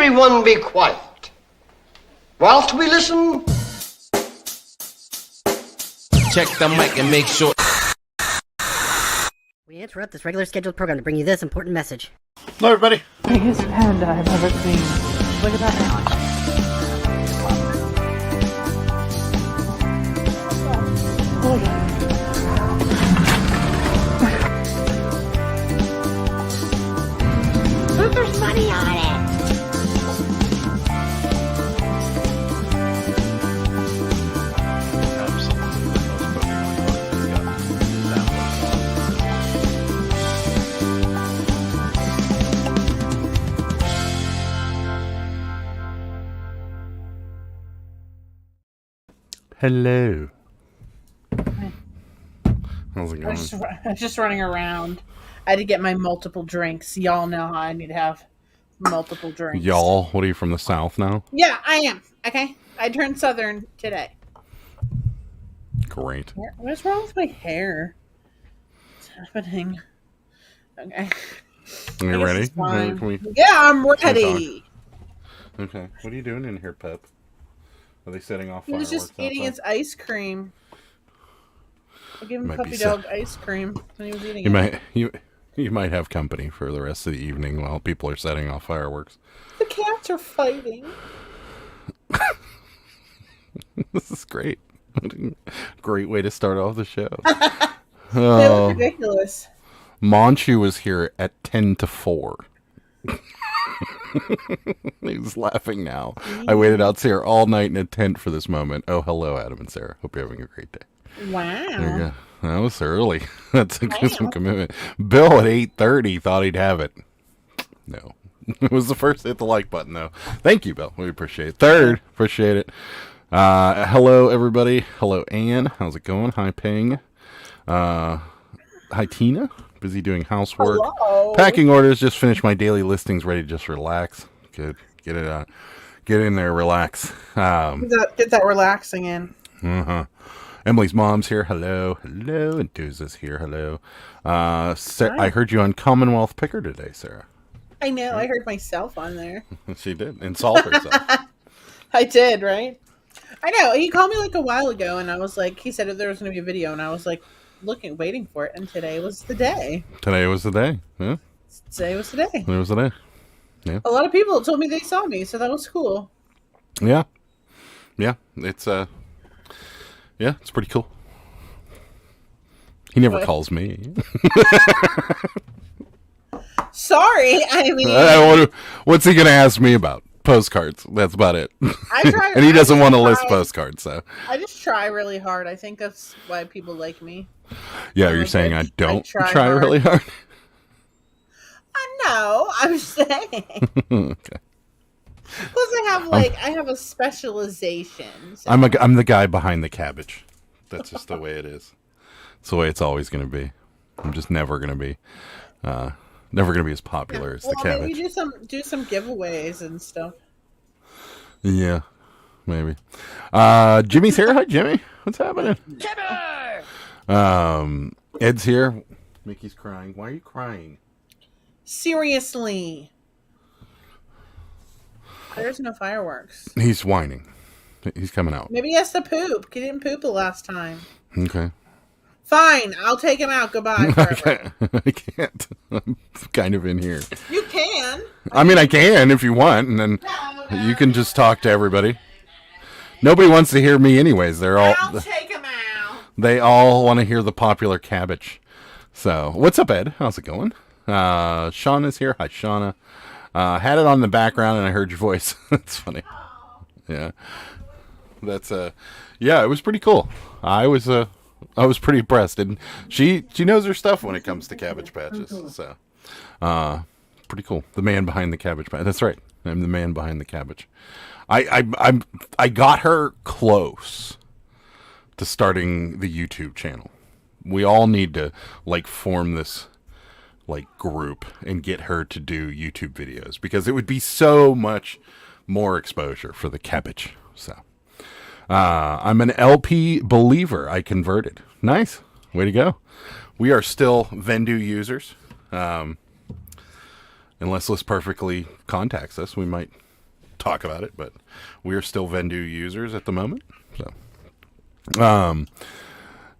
everyone be quiet whilst we listen. Check the mic and make sure. We interrupt this regular scheduled program to bring you this important message. Hello, everybody. Biggest panda I've ever seen. Look at that now. Look, there's money on it! Hello. How's it going? I was just running around. I had to get my multiple drinks. Y'all know how I need to have multiple drinks. Y'all? What are you, from the South now? Yeah, I am. Okay. I turned Southern today. Great. What's wrong with my hair? What's happening? Okay. Are you ready? Yeah, I'm ready. Okay. What are you doing in here, Pep? Are they setting off He fireworks? was just eating his ice cream. I gave him puppy dog ice cream when he was eating it. You might have company for the rest of the evening while people are setting off fireworks. The cats are fighting. This is great. Great way to start off the show. They look ridiculous. Manchu was here at 10 to 4. He's laughing now. I waited out here all night in a tent for this moment. Oh, hello, Adam and Sarah. Hope you're having a great day. Wow. There you go. That was early. That's some commitment. Bill at 8:30 thought he'd have it. No. It was the first to hit the like button, though. Thank you, Bill. We appreciate it. Third, appreciate it. Hello, everybody. Hello, Ann. How's it going? Hi, Ping. Hi, Tina. Busy doing housework. Hello. Packing orders. Just finished my daily listings. Ready to just relax. Good. Get it out. Get in there. Relax. Get that relaxing in. Uh-huh. Emily's mom's here. Hello. Hello. And Deuce's here. Hello. I heard you on Commonwealth Picker today, Sarah. I know. I heard myself on there. She did. Insult herself. I did, right? I know. He called me like a while ago, and I was like, he said there was going to be a video, and I was like, waiting for it, and today was the day. Today was the day. Yeah. Today was the day. Today was the day. Yeah. A lot of people told me they saw me, so that was cool. Yeah. Yeah. It's it's pretty cool. He never calls me. Sorry. I mean, what's he going to ask me about? Postcards. That's about it. And he doesn't want to list postcards, so. I just try really hard. I think that's why people like me. Yeah, you're saying I don't try really hard? No, I'm saying. Okay. Plus, I have a specialization. So. I'm the guy behind the cabbage. That's just the way it is. It's the way it's always going to be. I'm just never going to be as popular as the cabbage. Maybe do some giveaways and stuff. Yeah, maybe. Jimmy's here. Hi, Jimmy. What's happening? Jimmy! Ed's here. Mickey's crying. Why are you crying? Seriously. There's no fireworks. He's whining. He's coming out. Maybe he has to poop. He didn't poop the last time. Okay. Fine. I'll take him out. Goodbye. I can't. I'm kind of in here. You can. I mean, I can if you want, and then you can just talk to everybody. Nobody wants to hear me anyways. I'll take him out. They all want to hear the popular cabbage. So, what's up, Ed? How's it going? Shauna's here. Hi, Shauna. Had it on the background and I heard your voice. That's funny. Yeah. That's yeah, it was pretty cool. I was pretty impressed, and she knows her stuff when it comes to cabbage patches. So, pretty cool. The man behind the cabbage patch. That's right. I'm the man behind the cabbage. I got her close to starting the YouTube channel. We all need to form this group and get her to do YouTube videos, because it would be so much more exposure for the cabbage. So I'm an LP believer. I converted. Nice. Way to go. We are still Vendu users. Unless Liz perfectly contacts us, we might talk about it, but we're still Vendu users at the moment. So,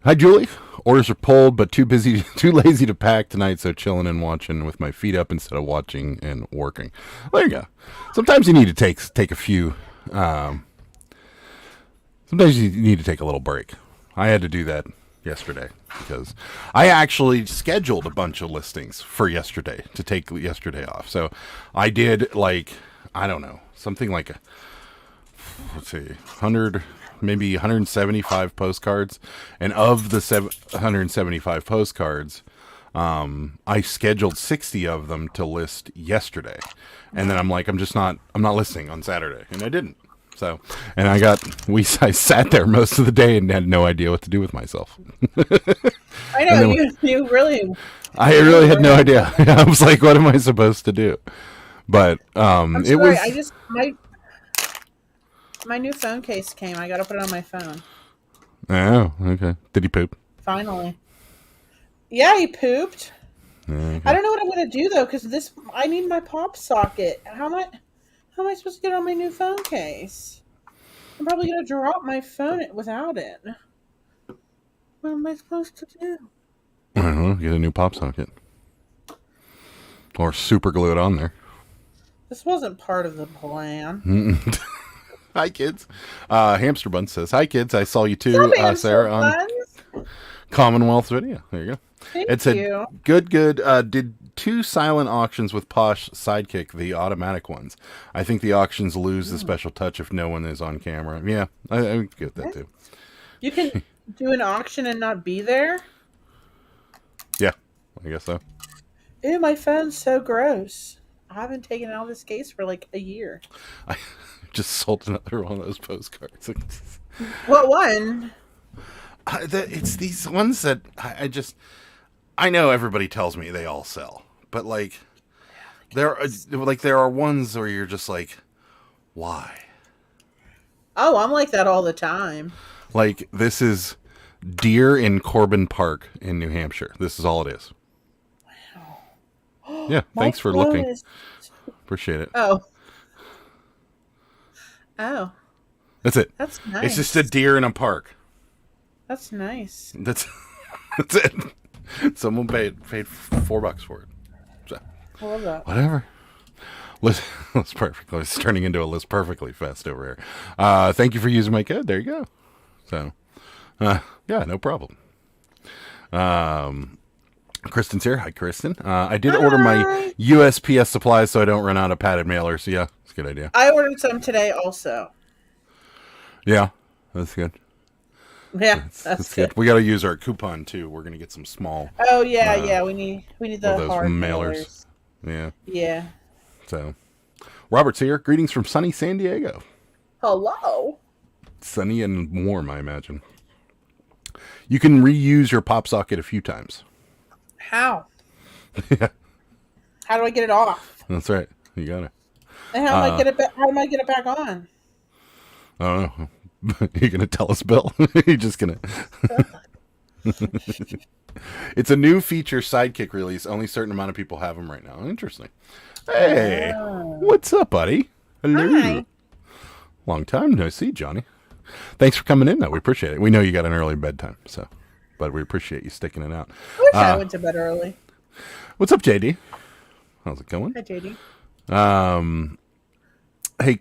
hi, Julie. Orders are pulled, but too lazy to pack tonight, so chilling and watching with my feet up instead of watching and working. There you go. Sometimes you need to take a few. Sometimes you need to take a little break. I had to do that yesterday because I actually scheduled a bunch of listings for yesterday to take yesterday off. So I did I don't know, something like let's see, 100. Maybe 175 postcards, and of the 175 postcards, I scheduled 60 of them to list yesterday, and then I'm not listing on Saturday, and I didn't. So, and I sat there most of the day and had no idea what to do with myself. I know you really. I really had no idea. I was like, what am I supposed to do? But I'm it sorry, was. My new phone case came. I got to put it on my phone. Oh, okay. Did he poop? Finally. Yeah, he pooped. Okay. I don't know what I'm going to do, though, because I need my pop socket. How am I supposed to get on my new phone case? I'm probably going to drop my phone without it. What am I supposed to do? I don't know. Get a new pop socket. Or super glue it on there. This wasn't part of the plan. Hi, kids. Hamster Bun says, hi, kids. I saw you too, Sarah, on Commonwealth's video. There you go. Thank you. Good. Did 2 silent auctions with Posh Sidekick, the automatic ones. I think the auctions lose the special touch if no one is on camera. Yeah, I get that too. You can do an auction and not be there? Yeah, I guess so. Ew, my phone's so gross. I haven't taken it out of this case for a year. I just sold another one of those postcards. What one? It's these ones that I know everybody tells me they all sell, but there are ones where you're just like, why? Oh, I'm like that all the time. This is deer in Corbin Park in New Hampshire. This is all it is. Wow. Yeah, thanks for looking. Appreciate it. Oh. That's it. That's nice. It's just a deer in a park. That's nice. That's it. Someone paid $4 for it. So, I love that. whatever. List perfect. It's turning into a list perfectly fest over here. Thank you for using my code. There you go. So, yeah, no problem. Kristen's here. Hi, Kristen. I did order my USPS supplies so I don't run out of padded mailers. Yeah, it's a good idea. I ordered some today also. Yeah, that's good. Yeah, that's good. We got to use our coupon too. We're gonna get some small. Oh yeah. We need the those hard mailers. Yeah. Yeah. So, Robert's here. Greetings from sunny San Diego. Hello. Sunny and warm, I imagine. You can reuse your pop socket a few times. How? Yeah. How do I get it off? That's right. You got it. And how do I get it back? How do I get it back on? I don't know. You're gonna tell us, Bill? You're just gonna. It's a new feature Sidekick release. Only a certain amount of people have them right now. Interesting. Hey, what's up, buddy? Hello. Hi. Long time no see, Johnny. Thanks for coming in, though. We appreciate it. We know you got an early bedtime, but we appreciate you sticking it out. I wish I went to bed early. What's up, JD? How's it going? Hi, JD. Hey,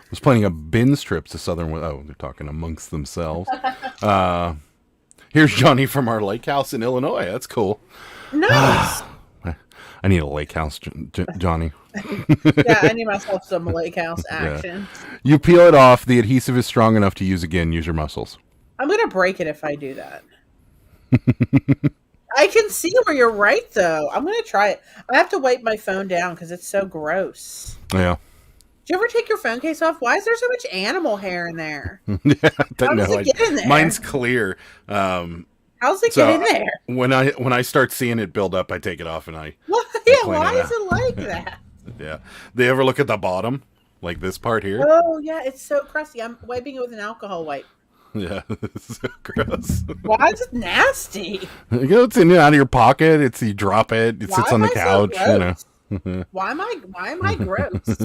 was planning a binge trip to Southern. Oh, they're talking amongst themselves. Here's Johnny from our lake house in Illinois. That's cool. Nice. I need a lake house, Johnny. Yeah, I need myself some lake house action. Yeah. You peel it off. The adhesive is strong enough to use again. Use your muscles. I'm gonna break it if I do that. I can see where you're right, though. I'm gonna try it. I have to wipe my phone down because it's so gross. Yeah. Do you ever take your phone case off? Why is there so much animal hair in there? Yeah, How does it get in there? Mine's clear. How's it get in there? When I start seeing it build up, I take it off and I. Yeah, clean why it is it like that? Yeah. They ever look at the bottom, like this part here? Oh yeah, it's so crusty. I'm wiping it with an alcohol wipe. Yeah, it's so gross. Why is it nasty? It's in and out of your pocket. You drop it. It sits on the couch. Why am I gross?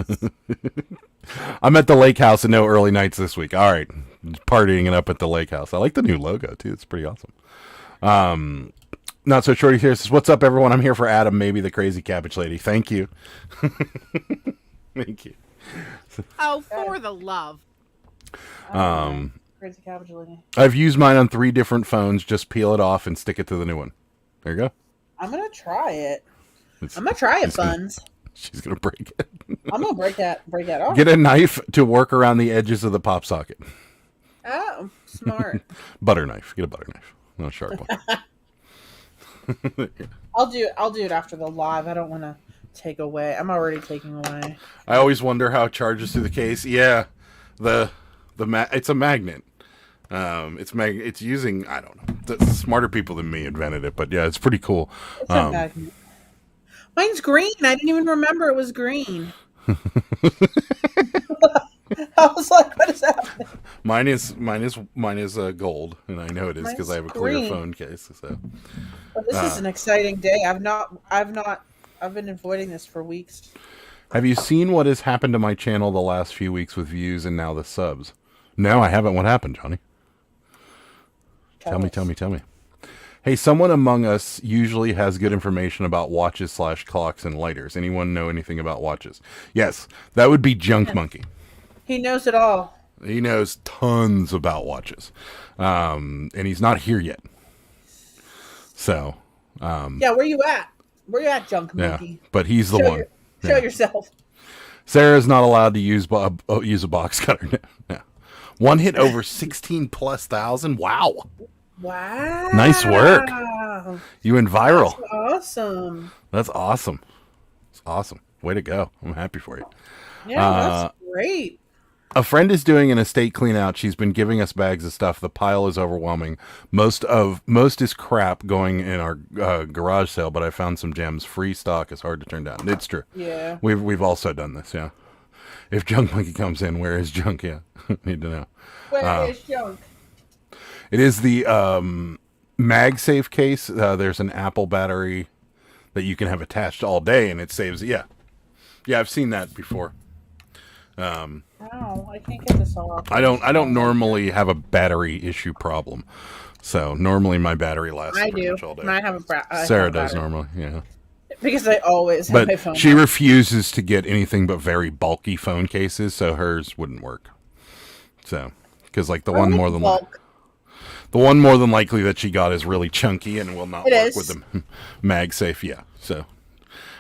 I'm at the lake house and no early nights this week. All right. Partying it up at the lake house. I like the new logo too. It's pretty awesome. Not so shorty here says, "What's up, everyone? I'm here for Adam, maybe the crazy cabbage lady." Thank you. Thank you. Oh, for the love. Crazy cabbage lady. I've used mine on 3 different phones. Just peel it off and stick it to the new one. There you go. I'm gonna try it. I'm gonna try it, Buns. She's gonna break it. I'm gonna break that off. Get a knife to work around the edges of the pop socket. Oh, smart. Butter knife. Get a butter knife. Not a sharp one. I'll do it after the live. I don't want to take away. I'm already taking away. I always wonder how it charges through the case. Yeah, it's a magnet. It's using, I don't know. The smarter people than me invented it, but yeah, it's pretty cool. It's a magnet. Mine's green. I didn't even remember it was green. I was like, what is happening? Mine is gold, and I know it is because I have a clear green. phone case. So Well, this is an exciting day. I've been avoiding this for weeks. have you seen what has happened to my channel the last few weeks with views and now the subs? No, I haven't. What happened, Johnny? Tell me. Hey, someone among us usually has good information about watches / clocks and lighters. Anyone know anything about watches? Yes, that would be Junk Monkey. He knows it all. He knows tons about watches. And he's not here yet. So. Yeah, where you at? Where you at, Junk Monkey? Yeah, but he's the one. Show yourself. Sarah's not allowed to use a box cutter. Yeah. One hit over 16,000+. Wow. Wow. Nice work. You went viral. That's awesome. That's awesome. It's awesome. Way to go. I'm happy for you. Yeah, that's great. A friend is doing an estate clean out. She's been giving us bags of stuff. The pile is overwhelming. Most is crap going in our garage sale, but I found some gems. Free stock is hard to turn down. It's true. Yeah. We've also done this, yeah. If Junk Monkey comes in, where is Junk? Yeah. Need to know. Where is Junk? It is the MagSafe case. There's an Apple battery that you can have attached all day, and it saves. Yeah, I've seen that before. Ow, I can't get this off. I don't normally have a battery issue problem, so normally my battery lasts pretty much all day. I have Sarah does normally, yeah. Because I always have my phone. But she refuses to get anything but very bulky phone cases, so hers wouldn't work. So, because like the one more than likely that she got is really chunky and will not work with the MagSafe. Yeah, so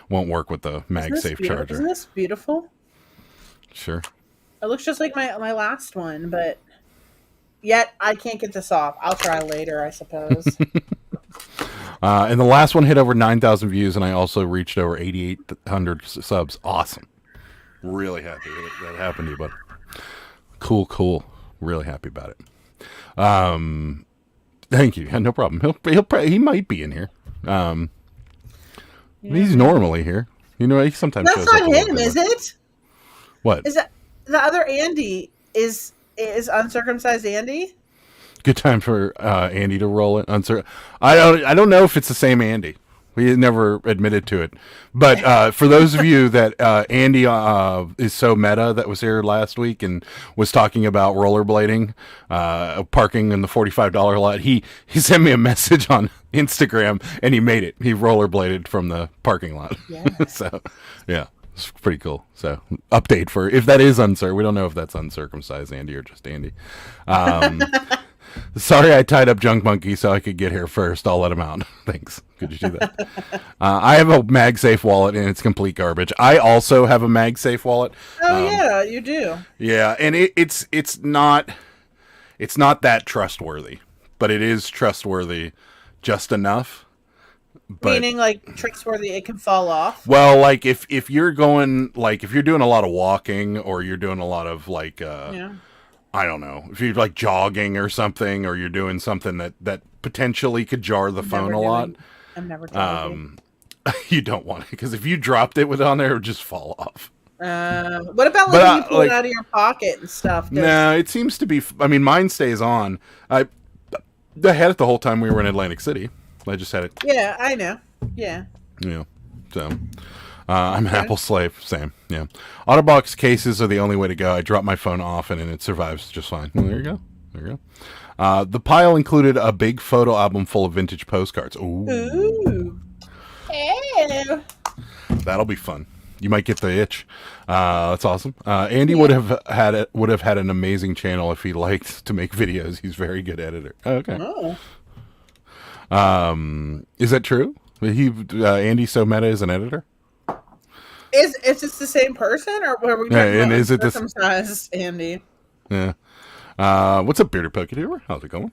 won't work with the MagSafe charger. Isn't this beautiful? Sure. It looks just like my last one, but yet I can't get this off. I'll try later, I suppose. And the last one hit over 9,000 views, and I also reached over 8,800 subs. Awesome. Really happy that happened to you, bud. Cool. Really happy about it. Thank you. Yeah, no problem. He might be in here. He's normally here. You know, he sometimes That's shows not up a him, is it? What? Is that the other Andy? Is uncircumcised Andy? Good time for Andy to roll it. I don't know if it's the same Andy. We never admitted to it. But for those of you that Andy is so meta that was here last week and was talking about rollerblading, parking in the $45 lot, he sent me a message on Instagram and he made it. He rollerbladed from the parking lot. Yeah. So, yeah. It's pretty cool. So, update for if that is we don't know if that's uncircumcised Andy or just Andy. Sorry I tied up Junk Monkey so I could get here first. I'll let him out. Thanks. Could you do that? I have a MagSafe wallet and it's complete garbage. I also have a MagSafe wallet. Oh yeah, you do. Yeah, and it's not that trustworthy, but it is trustworthy just enough. But, meaning like trustworthy, it can fall off. Well, like if you're doing a lot of walking or you're doing a lot of like I don't know, if you're like jogging or something, or you're doing something that potentially could jar the phone a lot. I'm never jogging. You don't want it because if you dropped it on there, it would just fall off. What about when you pull it out of your pocket and stuff? No, it seems to be. I mean, mine stays on. I had it the whole time we were in Atlantic City. I just had it. Yeah, I know. Yeah. Yeah. So, I'm an Apple slave. Same. Yeah. OtterBox cases are the only way to go. I drop my phone often and it survives just fine. Well, there you go. There you go. The pile included a big photo album full of vintage postcards. Ooh. Ooh. Ew. That'll be fun. You might get the itch. That's awesome. Andy would have had an amazing channel if he liked to make videos. He's a very good editor. Okay. Oh. Is that true? Andy So Meta is an editor? Is this the same person, or were we talking and about is it this circumcised Andy? Yeah. What's up, Bearded Pokedealer? How's it going?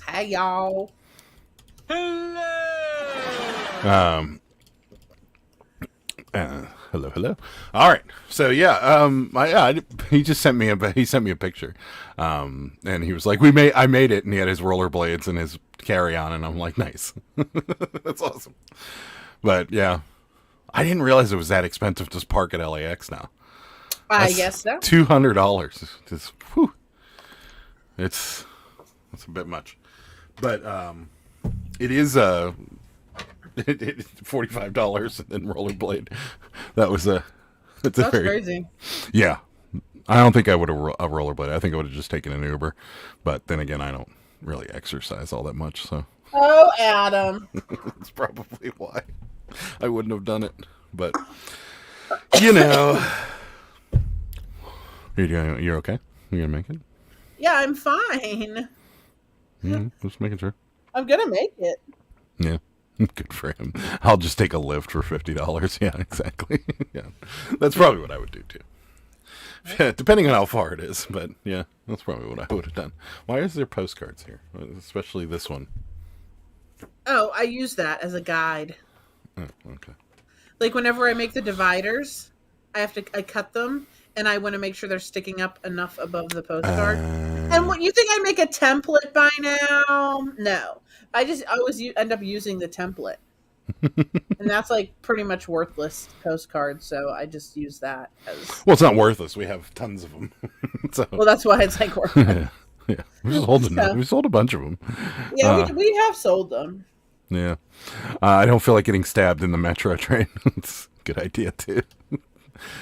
Hey, y'all. Hello. All right. So yeah, he just sent me a picture, and he was like, I made it, and he had his rollerblades and his carry-on, and I'm like, nice, that's awesome. But yeah, I didn't realize it was that expensive to park at LAX now. I guess so. $200. Just whew. It's a bit much, but it is $45 and then rollerblade. That's crazy. Yeah, I don't think I would have rollerblade. I think I would have just taken an Uber, but then again, I don't really exercise all that much, so. Oh, Adam. That's probably why I wouldn't have done it. But you're okay. You're gonna make it. Yeah, I'm fine. Just making sure. I'm gonna make it. Yeah. Good for him. I'll just take a lift for $50. Yeah, exactly. Yeah, that's probably what I would do too. Yeah, depending on how far it is, but yeah, that's probably what I would have done. Why is there postcards here, especially this one? Oh, I use that as a guide. Oh, okay. Like whenever I make the dividers, I cut them, and I want to make sure they're sticking up enough above the postcard. And what you think I make a template by now? No. I always end up using the template. And that's like pretty much worthless postcards, so I just use that as... Well, it's not worthless. We have tons of them. So... Well, that's why it's like worthless. Yeah. We sold a bunch of them. Yeah, we have sold them. Yeah. I don't feel like getting stabbed in the metro train. It's a good idea, too.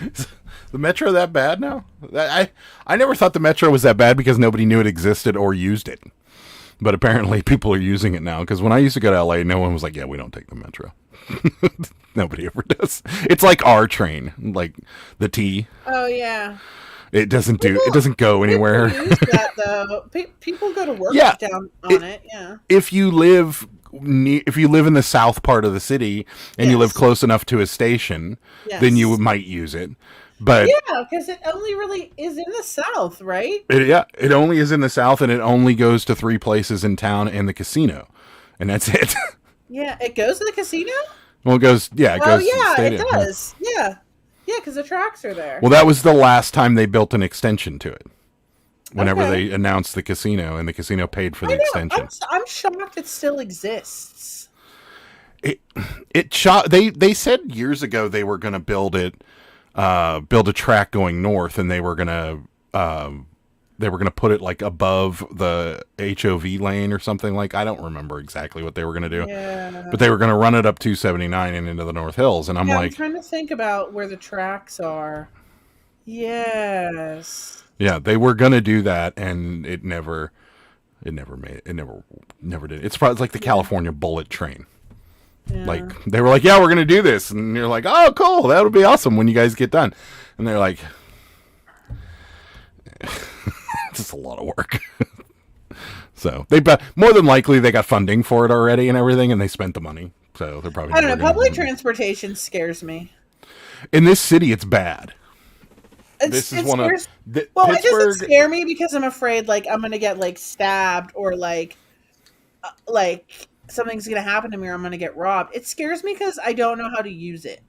Is the metro that bad now? I never thought the metro was that bad because nobody knew it existed or used it. But apparently people are using it now. Because when I used to go to LA, no one was like, yeah, we don't take the metro. Nobody ever does. It's like our train, like the T. Oh, yeah. It doesn't go anywhere. People use that, though. People go to work down on it. Yeah. If you live in the south part of the city and you live close enough to a station, then you might use it. But yeah, because it only really is in the south, right? It only is in the south, and it only goes to 3 places in town and the casino, and that's it. Yeah, it goes to the casino? Well, it goes. Yeah, it goes. Oh, yeah, to the stadium. it does. Yeah, because the tracks are there. Well, that was the last time they built an extension to it. Whenever they announced the casino, and the casino paid for the extension. I'm shocked it still exists. They said years ago they were going to build a track going north, and they were gonna put it like above the HOV lane or something. Like, I don't remember exactly what they were gonna do, but they were gonna run it up 279 and into the North Hills. And I'm I'm trying to think about where the tracks are. Yes. Yeah, they were gonna do that, and it never did. It's probably like the California Bullet Train. Yeah. Like, they were like, yeah, we're going to do this. And you're like, oh, cool. That would be awesome when you guys get done. And they're like, it's just a lot of work. So more than likely they got funding for it already and everything, and they spent the money. So they're probably... I don't know. Public transportation scares me. In this city, it's bad. It doesn't scare me because I'm afraid, like, I'm going to get, like, stabbed or, like something's gonna happen to me or I'm gonna get robbed. It scares me because I don't know how to use it.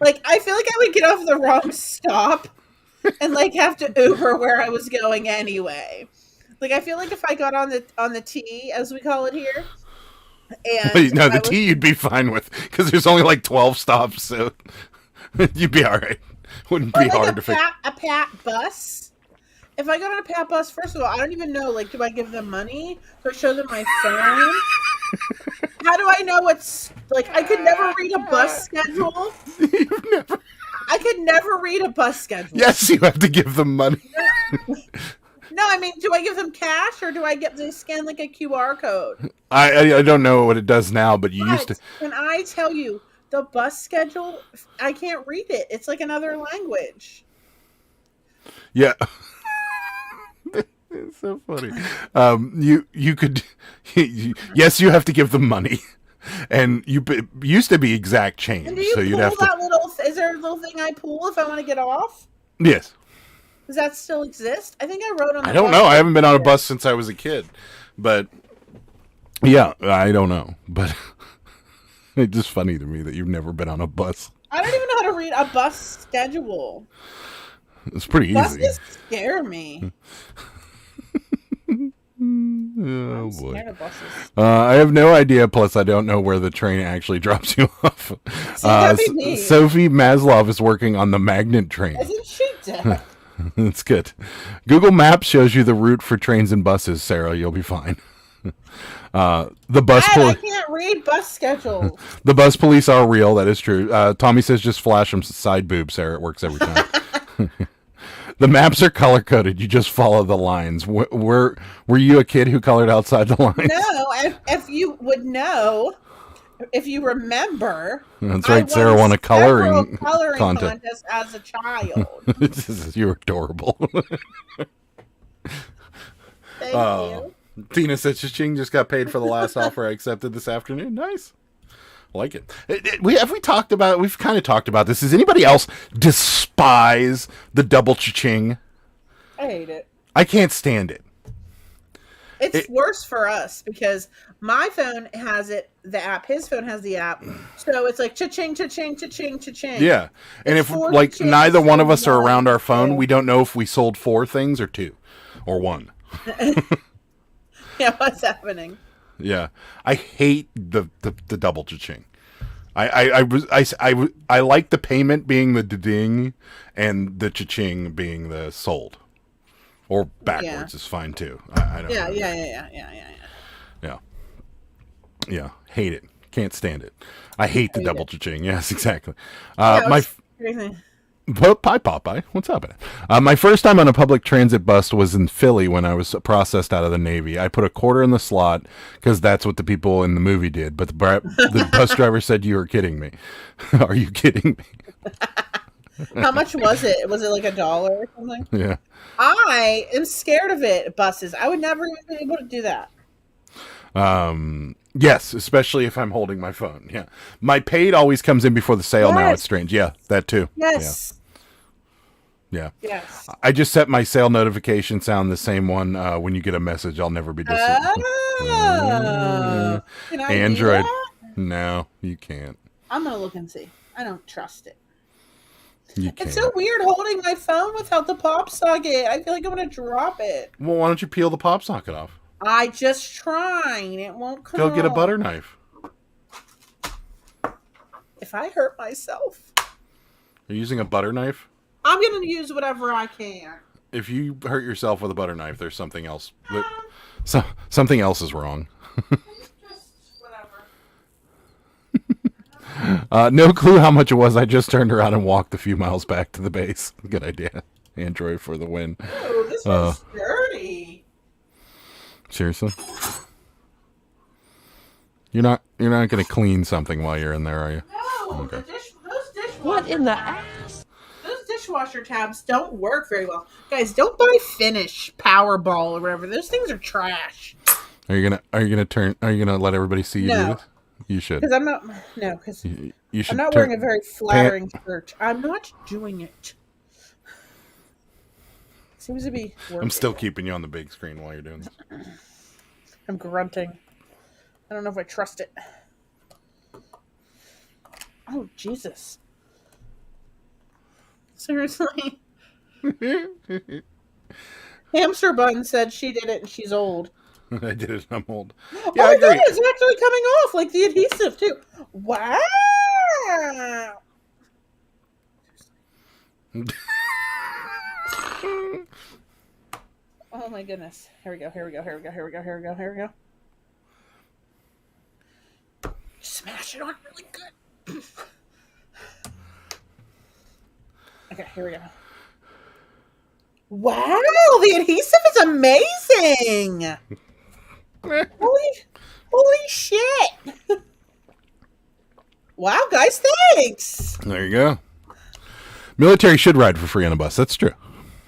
Like, I feel like I would get off the wrong stop and like have to Uber where I was going anyway. Like, I feel like if I got on the T, as we call it here, and no, the T you'd be fine with because there's only like 12 stops, so you'd be all right. Wouldn't be hard to figure. A PAT bus. If I got on a PAT bus, first of all, I don't even know, like, do I give them money? Do I show them my phone? How do I know Like, I could never read a bus schedule. You've never. I could never read a bus schedule. Yes, you have to give them money. No, I mean, do I give them cash or do I get to scan like a QR code? I don't know what it does now, but you used to. Can I tell you, the bus schedule, I can't read it. It's like another language. Yeah. It's so funny. You could. Yes, you have to give them money. And used to be exact change, And do you so you'd pull have to. that little? Is there a little thing I pull if I want to get off? Yes. Does that still exist? I think I wrote on. The I don't bus know. I haven't been on a bus since I was a kid, but yeah, I don't know. But it's just funny to me that you've never been on a bus. I don't even know how to read a bus schedule. It's pretty easy. Buses scare me. Oh boy. Scared of buses. I have no idea. Plus, I don't know where the train actually drops you off. that'd be me. Sophie Maslov is working on the magnet train. Isn't she dead? That's good. Google Maps shows you the route for trains and buses, Sarah. You'll be fine. The bus I can't read bus schedules. The bus police are real. That is true. Tommy says just flash them side boob, Sarah. It works every time. The maps are color coded. You just follow the lines. Were you a kid who colored outside the lines? No, if you would know, if you remember. That's right. Sarah won a coloring contest as a child. You're adorable. Thank you. Tina says Ching just got paid for the last offer I accepted this afternoon. Nice. Like it. We've kind of talked about this. Does anybody else despise the double cha-ching? I hate it. I can't stand it. It's worse for us because my phone has it, the app. His phone has the app. So it's like cha-ching, cha-ching, cha-ching, cha-ching. Yeah. And It's if four like cha-chings neither one of us are in one. around our phone, we don't know if we sold 4 things or 2 or 1. Yeah, what's happening? Yeah, I hate the double cha-ching. I like the payment being the ding and the cha-ching being the sold, or backwards is fine too. I don't know. Yeah. Hate it. Can't stand it. I hate the double cha-ching. Yes, exactly. Hi, Popeye. What's up? My first time on a public transit bus was in Philly when I was processed out of the Navy. I put a quarter in the slot because that's what the people in the movie did. But the bus driver said, "You were kidding me." Are you kidding me? How much was it? Was it like $1 or something? Yeah. I am scared of it. Buses. I would never even be able to do that. Yes, especially if I'm holding my phone. Yeah. My paid always comes in before the sale. Now it's strange. Yeah, that too. Yes. Yeah. Yes. I just set my sale notification sound the same one when you get a message. I'll never be disappointed. Oh. Can I Android. do that? No, you can't. I'm going to look and see. I don't trust it. You can't. It's so weird holding my phone without the pop socket. I feel like I'm going to drop it. Well, why don't you peel the pop socket off? I just tried. It won't come Go get a off. butter knife. If I hurt myself, You're using a butter knife? I'm going to use whatever I can. If you hurt yourself with a butter knife, there's something else. Something else is wrong. Just whatever. No clue how much it was. I just turned around and walked a few miles back to the base. Good idea. Android for the win. Oh, this one's dirty. Seriously? You're not going to clean something while you're in there, are you? No, Okay. those dishwasher What in the ass? Those dishwasher tabs don't work very well. Guys, don't buy Finish Powerball or whatever. Those things are trash. Are you gonna let everybody see you do No. this? You should. Because I'm not. No, because You should. I'm not wearing a very flattering shirt. I'm not doing it. Seems to be working. I'm still keeping you on the big screen while you're doing this. I'm grunting. I don't know if I trust it. Oh, Jesus. Seriously? Hamster Bun said she did it and she's old. I did it. I'm old. Oh Yeah, I my agree. God, it's actually coming off, like the adhesive, too. Wow! Oh my goodness. Here we go. Smash mash it on really good. Okay, here we go. Wow, the adhesive is amazing. Holy shit. Wow, guys, thanks. There you go. Military should ride for free on a bus. That's true.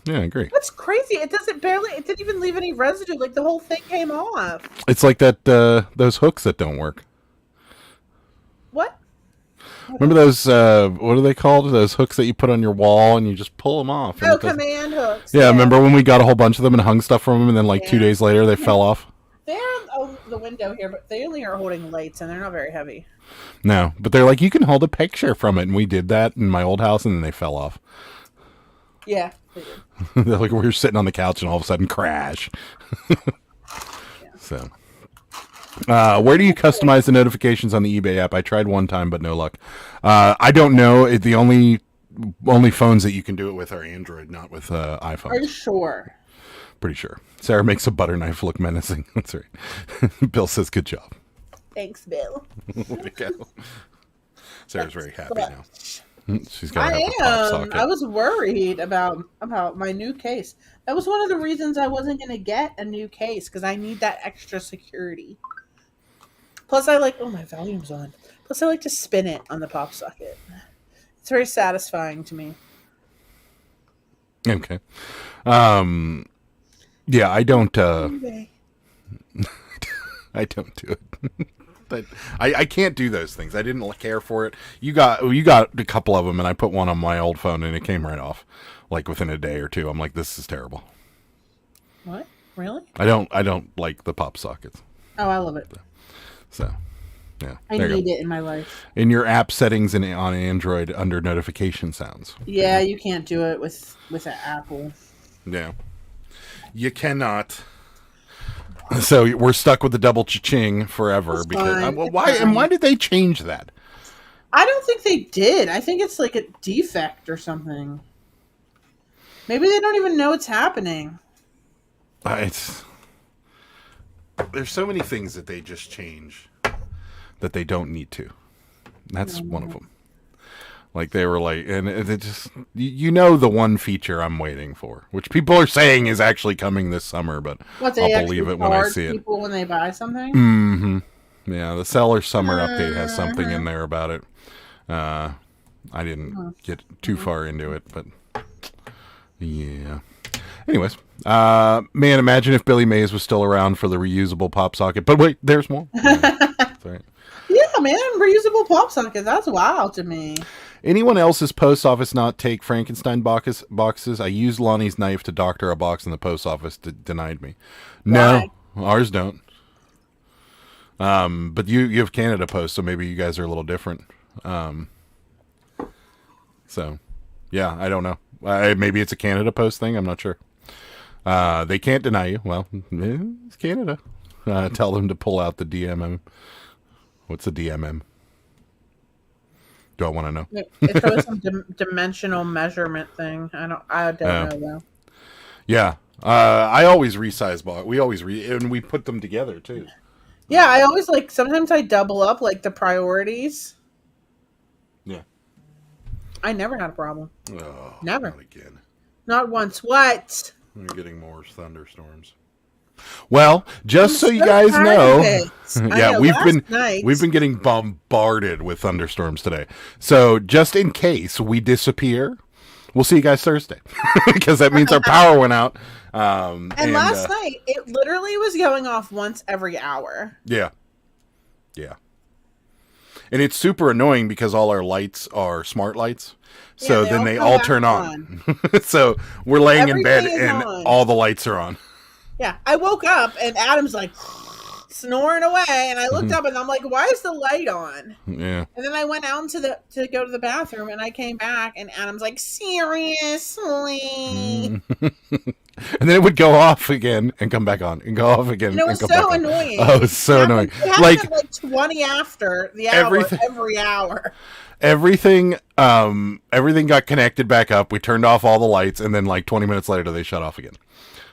Yeah, I agree. That's crazy. It didn't even leave any residue. Like the whole thing came off. It's like that those hooks that don't work. What? Remember those, what are they called? Those hooks that you put on your wall and you just pull them off. Oh, command hooks. Yeah, remember when we got a whole bunch of them and hung stuff from them and then like 2 days later they fell off? They're on the window here, but they only are holding lights and they're not very heavy. No, but they're like, you can hold a picture from it. And we did that in my old house and then they fell off. Yeah, they did. They're like, we were sitting on the couch and all of a sudden crash. So, where do you customize the notifications on the eBay app? I tried one time, but no luck. I don't know. The only phones that you can do it with are Android, not with iPhones. Are you sure? Pretty sure. Sarah makes a butter knife look menacing. That's right. Bill says, good job. Thanks, Bill. Way to go. Sarah's very happy now. She's got I a pop socket. I was worried about my new case. That was one of the reasons I wasn't going to get a new case, because I need that extra security. Plus, oh, my volume's on. Plus, I like to spin it on the pop socket. It's very satisfying to me. Okay. Yeah, I don't. I don't do it. But I can't do those things. I didn't care for it. You got a couple of them, and I put one on my old phone, and it came right off, like within a day or two. I'm like, this is terrible. What? Really? I don't like the pop sockets. Oh, I love it. So, yeah. I need it in my life. In your app settings on Android under notification sounds. Yeah, you can't do it with an Apple. Yeah. You cannot. So we're stuck with the double cha-ching forever. Why did they change that? I don't think they did. I think it's like a defect or something. Maybe they don't even know it's happening. There's so many things that they just change that they don't need to. That's one of them. Like they were like, and it just, the one feature I'm waiting for, which people are saying is actually coming this summer, but I'll believe it when I see it. People when they buy something. Mm-hmm. Yeah, the seller summer update has something in there about it. I didn't get too far into it, but yeah. Anyways, man, imagine if Billy Mays was still around for the reusable pop socket. But wait, there's more. That's right. Yeah, man, reusable pop sockets. That's wild to me. Anyone else's post office not take Frankenstein boxes? I used Lonnie's knife to doctor a box and the post office denied me. No, ours don't. But you have Canada Post, so maybe you guys are a little different. So, yeah, I don't know. Maybe it's a Canada Post thing. I'm not sure. They can't deny you. Well, it's Canada. Tell them to pull out the DMM. What's the DMM? Do I want to know? It's probably some dimensional measurement thing. I don't know though. Yeah, I always resize box. We always and we put them together too. Yeah, I always sometimes I double up the priorities. Yeah. I never had a problem. Oh, never. Not again. Not once. What? We're getting more thunderstorms. Well, just so you guys know, yeah, we've been getting bombarded with thunderstorms today. So just in case we disappear, we'll see you guys Thursday because that means our power went out. And last night it literally was going off once every hour. Yeah. Yeah. And it's super annoying because all our lights are smart lights. So then they all turn on. So we're laying in bed and all the lights are on. Yeah, I woke up and Adam's snoring away, and I looked up and I'm like, "Why is the light on?" Yeah. And then I went out to go to the bathroom, and I came back, and Adam's like, "Seriously?" And then it would go off again and come back on, and go off again. And it was so annoying. Oh, it was so annoying. It happened at 20 after the hour every hour. Everything got connected back up. We turned off all the lights, and then 20 minutes later, they shut off again.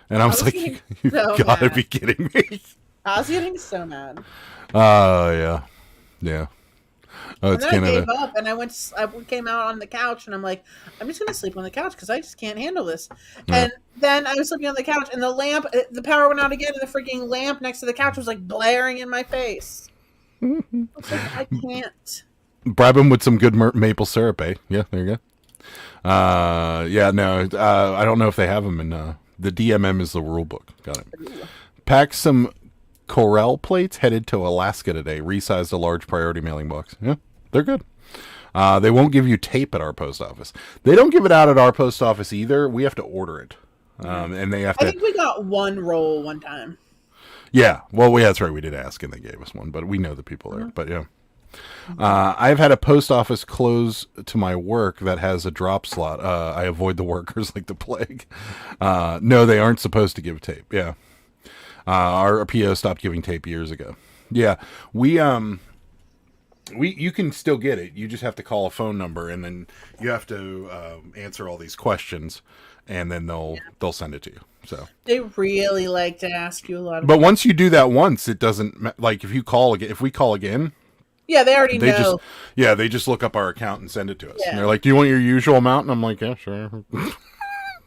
And I was like, "You've got to be kidding me!" I was getting so mad. Yeah, yeah. Oh, And it's then I Canada. gave up, and I came out on the couch, and I'm like, I'm just gonna sleep on the couch because I just can't handle this. Yeah. And then I was sleeping on the couch, and the power went out again, and the freaking lamp next to the couch was like blaring in my face. I was like, I can't. Bribe him with some good maple syrup, eh? Yeah, there you go. Yeah, no, I don't know if they have them in the DMM is the rule book. Got it. Pack some Corel plates. Headed to Alaska today. Resized a large priority mailing box. Yeah, they're good. They won't give you tape at our post office. They don't give it out at our post office either. We have to order it, and they have to. I think we got one roll one time. Yeah, well, that's right. We did ask, and they gave us one, but we know the people there. But yeah. I've had a post office close to my work that has a drop slot. I avoid the workers like the plague. No, they aren't supposed to give tape. Yeah. Our PO stopped giving tape years ago. Yeah. You can still get it. You just have to call a phone number, and then you have to answer all these questions, and then they'll send it to you. So they really like to ask you a lot of. But once you do that once, it doesn't like if we call again. Yeah, they already know. They just look up our account and send it to us. Yeah. And they're like, "Do you want your usual amount?" And I'm like, "Yeah, sure." I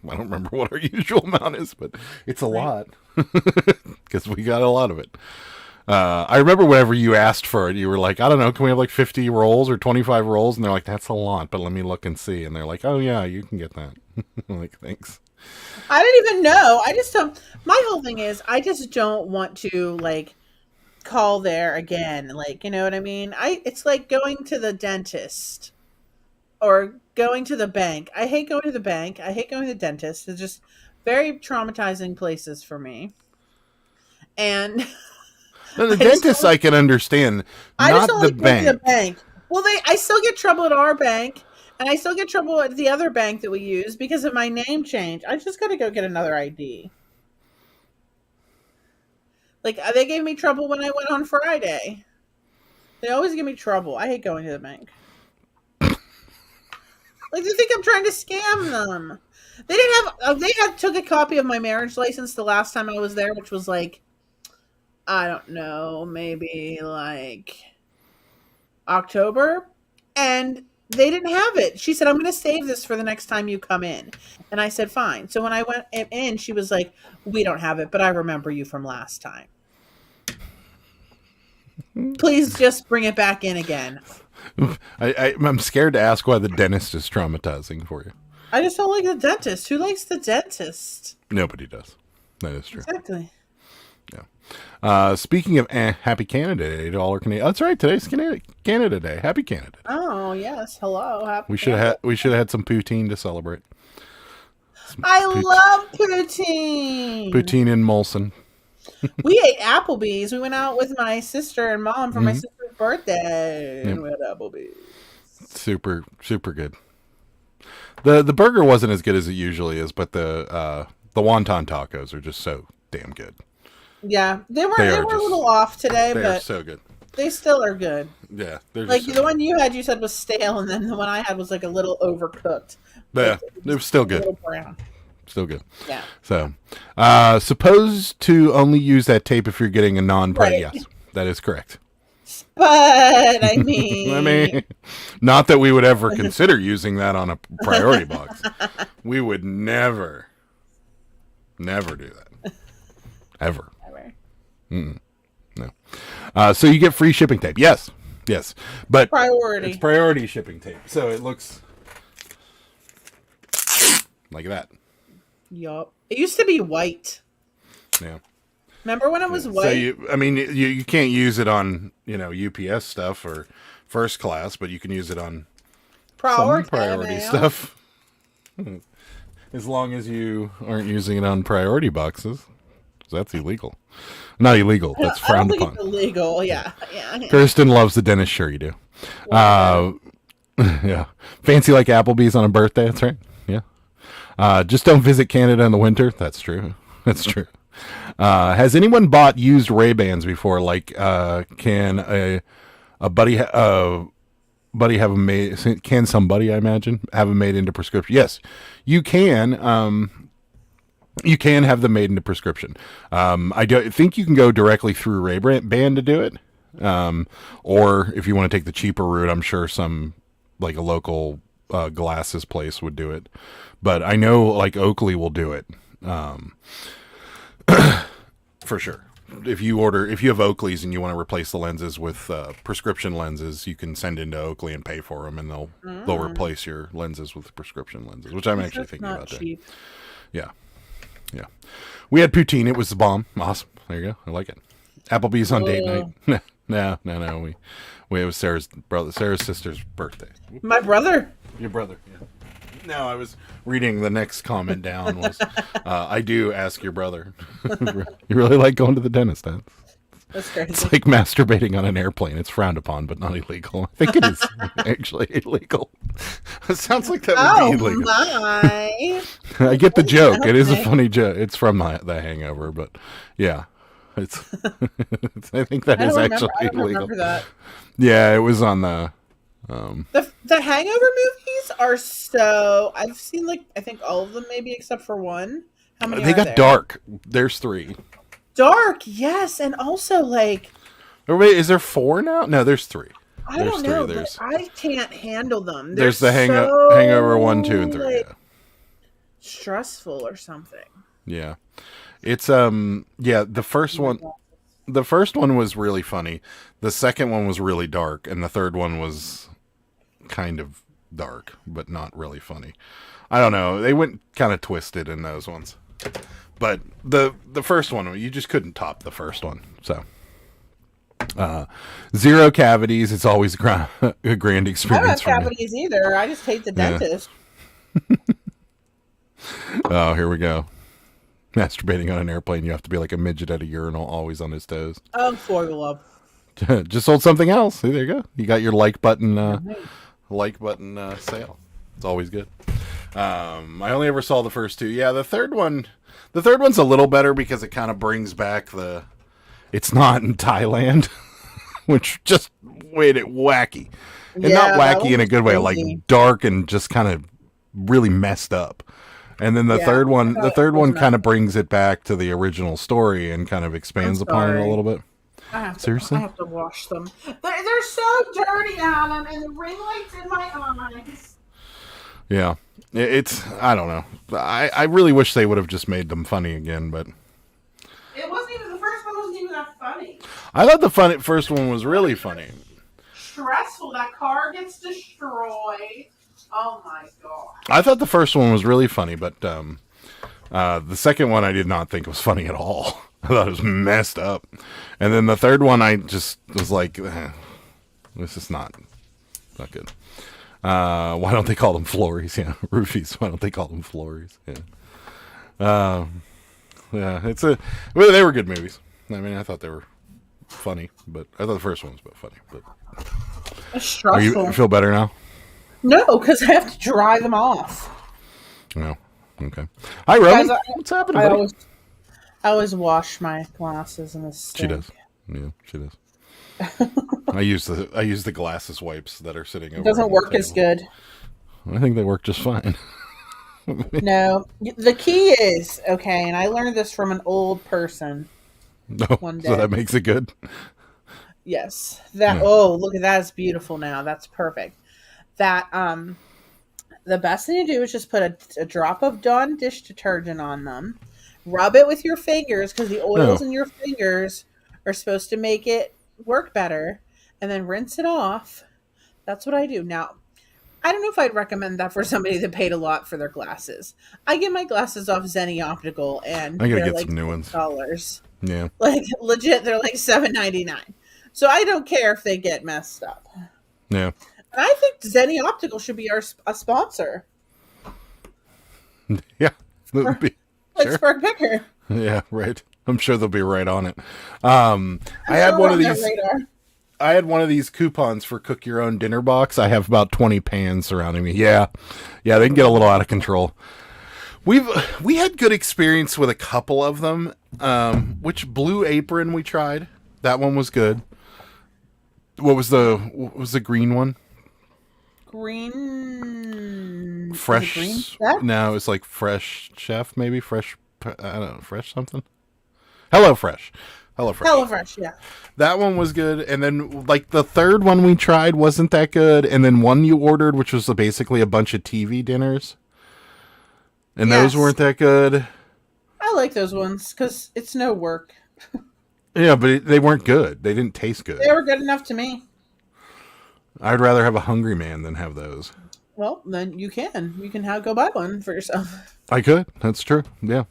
don't remember what our usual amount is, but it's a lot because we got a lot of it. I remember whenever you asked for it, you were like, "I don't know, can we have like 50 rolls or 25 rolls?" And they're like, "That's a lot, but let me look and see." And they're like, "Oh yeah, you can get that." I'm like, thanks. I didn't even know. I just don't. My whole thing is, I just don't want to like call there again. Like, you know what I mean? It's like going to the dentist or going to the bank. I hate going to the bank. I hate going to the dentist. It's just very traumatizing places for me. And The dentist I can understand, not the bank. Well, I still get trouble at our bank, and I still get trouble at the other bank that we use because of my name change. I just got to go get another ID. Like, they gave me trouble when I went on Friday. They always give me trouble. I hate going to the bank. Like, they think I'm trying to scam them. They didn't have. They took a copy of my marriage license the last time I was there, which was like, I don't know, maybe like October, and they didn't have it. She said, "I'm going to save this for the next time you come in," and I said, "Fine." So when I went in, she was like, "We don't have it, but I remember you from last time. Please just bring it back in again." I'm scared to ask why the dentist is traumatizing for you. I just don't like the dentist. Who likes the dentist? Nobody does. That is true. Exactly. Yeah. Speaking of Happy Canada Day to all our Canadians. That's right. Today's Canada Day. Happy Canada Day. Oh yes. Hello. Happy We should have had some poutine to celebrate. I love poutine. Poutine in Molson. We ate Applebee's. We went out with my sister and mom for my sister's birthday. And we had Applebee's. Super, super good. The burger wasn't as good as it usually is, but the wonton tacos are just so damn good. Yeah, they were a little off today, They but are so good. they still are good. Yeah, they're Like just the one you had, you said was stale, and then the one I had was like a little overcooked. Yeah, it was still A good. little brown. Still good. Yeah. So, supposed to only use that tape if you're getting a non-priority. Right. Yes, that is correct. But I mean, not that we would ever consider using that on a priority box. We would never do that. Ever. No. So you get free shipping tape. Yes. But priority. it's priority shipping tape. So it looks like that. Yup. It used to be white. Yeah. Remember when it was white? So you can't use it on, UPS stuff or first class, but you can use it on some priority stuff. As long as you aren't using it on priority boxes. That's illegal. Not illegal. That's frowned upon. It's illegal. Yeah. Kirsten loves the dentist. Sure you do. Yeah. Fancy like Applebee's on a birthday. That's right. Yeah. Just don't visit Canada in the winter. That's true. Has anyone bought used Ray-Bans before? Like, can a buddy have them made? Can somebody, I imagine, have them made into prescription? Yes, you can. You can have them made into prescription. I don't think you can go directly through Ray-Ban to do it. Or if you want to take the cheaper route, I'm sure some like a local glasses place would do it. But I know like Oakley will do it for sure. If you have Oakleys and you want to replace the lenses with prescription lenses, you can send into Oakley and pay for them, and they'll replace your lenses with prescription lenses, which I'm actually thinking about that. Yeah. We had poutine. It was the bomb. Awesome. There you go. I like it. Applebee's on date night. No. It was Sarah's sister's birthday. My brother. Your brother. Yeah. No, I was reading the next comment down was, I do ask your brother. You really like going to the dentist, huh? That's crazy. It's like masturbating on an airplane. It's frowned upon, but not illegal. I think it is actually illegal. It sounds like that would be illegal. My. I get the joke. It is a funny joke. It's from the Hangover, but yeah. It's I think that is actually illegal. That. Yeah, it was on the Hangover movies are so I've seen like I think all of them maybe except for one. How many they are got there? dark. There's 3. Dark, yes, and also like wait, is there 4 now? No, there's 3. I don't know, but I can't handle them. There's the Hangover 1, 2, and 3. Like, yeah. Stressful or something. Yeah. It's the first one was really funny. The second one was really dark, and the third one was kind of dark, but not really funny. I don't know. They went kind of twisted in those ones. But the first one, you just couldn't top the first one. So 0 cavities. It's always a grand I experience. don't have cavities either. I just hate the dentist. Oh, here we go. Masturbating on an airplane, you have to be like a midget at a urinal, always on his toes. Oh, for the love. Just sold something else. See, there you go. You got your like button sale. It's always good. I only ever saw the first 2. Yeah, the third one's a little better because it kind of brings back it's not in Thailand, which just made it wacky. And not wacky in a good way, like dark and just kind of really messed up. And then the third one kind of brings it back to the original story and kind of expands upon it a little bit. Seriously? I have to wash them. They're so dirty, Adam, and the ring light's in my eyes. Yeah. I don't know. I really wish they would have just made them funny again, but It wasn't even, the first one wasn't even that funny. I thought the first one was really funny. Stressful. That car gets destroyed. Oh my god. I thought the first one was really funny, but the second one I did not think was funny at all. I thought it was messed up. And then the third one I just was like, this is not good. Why don't they call them flories? Yeah, roofies. Why don't they call them flories? Yeah. Yeah, they were good movies. I mean, I thought they were funny, but I thought the first one was about funny. But it's stressful. You feel better now? No, because I have to dry them off. No. Okay. Hi, Roman. What's happening, buddy? I always wash my glasses in the sink. She does. Yeah, she does. I use the glasses wipes that are sitting over. It doesn't work as good. I think they work just fine. No, the key is okay, and I learned this from an old person. No, one day. So that makes it good. Yes. Oh, look at that! It's beautiful now. That's perfect. That the best thing to do is just put a drop of Dawn dish detergent on them. Rub it with your fingers because the oils in your fingers are supposed to make it work better, and then rinse it off. That's what I do. Now, I don't know if I'd recommend that for somebody that paid a lot for their glasses. I get my glasses off Zenny Optical, and I gotta get like some new ones. $6. Yeah, like legit, they're like $7.99. So I don't care if they get messed up. Yeah, and I think Zenny Optical should be a sponsor. Yeah, that would be. Pittsburgh Picker. Yeah, right. I'm sure they'll be right on it. I had one of these. I had one of these coupons for cook your own dinner box. I have about 20 pans surrounding me. Yeah, they can get a little out of control. We had good experience with a couple of them. Which Blue Apron we tried? That one was good. What was the green one? Green Fresh. Green Chef? No, it's like Fresh Chef, maybe Fresh. I don't know, Fresh something. Hello Fresh. HelloFresh. HelloFresh, yeah. That one was good, and then like the third one we tried wasn't that good, and then one you ordered, which was basically a bunch of TV dinners, and those weren't that good. I like those ones because it's no work. Yeah, but they weren't good. They didn't taste good. They were good enough to me. I'd rather have a Hungry Man than have those. Well, then you can. You can go buy one for yourself. I could. That's true. Yeah.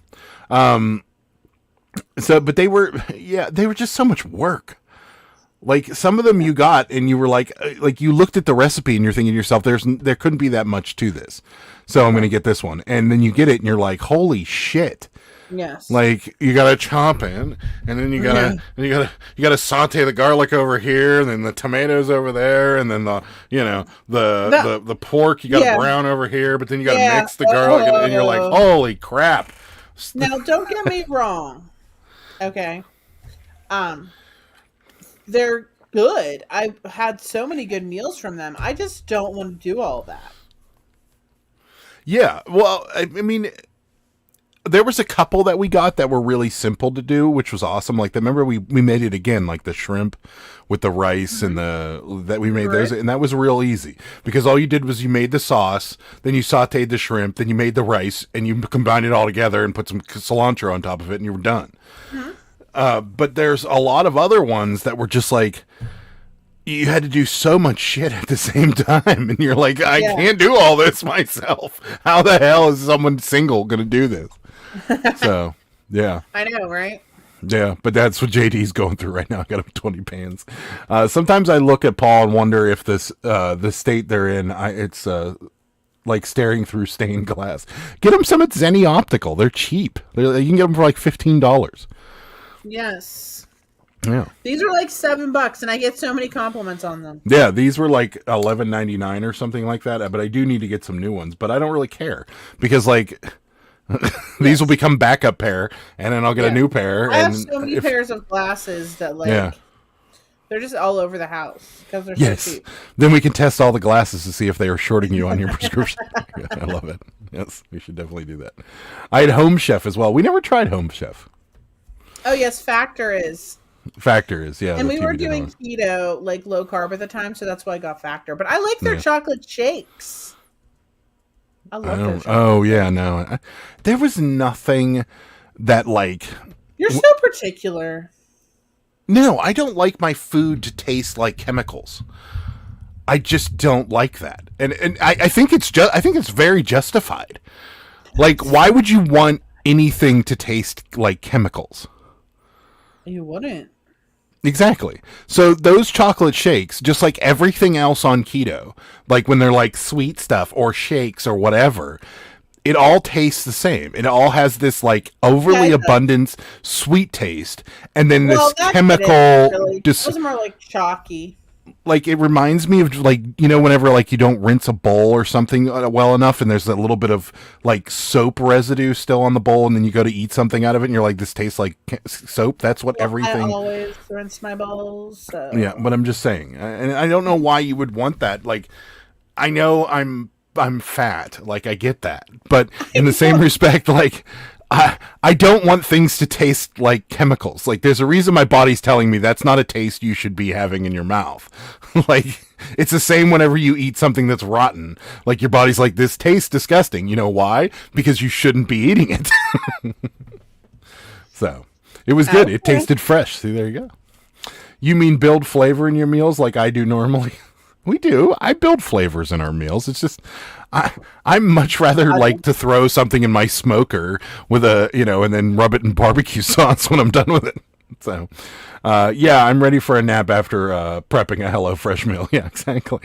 So, but they were just so much work. Like some of them you got and you were like you looked at the recipe and you're thinking to yourself, there couldn't be that much to this. So I'm going to get this one. And then you get it and you're like, holy shit. Yes. Like you got to chop in and then you got to saute the garlic over here and then the tomatoes over there and then the pork you got to brown over here, but then you got to mix the garlic and you're like, holy crap. Now, don't get me wrong. Okay. They're good. I've had so many good meals from them. I just don't want to do all that. Yeah. Well, I mean, there was a couple that we got that were really simple to do, which was awesome. Like, remember we made it again, like the shrimp with the rice and that we made those. And that was real easy because all you did was you made the sauce, then you sauteed the shrimp, then you made the rice and you combined it all together and put some cilantro on top of it and you were done. Mm-hmm. But there's a lot of other ones that were just like, you had to do so much shit at the same time. And you're like, I can't do all this myself. How the hell is someone single going to do this? So, yeah. I know, right? Yeah, but that's what JD's going through right now. I got him 20 pans. Sometimes I look at Paul and wonder if the state they're in, it's like staring through stained glass. Get them some at Zenny Optical. They're cheap. You can get them for like $15. Yes. Yeah. These are like $7 and I get so many compliments on them. Yeah, these were like $11.99 or something like that, but I do need to get some new ones, but I don't really care because like these will become backup pair and then I'll get a new pair. I have so many pairs of glasses that like they're just all over the house because they're so cheap. Then we can test all the glasses to see if they are shorting you on your prescription. Yeah, I love it. Yes, we should definitely do that. I had Home Chef as well. We never tried Home Chef. Oh yes, Factor is, yeah. And we were doing keto, like low carb at the time, so that's why I got Factor. But I like their chocolate shakes. I love their chocolate. Oh yeah, no. There was nothing that like. You're so particular. No, I don't like my food to taste like chemicals. I just don't like that, and I think it's very justified. Like, why would you want anything to taste like chemicals? You wouldn't. Exactly. So those chocolate shakes, just like everything else on keto, like when they're like sweet stuff or shakes or whatever, it all tastes the same. It all has this like overly abundant sweet taste, and then this chemical. Really. It was more like chalky. Like it reminds me of like, you know, whenever like you don't rinse a bowl or something well enough, and there's that little bit of like soap residue still on the bowl, and then you go to eat something out of it, and you're like, this tastes like soap. That's what everything. I always rinse my bowls. So. Yeah, but I'm just saying, and I don't know why you would want that. Like, I know I'm fat, like I get that, but in the same respect, like. I don't want things to taste like chemicals. Like, there's a reason my body's telling me that's not a taste you should be having in your mouth. Like, it's the same whenever you eat something that's rotten. Like, your body's like, this tastes disgusting. You know why? Because you shouldn't be eating it. So, it was good. It tasted fresh. See, there you go. You mean build flavor in your meals like I do normally? We do. I build flavors in our meals. It's just, I much rather like to throw something in my smoker with and then rub it in barbecue sauce when I'm done with it. So, I'm ready for a nap after prepping a HelloFresh meal. Yeah, exactly.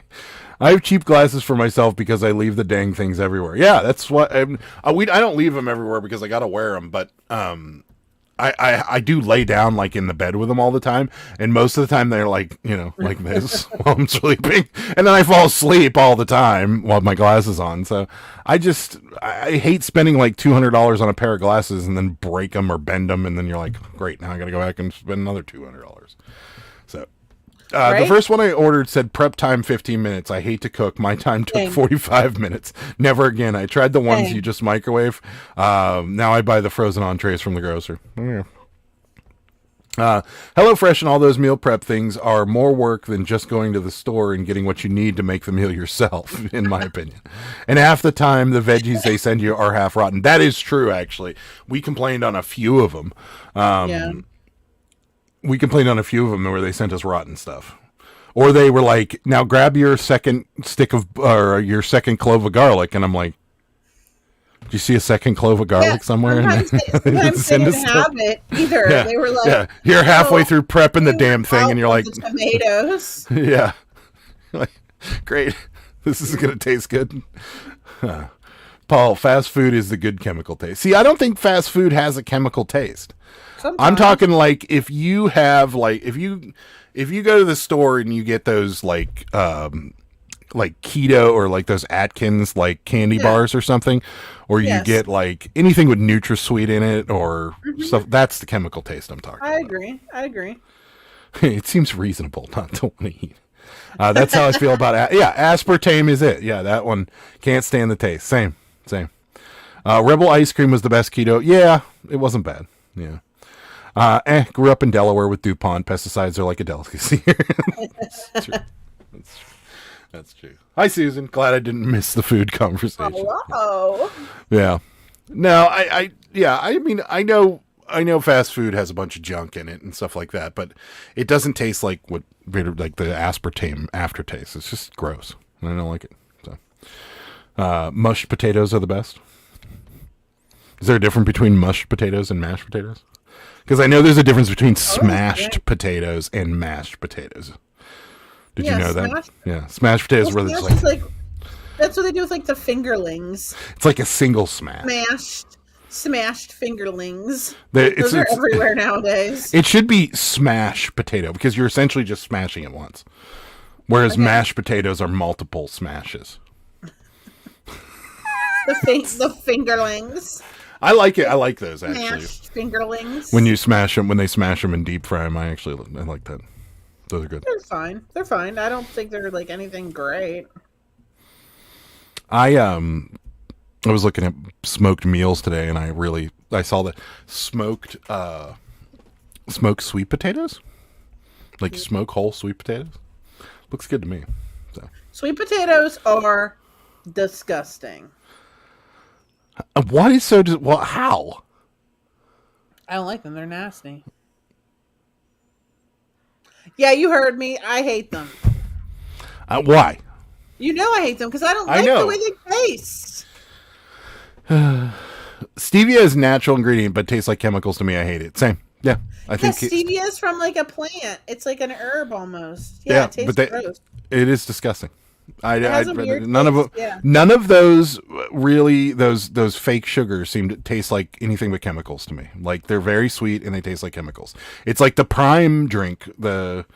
I have cheap glasses for myself because I leave the dang things everywhere. Yeah, that's what I don't leave them everywhere because I got to wear them, but I do lay down like in the bed with them all the time, and most of the time they're like, like this while I'm sleeping, and then I fall asleep all the time while my glasses on. So I hate spending like $200 on a pair of glasses and then break them or bend them, and then you're like, great, now I got to go back and spend another $200. So the first one I ordered said prep time 15 minutes. I hate to cook. My time took 45 minutes. Never again. I tried the ones you just microwave. Now I buy the frozen entrees from the grocer. Yeah. HelloFresh and all those meal prep things are more work than just going to the store and getting what you need to make the meal yourself, in my opinion. And half the time, the veggies they send you are half rotten. That is true, actually. We complained on a few of them. We complained on a few of them where they sent us rotten stuff. Or they were like, now grab your second stick of, or your second clove of garlic. And I'm like, do you see a second clove of garlic somewhere? Sometimes they didn't have it either. Yeah, They were like, yeah. You're halfway through prepping the damn thing, and you're like, the tomatoes. yeah, like, great. This is gonna taste good. Paul, fast food is the good chemical taste. See, I don't think fast food has a chemical taste. Sometimes. I'm talking like if you have if you go to the store and you get those like keto or like those Atkins like candy bars or something, or you get like anything with NutraSweet in it or stuff, that's the chemical taste I'm talking about. I agree. It seems reasonable not to want to eat. That's how I feel about aspartame is it. Yeah, that one can't stand the taste. Same. Rebel ice cream was the best keto. Yeah, it wasn't bad. Yeah. Grew up in Delaware with DuPont. Pesticides are like a delicacy. That's true. That's true. Hi, Susan. Glad I didn't miss the food conversation. Hello. Yeah. No, I mean, I know fast food has a bunch of junk in it and stuff like that, but it doesn't taste like the aspartame aftertaste. It's just gross. I don't like it. So, mushed potatoes are the best. Is there a difference between mushed potatoes and mashed potatoes? Because I know there's a difference between smashed potatoes and mashed potatoes. Did you know that? Yeah, smashed potatoes where it's like that's what they do with like the fingerlings. It's like a single smash. Smashed fingerlings. Those are everywhere nowadays. It should be smash potato because you're essentially just smashing it once. Whereas mashed potatoes are multiple smashes. The fingerlings. I like it. I like those actually. Smashed fingerlings. When they smash them and deep fry them, I like that. Those are good. They're fine. I don't think they're like anything great. I was looking at smoked meals today, and I saw the smoked sweet potatoes, like smoke whole sweet potatoes. Looks good to me. So. Sweet potatoes are disgusting. What is so? How? I don't like them. They're nasty. Yeah, you heard me. I hate them. Why? You know I hate them because I don't like the way they taste. Stevia is a natural ingredient, but tastes like chemicals to me. I hate it. Same. Yeah. I think stevia is from like a plant. It's like an herb almost. Yeah, it tastes gross. It is disgusting. None of those really those fake sugars seem to taste like anything but chemicals to me. Like they're very sweet and they taste like chemicals. It's like the Prime drink, the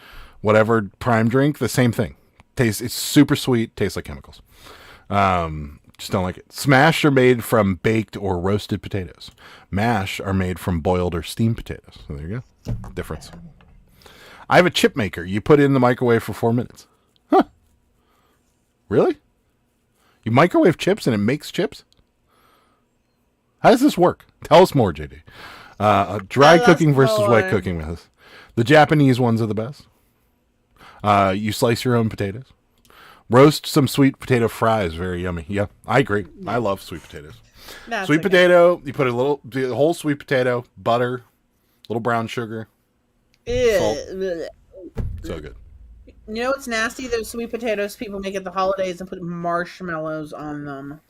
whatever Prime drink, the same thing. It's super sweet, tastes like chemicals. Just don't like it. Smash are made from baked or roasted potatoes. Mash are made from boiled or steamed potatoes. So there you go. Difference. I have a chip maker. You put it in the microwave for 4 minutes. Huh. Really? You microwave chips and it makes chips? How does this work? Tell us more, JD. Dry cooking versus wet cooking methods. The Japanese ones are the best. You slice your own potatoes. Roast some sweet potato fries. Very yummy. Yeah, I agree. I love sweet potatoes. Sweet potato, you put the whole sweet potato, butter, little brown sugar, salt. So good. You know what's nasty? Those sweet potatoes people make at the holidays and put marshmallows on them.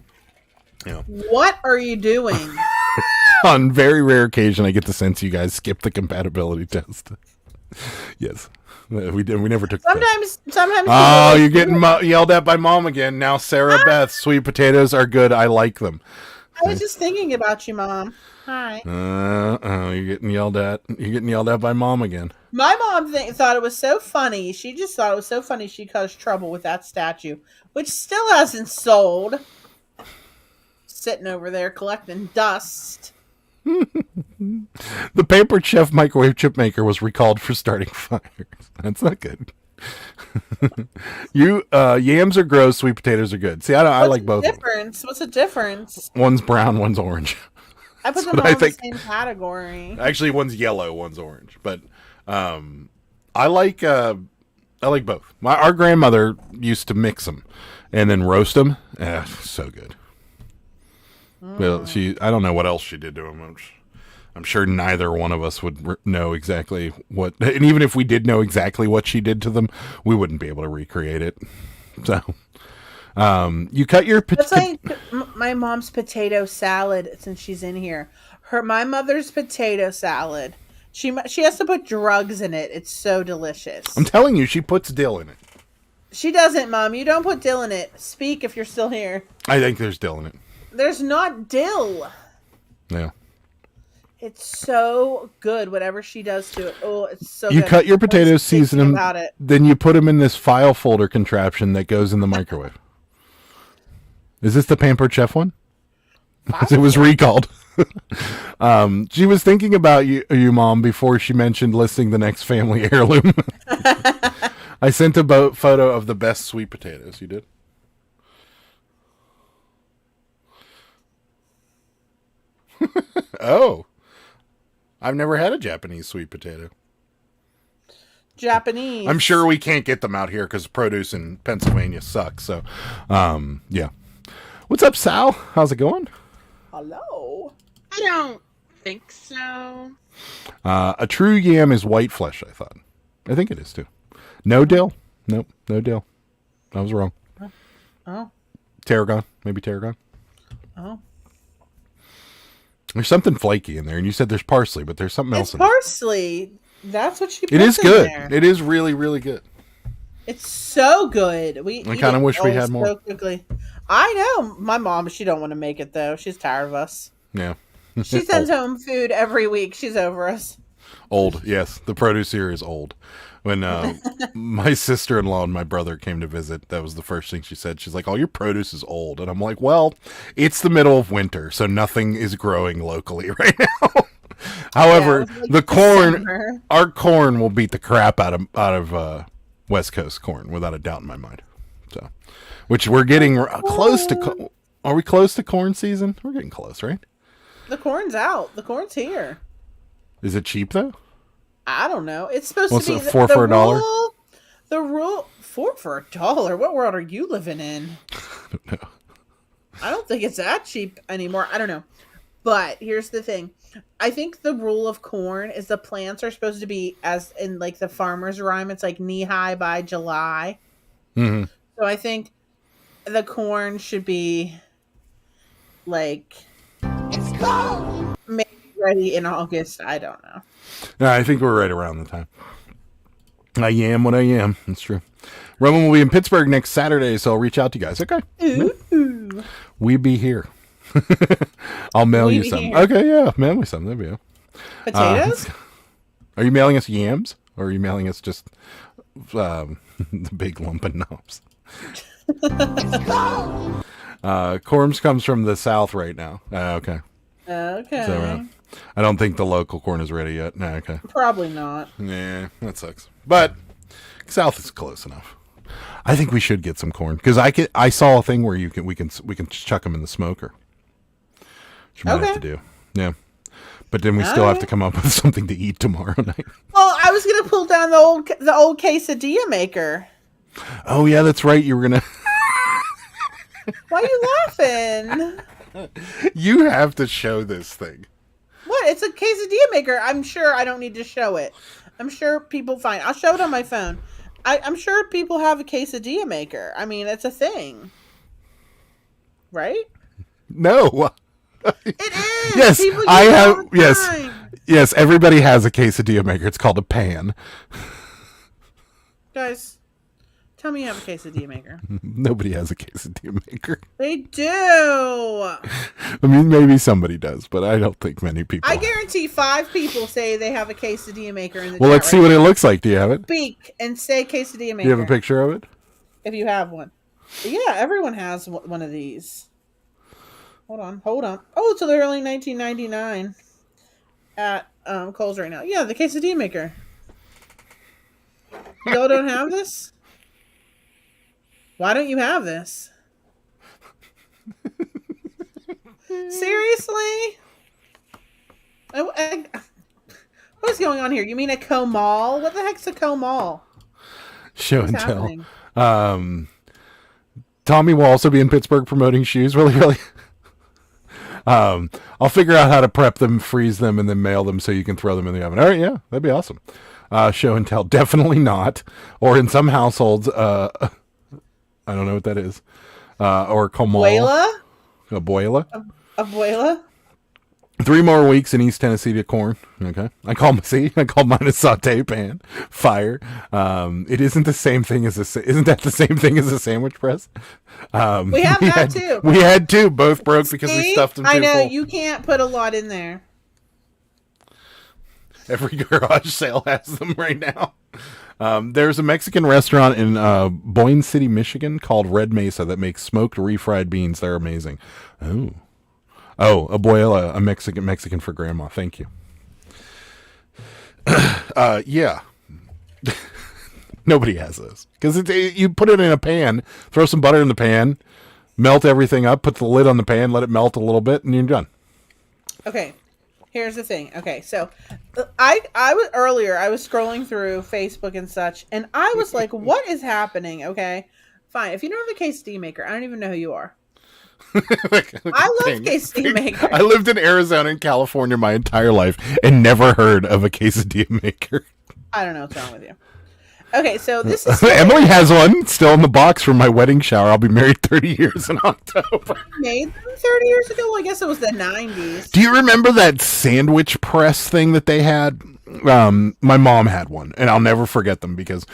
Yeah. What are you doing? On very rare occasion, I get the sense you guys skip the compatibility test. Yes. We never took. Sometimes. Oh, you're getting yelled at by mom again. Now, Sarah Beth, sweet potatoes are good. I like them. I was just thinking about you, Mom. Hi. You're getting yelled at. You're getting yelled at by mom again. My mom thought it was so funny. She just thought it was so funny she caused trouble with that statue, which still hasn't sold. Sitting over there collecting dust. The Paper Chef microwave chip maker was recalled for starting fires. That's not good. Yams are gross. Sweet potatoes are good. See, I like both. What's the difference? One's brown, one's orange. I put That's them what all I in the think. same category. Actually, one's yellow, one's orange. But I like both. Our grandmother used to mix them and then roast them. So good. Well, I don't know what else she did to them. I'm sure neither one of us would know exactly what, and even if we did know exactly what she did to them, we wouldn't be able to recreate it. So, you cut your That's like my mom's potato salad. Since she's in here, my mother's potato salad. She has to put drugs in it. It's so delicious. I'm telling you, she puts dill in it. She doesn't, Mom. You don't put dill in it. Speak if you're still here. I think there's dill in it. There's not dill. Yeah. It's so good, whatever she does to it. Oh, it's so You good. cut your potatoes, season them, about it. then you put them in this file folder contraption that goes in the microwave. Is this the Pampered Chef one? It was recalled. She was thinking about you, Mom, before she mentioned listing the next family heirloom. I sent a photo of the best sweet potatoes. You did? Oh. I've never had a Japanese sweet potato. Japanese. I'm sure we can't get them out here because produce in Pennsylvania sucks. So, yeah. What's up, Sal? How's it going? Hello. I don't think so. A true yam is white flesh, I thought. I think it is, too. No dill? Nope, no dill. I was wrong. Oh. Tarragon. Maybe tarragon. Oh. There's something flaky in there, and you said there's parsley, but there's something else It's in there. parsley. That's what she puts It is in good. there. It is really, really good. It's so good. I kind of wish we had more. So quickly. I know. My mom, she don't want to make it, though. She's tired of us. Yeah. She sends home food every week. She's over us. Old, yes. The produce here is old. When my sister-in-law and my brother came to visit, that was the first thing she said. She's like, "Oh, your produce is old." And I'm like, "Well, it's the middle of winter, so nothing is growing locally right now." However, Yeah, like the corn, December. our corn will beat the crap out of West Coast corn, without a doubt in my mind. So, which we're getting close to. Are we close to corn season? We're getting close, right? The corn's out. The corn's here. Is it cheap though? I don't know. It's supposed What's to be it, $4 for $1? The rule $4 for $1. What world are you living in? I don't know. I don't think it's that cheap anymore. I don't know. But here's the thing. I think the rule of corn is the plants are supposed to be, as in like the farmer's rhyme, it's like knee high by July. Mm-hmm. So I think the corn should be like maybe ready in August. I don't know. Yeah, I think we're right around the time. I am what I am. That's true. Roman will be in Pittsburgh next Saturday, so I'll reach out to you guys. Okay. Ooh. We be here. I'll mail We you be some. here. Okay, yeah. Mail me some. That'd be it. Potatoes? Are you mailing us yams? Or are you mailing us just the big lump of knobs? Corms comes from the south right now. Okay. Okay. So, I don't think the local corn is ready yet. No, okay. Probably not. Yeah, that sucks. But south is close enough. I think we should get some corn because I saw a thing where we can chuck them in the smoker. Which we might have to do. Yeah. But then we still have to come up with something to eat tomorrow night. Well, I was gonna pull down the old quesadilla maker. Oh yeah, that's right. You were gonna. Why are you laughing? You have to show this thing. What? It's a quesadilla maker. I'm sure I don't need to show it. I'm sure people find. I'll show it on my phone. I'm sure people have a quesadilla maker. I mean, it's a thing, right? No. It is. Yes, People use I it have. all the Yes, time. yes. Everybody has a quesadilla maker. It's called a pan. Guys, tell me you have a quesadilla maker. Nobody has a quesadilla maker. They do. I mean, maybe somebody does, but I don't think many people. I guarantee 5 people say they have a quesadilla maker in the Well, chat let's see right what now. it looks like. Do you have it? Speak and say quesadilla maker. Do you have a picture of it? If you have one. But yeah, everyone has one of these. Hold on. Oh, it's early 1999 at Kohl's right now. Yeah, the quesadilla maker. Y'all don't have this? Why don't you have this? Seriously? What is going on here? You mean a co-mall? What the heck's a co-mall? Show What's and happening? tell. Tommy will also be in Pittsburgh promoting shoes. Really. I'll figure out how to prep them, freeze them, and then mail them so you can throw them in the oven. All right, yeah, that'd be awesome. Show and tell, definitely not. Or in some households, I don't know what that is. Or comal. Abuela? Abuela. Abuela? 3 more weeks in East Tennessee to corn. Okay. I call mine a saute pan. Fire. It isn't the same thing as isn't that the same thing as a sandwich press? We have that too. We had 2. Both broke because we stuffed them too I know, full. you can't put a lot in there. Every garage sale has them right now. There's a Mexican restaurant in Boyne City, Michigan called Red Mesa that makes smoked refried beans. They're amazing. Oh, abuela, a Mexican for grandma. Thank you. Yeah. Nobody has those. Because you put it in a pan, throw some butter in the pan, melt everything up, put the lid on the pan, let it melt a little bit, and you're done. Okay. Here's the thing. Okay, so I was scrolling through Facebook and such, and I was like, what is happening? Okay, fine. If you don't have a quesadilla maker, I don't even know who you are. I love quesadilla maker. I lived in Arizona and California my entire life and never heard of a quesadilla maker. I don't know what's wrong with you. Okay, so this is Emily has one still in the box from my wedding shower. I'll be married 30 years in October. Made them 30 years ago. Well, I guess it was the 90s. Do you remember that sandwich press thing that they had? My mom had one, and I'll never forget them because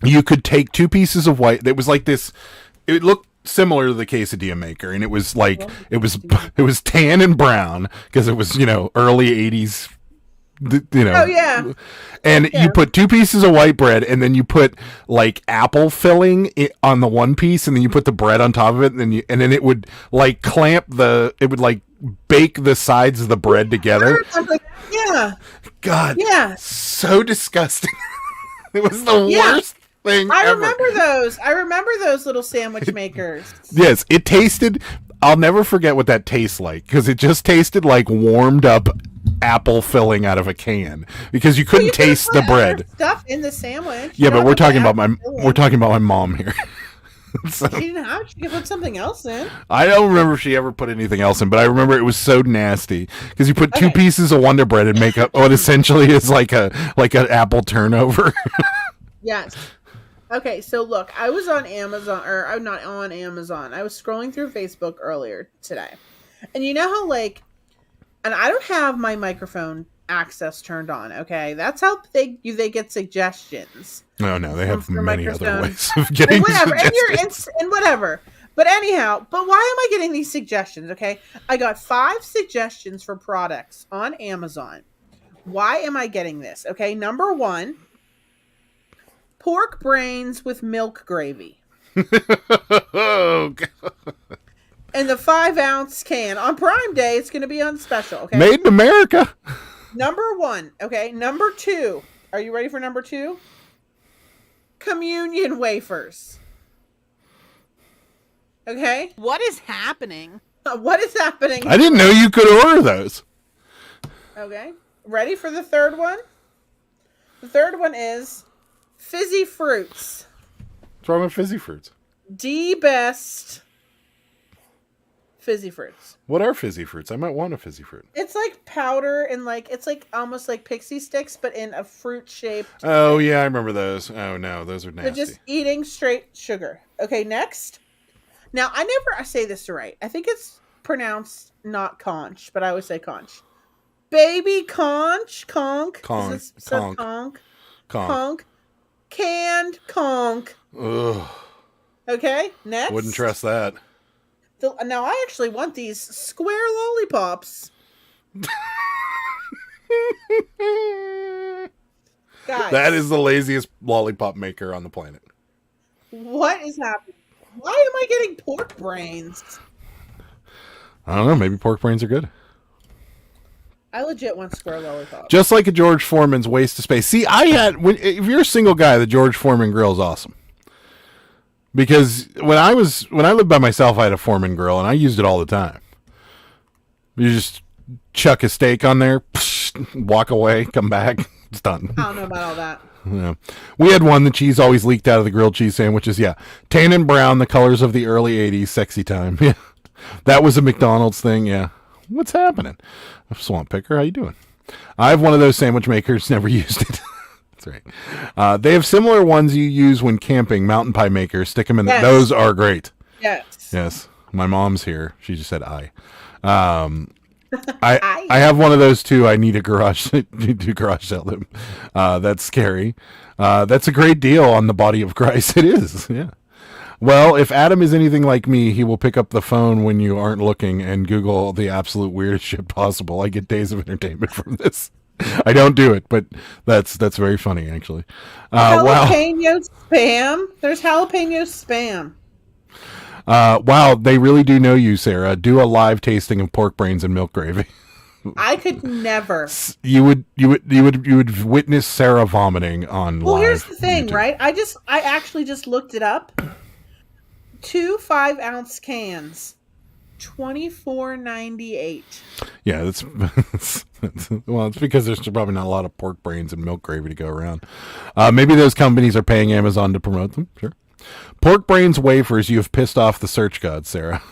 you could take 2 pieces of white. It was like this. It looked similar to the quesadilla maker, and it was like it was tan and brown because it was early 80s. Oh yeah. And you put 2 pieces of white bread, and then you put like apple filling on the one piece, and then you put the bread on top of it, and then it would like bake the sides of the bread together. Yeah. God. Yeah. So disgusting. It was the worst thing I ever. remember those little sandwich makers. Yes, it tasted. I'll never forget what that tastes like because it just tasted like warmed up apple filling out of a can because you couldn't taste the bread. Stuff in the sandwich. Yeah, but we're talking about my mom here. So, she didn't have. She could put something else in. I don't remember if she ever put anything else in, but I remember it was so nasty because you put 2 pieces of Wonder Bread and make up what essentially is like an apple turnover. Yes. Okay, so look, I was on Amazon, or I'm not on Amazon. I was scrolling through Facebook earlier today, and you know how and I don't have my microphone access turned on. Okay, that's how they get suggestions. No, they have many other microphone. ways of getting suggestions. And whatever. But anyhow, why am I getting these suggestions? Okay, I got 5 suggestions for products on Amazon. Why am I getting this? Okay, number 1, pork brains with milk gravy. Oh, God. In the 5-ounce can. On Prime Day, it's going to be on special. Okay. Made in America. Number 1. Okay. Number 2. Are you ready for number 2? Communion wafers. Okay. What is happening? What is happening? I didn't know you could order those. Okay. Ready for the third one? The third one is fizzy fruits. What's wrong with fizzy fruits? The best fizzy fruits. What are fizzy fruits? I might want a fizzy fruit. It's like powder and it's like almost like pixie sticks, but in a fruit shaped. Oh yeah, I remember those. Oh no, those are nasty. They're just eating straight sugar. Okay, next. Now I say this right. I think it's pronounced not conch, but I always say conch. Baby conch, conch. Conch. Canned conch. Ugh. Okay, next. Wouldn't trust that. Now I actually want these square lollipops. Guys, That is the laziest lollipop maker on the planet. what is happening? Why am I getting pork brains? I don't know. Maybe pork brains are good. I legit want square lollipops. Just like a George Foreman's waste of space. See, if you're a single guy, the George Foreman grill is awesome. Because when I lived by myself, I had a Foreman grill and I used it all the time. You just chuck a steak on there, walk away, come back. It's done. I don't know about all that. Yeah. We had one, the cheese always leaked out of the grilled cheese sandwiches. Yeah. Tan and brown, the colors of the early 80s, sexy time. Yeah. That was a McDonald's thing. Yeah. What's happening? Swamp Picker, how you doing? I have one of those sandwich makers, never used it. That's right. They have similar ones you use when camping, mountain pie makers. Stick them in. Yes. Those are great. Yes. Yes. My mom's here. She just said I. I have one of those too. I need a garage to garage sell them. That's scary. That's a great deal on the body of Christ. It is. Yeah. Well, if Adam is anything like me, he will pick up the phone when you aren't looking and Google the absolute weirdest shit possible. I get days of entertainment from this. I don't do it, but that's very funny actually. Jalapeno spam. There's jalapeno spam. Wow, they really do know you, Sarah. Do a live tasting of pork brains and milk gravy. I could never. You would witness Sarah vomiting on live. Well, here's the thing, YouTube. right? I actually just looked it up. 2 5-ounce cans, $24.98. Yeah, that's well, it's because there's probably not a lot of pork brains and milk gravy to go around. Maybe those companies are paying Amazon to promote them. Sure. Pork brains wafers, you have pissed off the search gods, Sarah.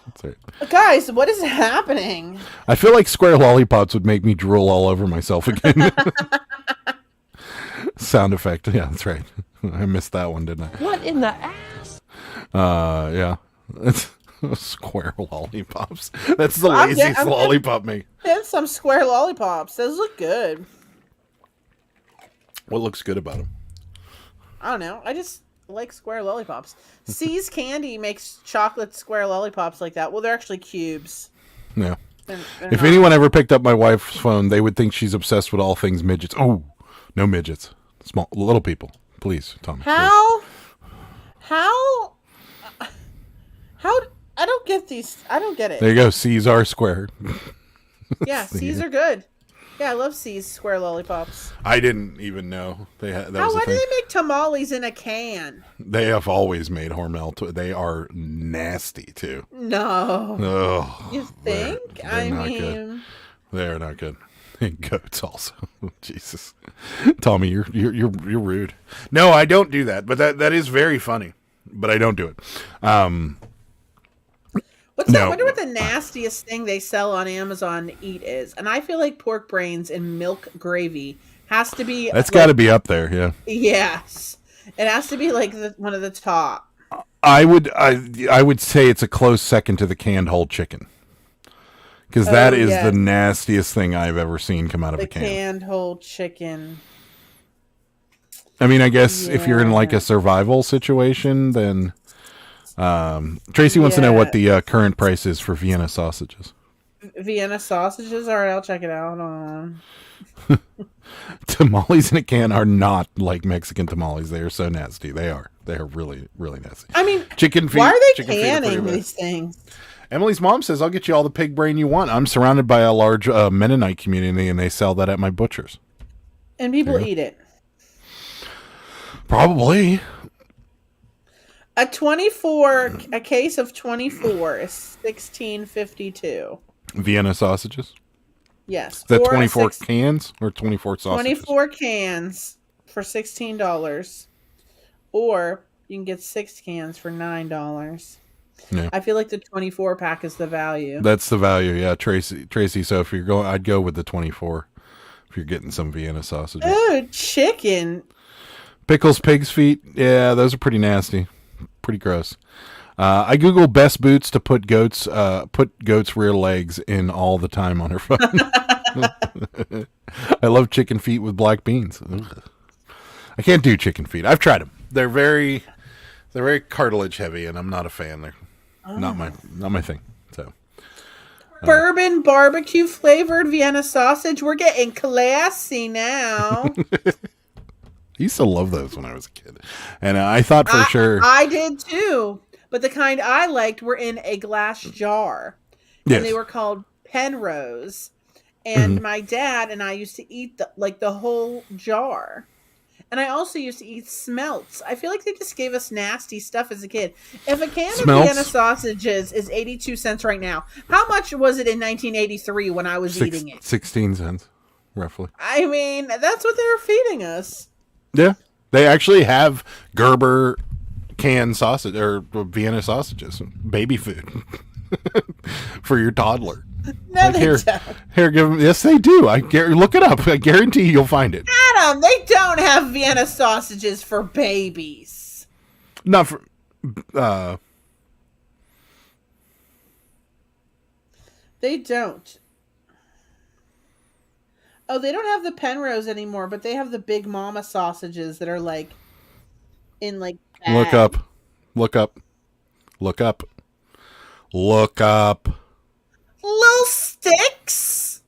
That's right. Guys, what is happening? I feel like square lollipops would make me drool all over myself again. Sound effect. Yeah, that's right. I missed that one, didn't I? What in the ass? Yeah. It's square lollipops. That's the laziest lollipop me. There's some square lollipops. Those look good. What looks good about them? I don't know. I just like square lollipops. C's Candy makes chocolate square lollipops like that. Well, they're actually cubes. Yeah. They're If not. anyone ever picked up my wife's phone, they would think she's obsessed with all things midgets. Oh, no midgets. Small, little people. Please, Tommy. How? I don't get these. I don't get it. There you go. C's are square. Yeah, C's are good. Yeah, I love C's square lollipops. I didn't even know they had. That was Why a do thing. they make tamales in a can? They have always made Hormel. They are nasty too. No. Oh, You think? they're not good. They're not good. And goats also. Jesus, Tommy, you're rude. No, I don't do that. But that is very funny. But I don't do it. What's that? I No. wonder what the nastiest thing they sell on Amazon to eat is. And I feel like pork brains and milk gravy has to be. That's got to be up there. Yeah. Yes, it has to be like one of the top. I would say it's a close second to the canned whole chicken. Because that is yes. the nastiest thing I've ever seen come out of The a can. canned whole chicken. I mean, I guess if you're in like Yeah. a survival situation, then Tracy wants to know what the current price is for Vienna sausages. Vienna sausages. All right, I'll check it out. Tamales in a can are not like Mexican tamales. They are so nasty. They are really, really nasty. I mean, Chicken feet. why are they chicken feet are pretty canning bad. these things? Emily's mom says, I'll get you all the pig brain you want. I'm surrounded by a large Mennonite community, and they sell that at my butcher's. And people eat it. Probably. A case of 24 is $16.52. Vienna sausages? Yes. Is that or a 24 cans or 24 sausages? 24 cans for $16. Or you can get 6 cans for $9. Yeah. I feel like the 24 pack is the value. That's the value, yeah, Tracy. So if you're going, I'd go with the 24 if you're getting some Vienna sausages. Oh, chicken. Pickles, pig's feet, yeah, those are pretty nasty, pretty gross. I Google best boots to put goats' rear legs in all the time on her phone. I love chicken feet with black beans. Ugh. I can't do chicken feet. I've tried them. They're very cartilage heavy, and I'm not a fan. They're not my thing. So Bourbon barbecue flavored Vienna sausage. We're getting classy now. I used to love those when I was a kid, and I thought for sure I did too. But the kind I liked were in a glass jar. Yes. And they were called Penrose. And my dad and I used to eat the whole jar. And I also used to eat smelts. I feel like they just gave us nasty stuff as a kid. If a can Smelts? of Vienna sausages is 82 cents right now, how much was it in 1983 when I was eating it? 16 cents, roughly. I mean, that's what they were feeding us. Yeah. They actually have Gerber canned sausage or Vienna sausages, baby food for your toddler. No, they don't. Here, give them. Yes, they do. Look it up. I guarantee you'll find it. Adam, they don't have Vienna sausages for babies. Not for. They don't. Oh, they don't have the Penrose anymore, but they have the Big Mama sausages that are like in like Look up. Look up. Look up. Look up. little sticks.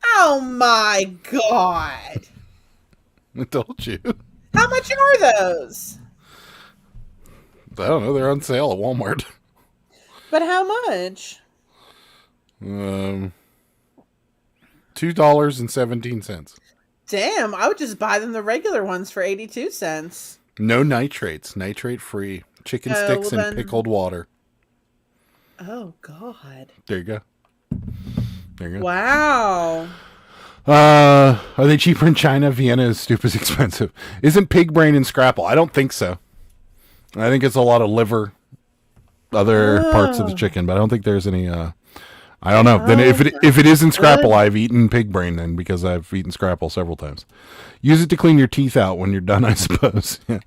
Oh my god! I told you. How much are those? I don't know. They're on sale at Walmart. But how much? $2.17. Damn, I would just buy them the regular ones for 82 cents. No nitrates. Nitrate free. Chicken sticks well and then- pickled water. Oh god. There you go. There you go. Wow. Are they cheaper in China? Vienna is stupid expensive. Isn't pig brain and scrapple? I don't think so. I think it's a lot of liver, other parts of the chicken, but I don't think there's any. I don't know. Then if it isn't scrapple, I've eaten pig brain then because I've eaten scrapple several times. Use it to clean your teeth out when you're done, I suppose. Yeah.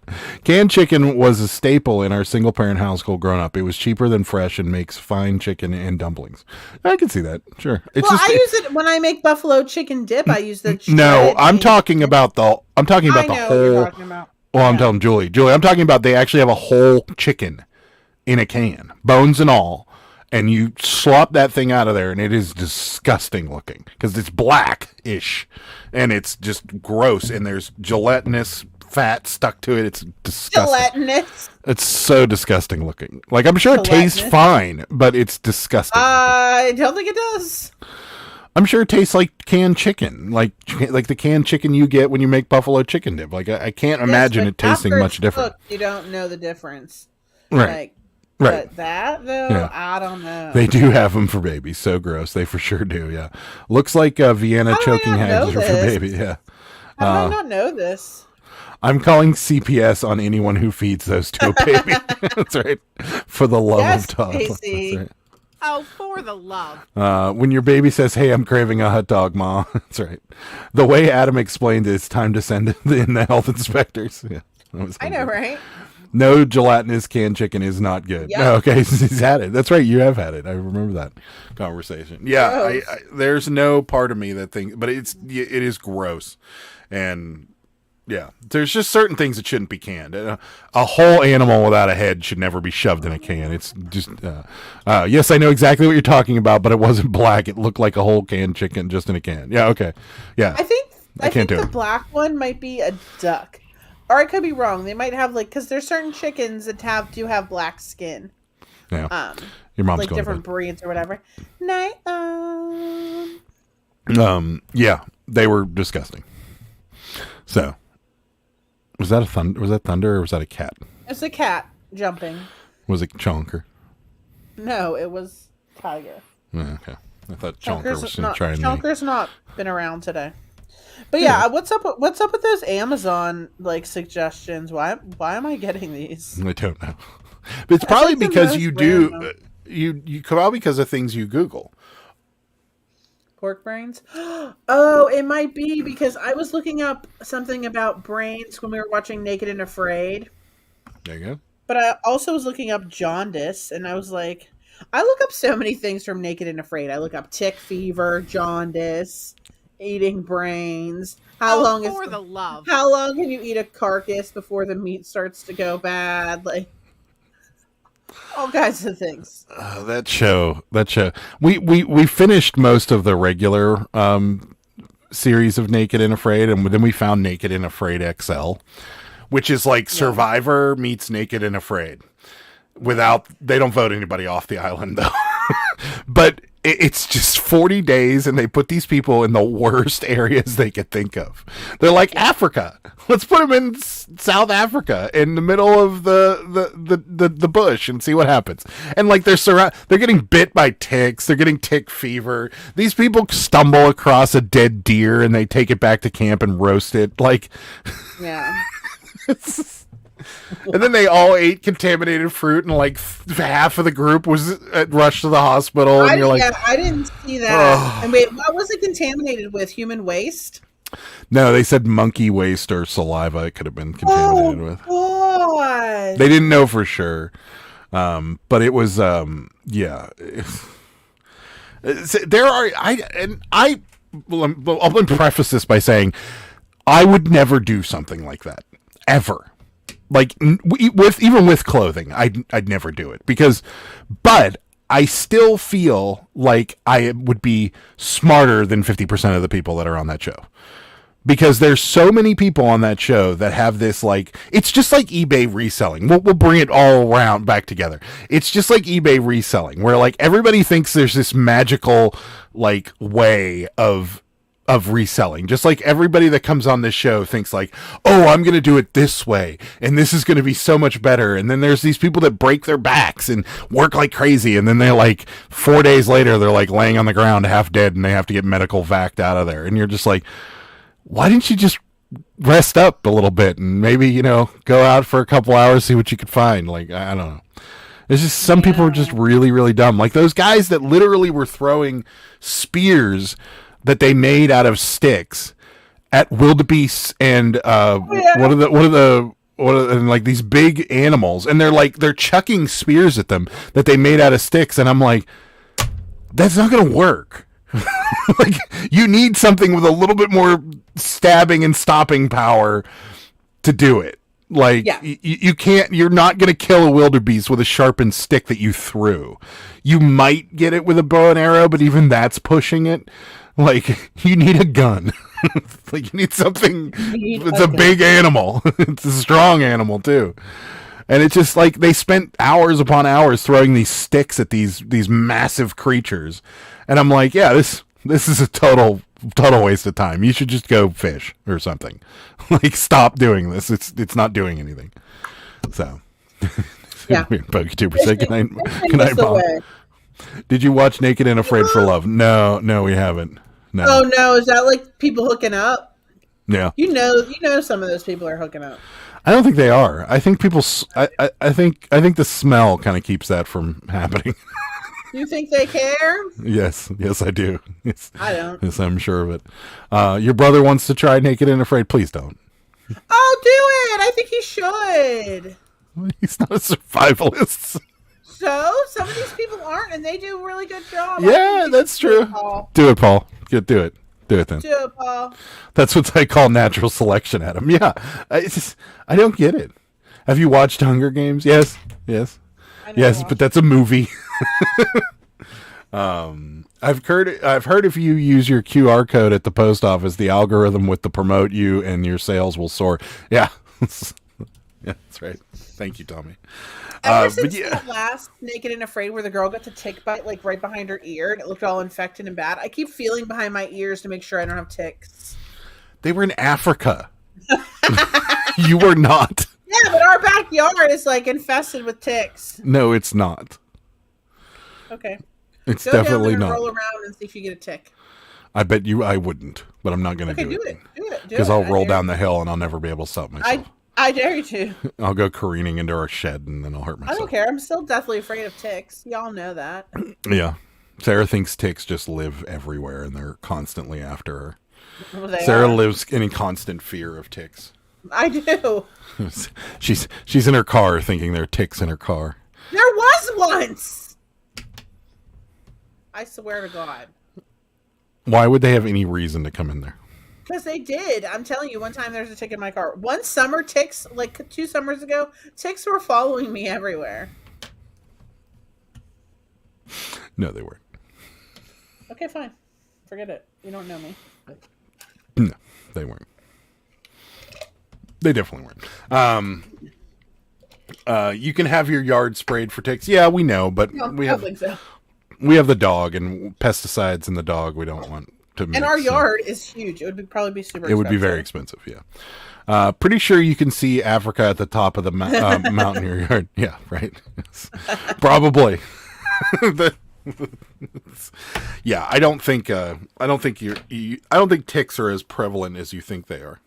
Canned chicken was a staple in our single parent household growing up. It was cheaper than fresh and makes fine chicken and dumplings. I can see that. Sure. It's Well, I use it when I make buffalo chicken dip. I use the No, I'm shredded talking about the I know what you're whole. talking about. Well, I'm telling Julie, I'm talking about they actually have a whole chicken in a can, bones and all, and you slop that thing out of there, and it is disgusting looking because it's black-ish, and it's just gross, and there's gelatinous fat stuck to it. It's disgusting. Gelatinous. It's so disgusting looking. Like, I'm sure it tastes Gelatinous? fine, but it's disgusting. I don't think it does. I'm sure it tastes like canned chicken, like the canned chicken you get when you make buffalo chicken dip. Like, I can't imagine Yes, it but tasting after much it's different. cooked, you don't know the difference. Right. Like, Right. But that, though, Yeah. I don't know. They do have them for babies. So gross. They for sure do. Yeah. Looks like Vienna How do I choking not hags know are for this? baby. Yeah. How did I not know this? I'm calling CPS on anyone who feeds those to a baby. That's right. For the love Yes, of God. Casey. That's Oh, for the love. right. When your baby says, "Hey, I'm craving a hot dog, Ma." That's right. The way Adam explained it, it's time to send in the health inspectors. Yeah. I know, right? No gelatinous canned chicken is not good. Yep. No, okay, he's had it. That's right, you have had it. I remember that conversation. Yeah, Gross. there's no part of me that thinks, but it is gross, and yeah, there's just certain things that shouldn't be canned. A whole animal without a head should never be shoved in a can. It's just yes, I know exactly what you're talking about, but it wasn't black. It looked like a whole canned chicken just in a can. Yeah, okay, yeah. I think can't do the it. black one might be a duck. Or I could be wrong. They might have, like, because there's certain chickens that do have black skin. Yeah. Your mom's Like going different to breeds or whatever. Night. yeah, they were disgusting. So, was that thunder or was that a cat? It's a cat jumping. Was it Chonker? No, it was tiger. Yeah, okay. I thought Chonker was going to not, try and Chonker's not been around today. But yeah, what's up with those Amazon like suggestions? Why am I getting these? I don't know. But it's probably like the because most you do random. you probably because of things you Google. Pork brains? Oh, it might be because I was looking up something about brains when we were watching Naked and Afraid. There you go. But I also was looking up jaundice, and I was like, I look up so many things from Naked and Afraid. I look up tick fever, jaundice, eating brains. How long for the love. How long can you eat a carcass before the meat starts to go bad? Like all kinds of things. That show. We finished most of the regular series of Naked and Afraid, and then we found Naked and Afraid XL, which is like Survivor meets Naked and Afraid. They don't vote anybody off the island though. But it's just 40 days, and they put these people in the worst areas they could think of. They're like, Africa. Let's put them in South Africa, in the middle of the bush, and see what happens. And like they're getting bit by ticks. They're getting tick fever. These people stumble across a dead deer, and they take it back to camp and roast it. Like, Yeah. and then they all ate contaminated fruit, and like half of the group was rushed to the hospital. And you're like, I didn't see that. And wait, what was it contaminated with? Human waste? no, they said monkey waste or saliva. It could have been contaminated with. God. They didn't know for sure, but it was yeah. There are I'll preface this by saying I would never do something like that ever. Like even with clothing, I'd never do it but I still feel like I would be smarter than 50% of the people that are on that show. Because there's so many people on that show that have this, like, it's just like eBay reselling. We'll bring it all around back together. It's just like eBay reselling, where like everybody thinks there's this magical like way of reselling. Just like everybody that comes on this show thinks like, oh, I'm going to do it this way, and this is going to be so much better. And then there's these people that break their backs and work like crazy, and then they're like 4 days later, they're like laying on the ground half dead, and they have to get medical vaced out of there. And you're just like, why didn't you just rest up a little bit and maybe, you know, go out for a couple hours, see what you could find? Like, I don't know. It's just some people are just really, really dumb. Like those guys that literally were throwing spears that they made out of sticks at wildebeests and what are and like these big animals, and they're chucking spears at them that they made out of sticks, and I'm like, that's not gonna work. Like, you need something with a little bit more stabbing and stopping power to do it. Like, you can't, you're not going to kill a wildebeest with a sharpened stick that you threw. You might get it with a bow and arrow, but even that's pushing it. Like, you need a gun. Like, you need something. It's a big animal. It's a strong animal, too. And it's just like they spent hours upon hours throwing these sticks at these massive creatures. And I'm like, yeah, this is a total waste of time. You should just go fish or something. Like, stop doing this. It's not doing anything. So, yeah. PokeTuber, say goodnight, Bob. Did you watch Naked and Afraid for Love? No, we haven't. No. Oh no, is that like people hooking up? Yeah. You know, some of those people are hooking up. I don't think they are. I think people. I think the smell kind of keeps that from happening. You think they care? Yes, I do. Yes, I don't. Yes, I'm sure of it. Your brother wants to try Naked and Afraid. Please don't. Oh, do it! I think he should. He's not a survivalist. So some of these people aren't, and they do a really good job. Yeah, that's true. Do it, Paul. Do it. Do it then. Do it, Paul. That's what I call natural selection, Adam. Yeah, I don't get it. Have you watched Hunger Games? Yes. Yes, but that's a movie. I've heard if you use your QR code at the post office, the algorithm would promote you and your sales will soar. Yeah. Yeah, that's right. Thank you, Tommy. Ever since that last Naked and Afraid where the girl got the tick bite like right behind her ear and it looked all infected and bad, I keep feeling behind my ears to make sure I don't have ticks. They were in Africa. You were not. Yeah, but our backyard is like infested with ticks. No, it's not. Okay. It's Go definitely down there and not. roll around and see if you get a tick. I bet you I wouldn't, but I'm not going to do it. Do it. Because I'll roll down the hill and I'll never be able to stop myself. I dare you to. I'll go careening into our shed and then I'll hurt myself. I don't care. I'm still deathly afraid of ticks. Y'all know that. Yeah. Sarah thinks ticks just live everywhere and they're constantly after her. Well, Sarah lives in constant fear of ticks. I do. She's in her car thinking there are ticks in her car. There was once. I swear to God. Why would they have any reason to come in there? Because they did. I'm telling you, one time there's a tick in my car. One summer, ticks, like 2 summers ago, ticks were following me everywhere. No, they weren't. Okay, fine. Forget it. You don't know me. No, they weren't. They definitely weren't. You can have your yard sprayed for ticks. Yeah, we know, but No, we I have. don't think so. we have the dog and pesticides in the dog. We don't want to. And our yard is huge. It would probably be super. It would be very expensive. Yeah. Pretty sure you can see Africa at the top of the mountain in your yard. Yeah, right. Probably. Yeah, I don't think ticks are as prevalent as you think they are.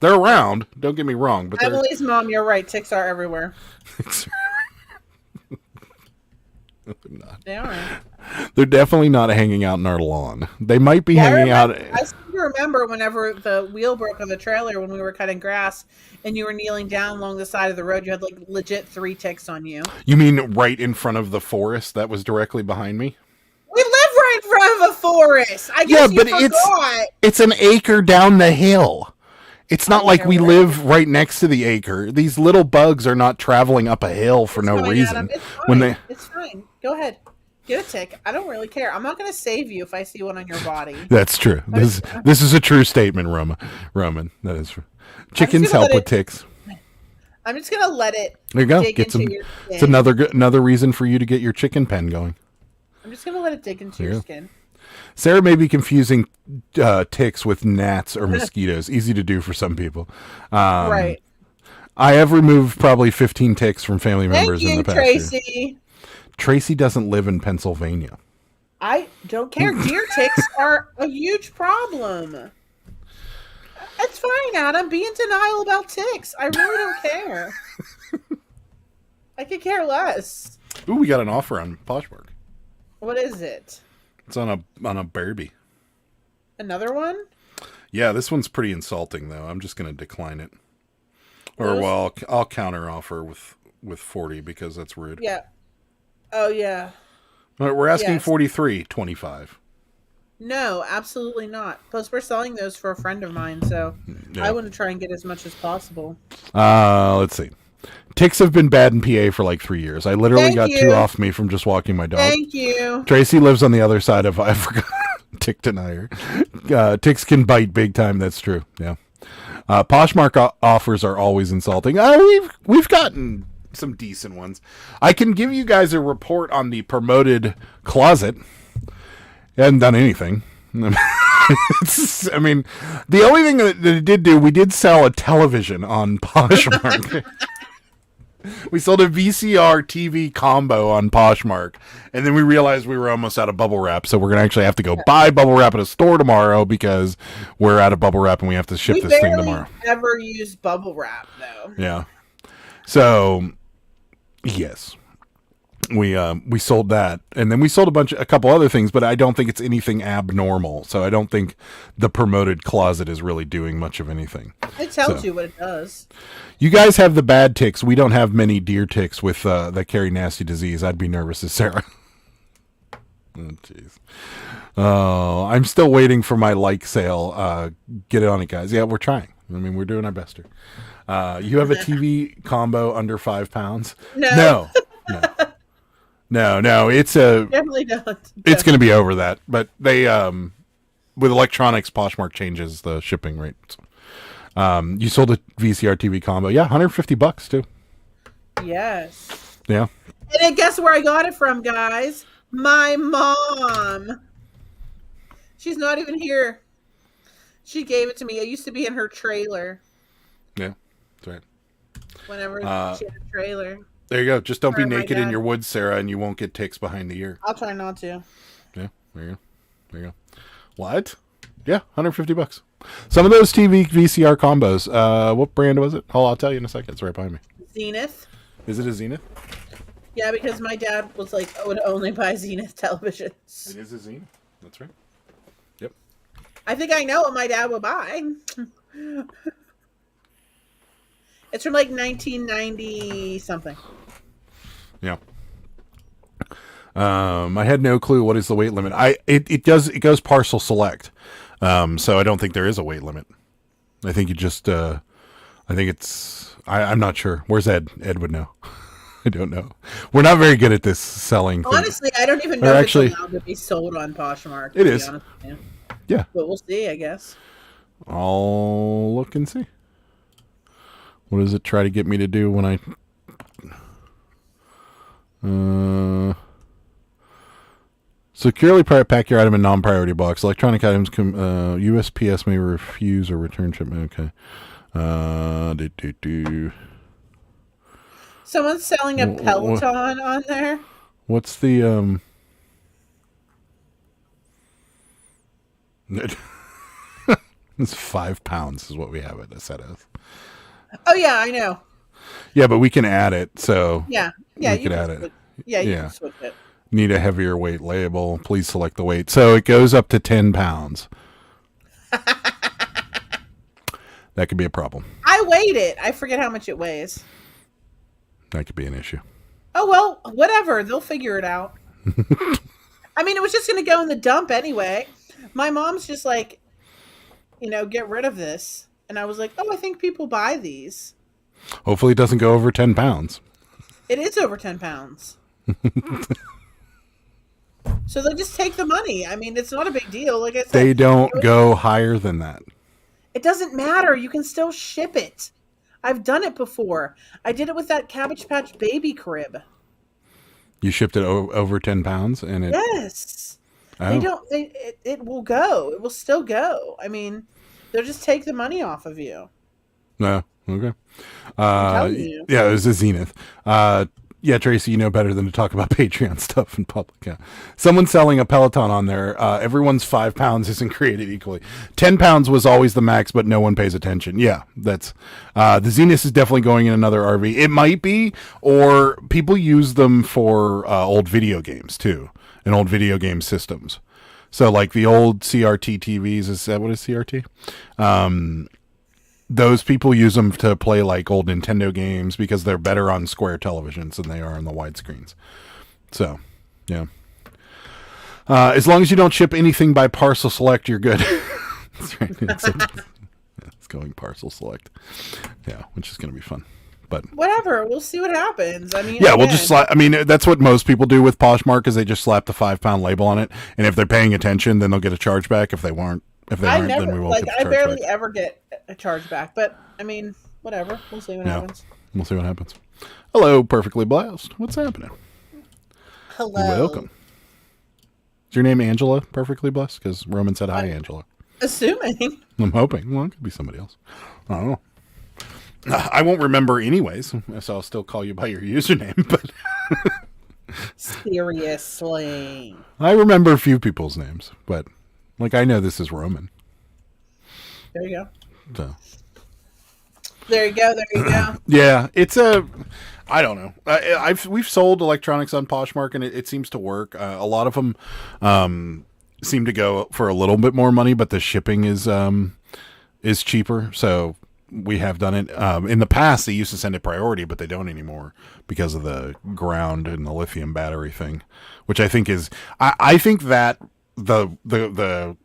They're around. Don't get me wrong, but Emily's mom, you're right. Ticks are everywhere. They are. They're definitely not hanging out in our lawn. They might be hanging out. I still remember whenever the wheel broke on the trailer when we were cutting grass and you were kneeling down along the side of the road. You had like legit 3 ticks on you. You mean right in front of the forest that was directly behind me? We live right in front of a forest. I guess you forgot. It's an acre down the hill. It's not like we live right next to the acre. These little bugs are not traveling up a hill for no reason. It's fine. Go ahead. Get a tick. I don't really care. I'm not going to save you if I see one on your body. That's true. This is a true statement, Roman. That is true. Chickens help with ticks. I'm just going to let it there you go. dig into your skin. It's another reason for you to get your chicken pen going. I'm just going to let it dig into your skin. Sarah may be confusing ticks with gnats or mosquitoes. Easy to do for some people. Right. I have removed probably 15 ticks from family members in the past Tracy. year. Tracy doesn't live in Pennsylvania. I don't care. Deer ticks are a huge problem. It's fine, Adam. Be in denial about ticks. I really don't care. I could care less. Ooh, we got an offer on Poshmark. What is it? It's on a Barbie. Another one? Yeah, this one's pretty insulting though. I'm just going to decline it. I'll counter offer with 40 because that's rude. Yeah. Oh yeah. We're asking 43.25. No, absolutely not. Plus, we're selling those for a friend of mine, so I want to try and get as much as possible. Let's see. Ticks have been bad in PA for like 3 years. I literally got 2 off me from just walking my dog. Thank you. Tracy lives on the other side of Africa. Tick denier. Ticks can bite big time. That's true. Yeah. Poshmark offers are always insulting. We've gotten some decent ones. I can give you guys a report on the promoted closet. It hadn't done anything. I mean, the only thing that it did do, we did sell a television on Poshmark. We sold a VCR TV combo on Poshmark, and then we realized we were almost out of bubble wrap, so we're going to actually have to go buy bubble wrap at a store tomorrow because we're out of bubble wrap and we have to ship this thing tomorrow. We never use bubble wrap, though. Yeah. So, yes. We sold that, and then we sold a couple other things, but I don't think it's anything abnormal. So I don't think the promoted closet is really doing much of anything. It tells you what it does. You guys have the bad ticks. We don't have many deer ticks with that carry nasty disease. I'd be nervous as Sarah. Oh, jeez. Oh, I'm still waiting for my like sale. Get it on it, guys. Yeah, we're trying. I mean, we're doing our best here. You have a TV combo under 5 pounds? No. No, it's definitely don't. It's going to be over that, but they with electronics, Poshmark changes the shipping rates. You sold a VCR TV combo, yeah, $150 too. Yes. Yeah. And then guess where I got it from, guys? My mom. She's not even here. She gave it to me. It used to be in her trailer. Yeah, that's right. Whenever she had a trailer. There you go. Just don't be naked in your woods, Sarah, and you won't get ticks behind the ear. I'll try not to. Yeah, there you go. What? Yeah, $150. Some of those TV VCR combos. What brand was it? I'll tell you in a second. It's right behind me. Zenith. Is it a Zenith? Yeah, because my dad was like, I would only buy Zenith televisions. It is a Zenith. That's right. Yep. I think I know what my dad would buy. It's from like 1990 something. Yeah. I had no clue what is the weight limit. It goes parcel select. So I don't think there is a weight limit. I think you just I'm not sure. Where's Ed? Ed would know. I don't know. We're not very good at this selling thing. Honestly, I don't even know if it's allowed to be sold on Poshmark. It is. Yeah. But we'll see, I guess. I'll look and see. What does it try to get me to do when I... Securely pack your item in non-priority box. Electronic items, USPS may refuse or return shipment. Okay. Someone's selling a Peloton on there. What's the It's 5 pounds is what we have it set as. Oh yeah, I know. Yeah, but we can add it. So Yeah, we can add it. Yeah, you can switch it. Need a heavier weight label. Please select the weight. So it goes up to 10 pounds. That could be a problem. I weighed it. I forget how much it weighs. That could be an issue. Oh, well, whatever. They'll figure it out. I mean, it was just going to go in the dump anyway. My mom's just like, get rid of this. And I was like, oh, I think people buy these. Hopefully it doesn't go over 10 pounds. It is over 10 pounds. So they just take the money. I mean, it's not a big deal. Like I said, They don't go higher than that. It doesn't matter. You can still ship it. I've done it before. I did it with that Cabbage Patch Baby crib. You shipped it over 10 pounds? And it. Yes. Oh. It will go. It will still go. I mean, they'll just take the money off of you. No. Okay. I'm telling you. Yeah, it was a Zenith. Yeah, Tracy, you know better than to talk about Patreon stuff in public. Yeah. Someone's selling a Peloton on there. Everyone's 5 pounds isn't created equally. 10 pounds was always the max, but no one pays attention. Yeah, that's the Zenith is definitely going in another RV. It might be, or people use them for old video games too, and old video game systems. So like the old CRT TVs, is that what is CRT? Those people use them to play like old Nintendo games because they're better on square televisions than they are on the widescreens. So, yeah. As long as you don't ship anything by parcel select, you're good. That's right. It's going parcel select. Yeah, which is going to be fun. But whatever, we'll see what happens. I mean, yeah, we'll just slap. I mean, that's what most people do with Poshmark is they just slap the 5 pound label on it, and if they're paying attention, then they'll get a chargeback. If they weren't, then we won't get the I barely chargeback. ever get a chargeback, but I mean, whatever. We'll see what happens. We'll see what happens. Hello, Perfectly Blessed. What's happening? Hello. Welcome. Is your name Angela, Perfectly Blessed? Because Roman said hi, Angela. Assuming. I'm hoping. Well, it could be somebody else. I don't know. I won't remember anyways, so I'll still call you by your username. But seriously, I remember a few people's names, but like I know this is Roman. There you go. So. There you go. There you go. Yeah, it's I don't know. We've sold electronics on Poshmark, and it seems to work. A lot of them seem to go for a little bit more money, but the shipping is cheaper. So we have done it. In the past, they used to send it priority, but they don't anymore because of the ground and the lithium battery thing, which I think is. I think that the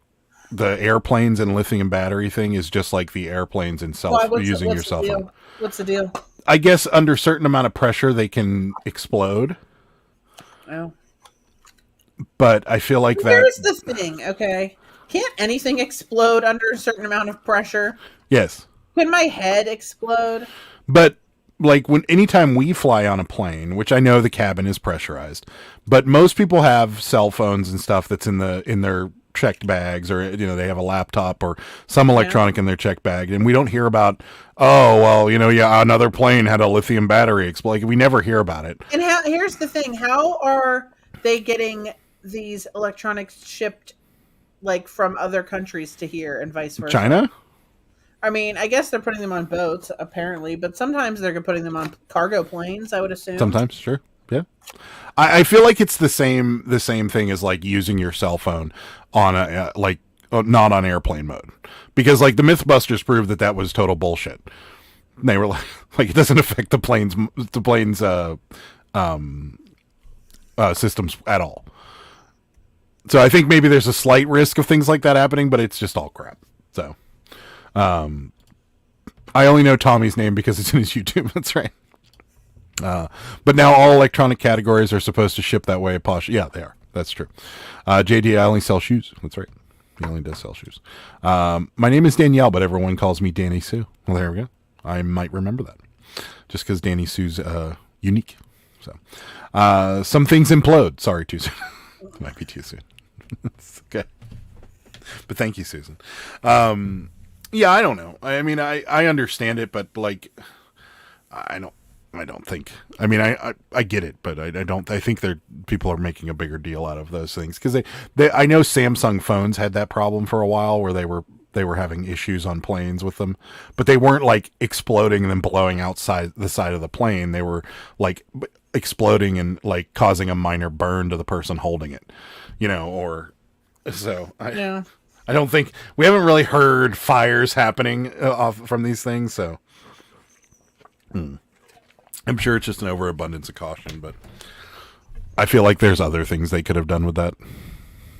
airplanes and lithium battery thing is just like the airplanes and using your cell phone. What's the deal? I guess under a certain amount of pressure, they can explode. Oh. But I feel like Here's the thing, okay? Can't anything explode under a certain amount of pressure? Yes. Can my head explode? But like anytime we fly on a plane, which I know the cabin is pressurized, but most people have cell phones and stuff that's in their checked bags, or they have a laptop or some electronic in their checked bag, and we don't hear about another plane had a lithium battery explode. We never hear about it. And here's the thing: how are they getting these electronics shipped, like from other countries to here and vice versa? China? I mean, I guess they're putting them on boats apparently, but sometimes they're putting them on cargo planes. I would assume. Sometimes, sure, yeah. I feel like it's the same thing as like using your cell phone on a not on airplane mode, because like the Mythbusters proved that was total bullshit. They were like it doesn't affect the plane's systems at all. So I think maybe there's a slight risk of things like that happening, but it's just all crap. So I only know Tommy's name because it's in his YouTube. That's right. But now all electronic categories are supposed to ship that way. Yeah, they are. That's true. JD, I only sell shoes. That's right. He only does sell shoes. My name is Danielle, but everyone calls me Danny Sue. Well, there we go. I might remember that. Just because Danny Sue's unique. So some things implode. Sorry, too soon. It might be too soon. It's okay. But thank you, Susan. Yeah, I don't know. I mean, I understand it, but like, I don't think. I mean, I get it, but I don't. I think people are making a bigger deal out of those things because I know Samsung phones had that problem for a while where they were having issues on planes with them, but they weren't like exploding and then blowing outside the side of the plane. They were like exploding and like causing a minor burn to the person holding it, or so. Yeah. I don't think we haven't really heard fires happening from these things, so. I'm sure it's just an overabundance of caution, but I feel like there's other things they could have done with that.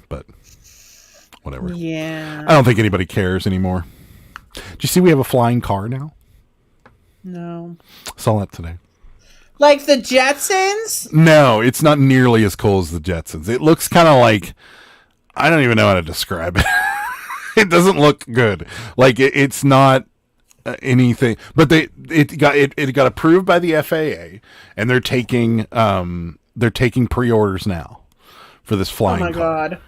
But whatever. Yeah. I don't think anybody cares anymore. Do you see we have a flying car now? No. Saw that today. Like the Jetsons? No, it's not nearly as cool as the Jetsons. It looks kind of like, I don't even know how to describe it. It doesn't look good. Like it's not anything, but it got approved by the FAA, and they're taking pre-orders now for this flying car. Oh my god!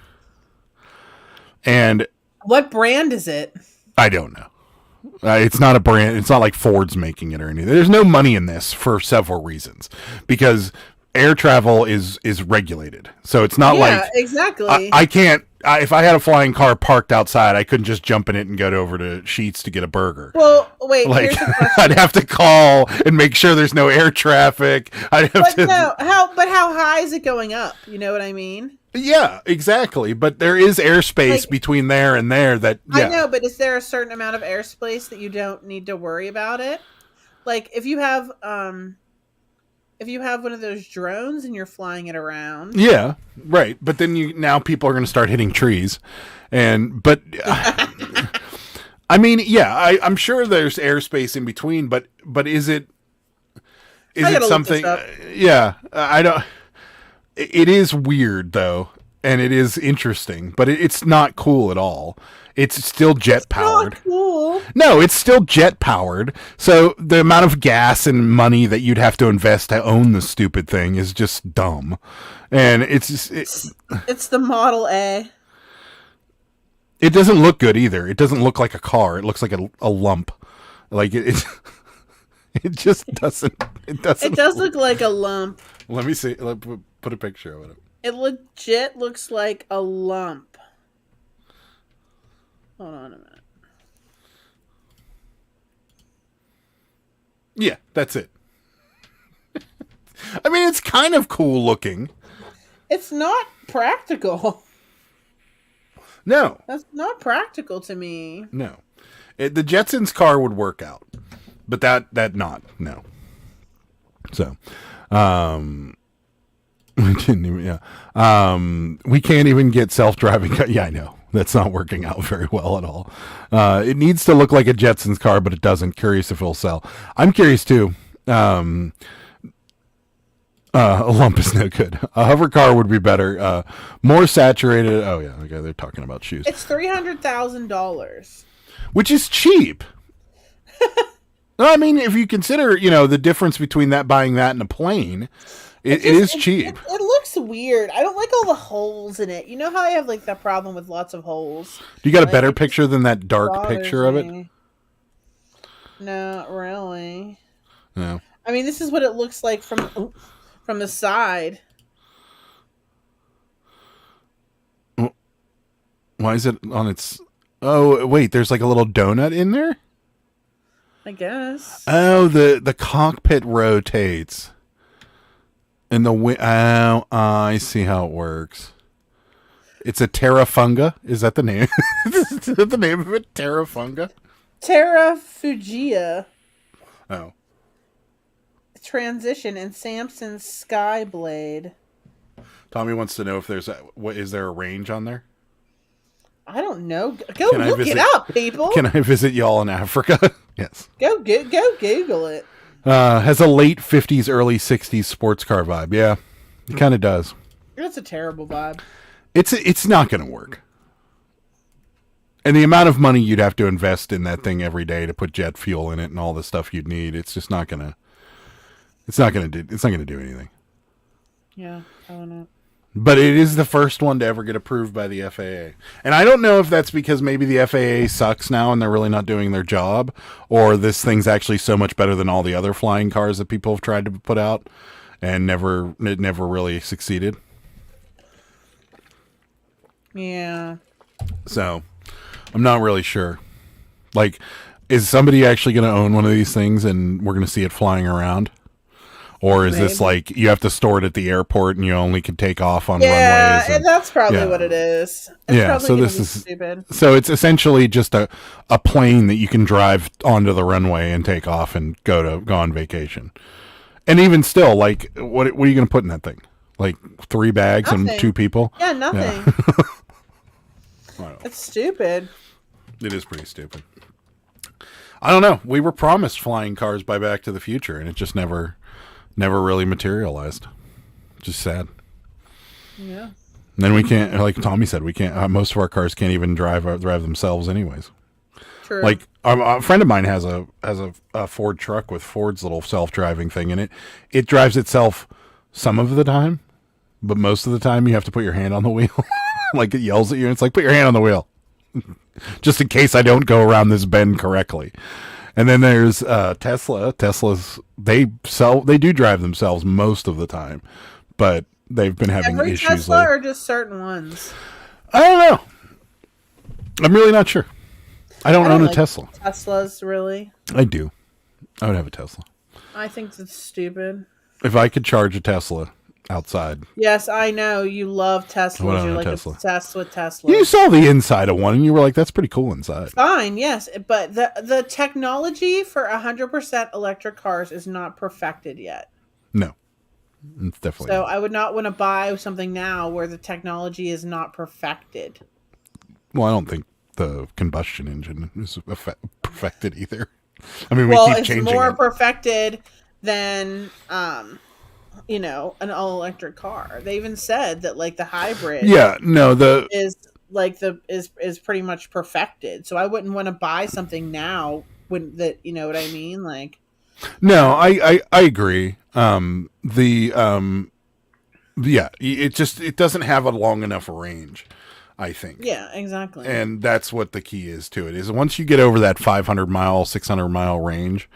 And what brand is it? I don't know. It's not a brand. It's not like Ford's making it or anything. There's no money in this for several reasons, because air travel is regulated, so it's not like exactly. I can't. If I had a flying car parked outside, I couldn't just jump in it and go over to Sheetz to get a burger. Well, wait. Like, here's the question. I'd have to call and make sure there's no air traffic. I'd have to. No, how high is it going up? You know what I mean? Yeah, exactly. But there is airspace between there and there. That yeah. I know, but is there a certain amount of airspace that you don't need to worry about it? Like if you have one of those drones and you're flying it around. Yeah, right. But then now people are going to start hitting trees, but I mean, yeah, I'm sure there's airspace in between, but is it something? Yeah, I don't. It is weird though, and it is interesting, but it's not cool at all. It's still jet powered. Not cool. No, it's still jet powered. So the amount of gas and money that you'd have to invest to own the stupid thing is just dumb. And it's the Model A. It doesn't look good either. It doesn't look like a car. It looks like a lump. Like it just doesn't. It doesn't. It does look like a lump. Let me see. Put a picture of it. It legit looks like a lump. Hold on a minute. Yeah, that's it. I mean, it's kind of cool looking. It's not practical. No. That's not practical to me. No. The Jetsons car would work out. But that not. No. So, we didn't even, yeah. We can't even get self-driving. Yeah, I know. That's not working out very well at all. It needs to look like a Jetsons car, but it doesn't. Curious if it'll sell. I'm curious too. A lump is no good. A hover car would be better. More saturated. Oh yeah, okay. They're talking about shoes. It's $300,000, which is cheap. I mean, if you consider, the difference between buying that and a plane. It is cheap. It looks weird. I don't like all the holes in it. You know how I have like that problem with lots of holes? Do you got a better picture than that dark picture of it? Not really. No. I mean, this is what it looks like from the side. Why is it on its... Oh, wait, there's like a little donut in there? I guess. Oh, the cockpit rotates. And I see how it works. It's a Terrafunga. Is that the name? Is that the name of it? Terrafunga? Terrafugia. Oh. Transition in Samson's Skyblade. Tommy wants to know if is there a range on there? I don't know. Go look it up, people. Can I visit y'all in Africa? Yes. Go Google it. Has a late 50s, early 60s sports car vibe. Yeah, it kind of does. It's a terrible vibe. It's not going to work. And the amount of money you'd have to invest in that thing every day to put jet fuel in it and all the stuff you'd need, it's just not going to. It's not going to do anything. Yeah, I don't know. But it is the first one to ever get approved by the FAA. And I don't know if that's because maybe the FAA sucks now and they're really not doing their job, or this thing's actually so much better than all the other flying cars that people have tried to put out and it never really succeeded. Yeah. So, I'm not really sure. Like, is somebody actually going to own one of these things and we're going to see it flying around? Or is this like you have to store it at the airport and you only can take off on runways? Yeah, and that's probably what it is. It's so this is stupid. So it's essentially just a plane that you can drive onto the runway and take off and go on vacation. And even still, like, what are you going to put in that thing? Like 3 bags and 2 people? Yeah, nothing. Yeah. It's stupid. It is pretty stupid. I don't know. We were promised flying cars by Back to the Future, and it just never really materialized. Just sad. Yeah. And then we can't, like Tommy said, we can't. Most of our cars can't even drive themselves, anyways. True. Like a friend of mine has a Ford truck with Ford's little self-driving thing in it. It drives itself some of the time, but most of the time you have to put your hand on the wheel. Like it yells at you, and it's like, put your hand on the wheel, just in case I don't go around this bend correctly. And then there's Tesla. Teslas, they do drive themselves most of the time, but they've been having Every issues. Tesla or just certain ones? I don't know. I'm really not sure. I don't own a Tesla. Teslas, really? I do. I would have a Tesla. I think that's stupid. If I could charge a Tesla outside. Yes, I know. You love Teslas. You're like obsessed with Teslas. You saw the inside of one and you were like, that's pretty cool inside. Fine, yes. But the technology for 100% electric cars is not perfected yet. No. It's definitely So not. I would not want to buy something now where the technology is not perfected. Well, I don't think the combustion engine is perfected either. I mean, it's changing more it. perfected than an all electric car. They even said that like the hybrid is pretty much perfected. So I wouldn't want to buy something now when that, you know what I mean? Like, no, I agree. It doesn't have a long enough range, I think. Yeah, exactly. And that's what the key is to it, is once you get over that 500 mile, 600 mile range,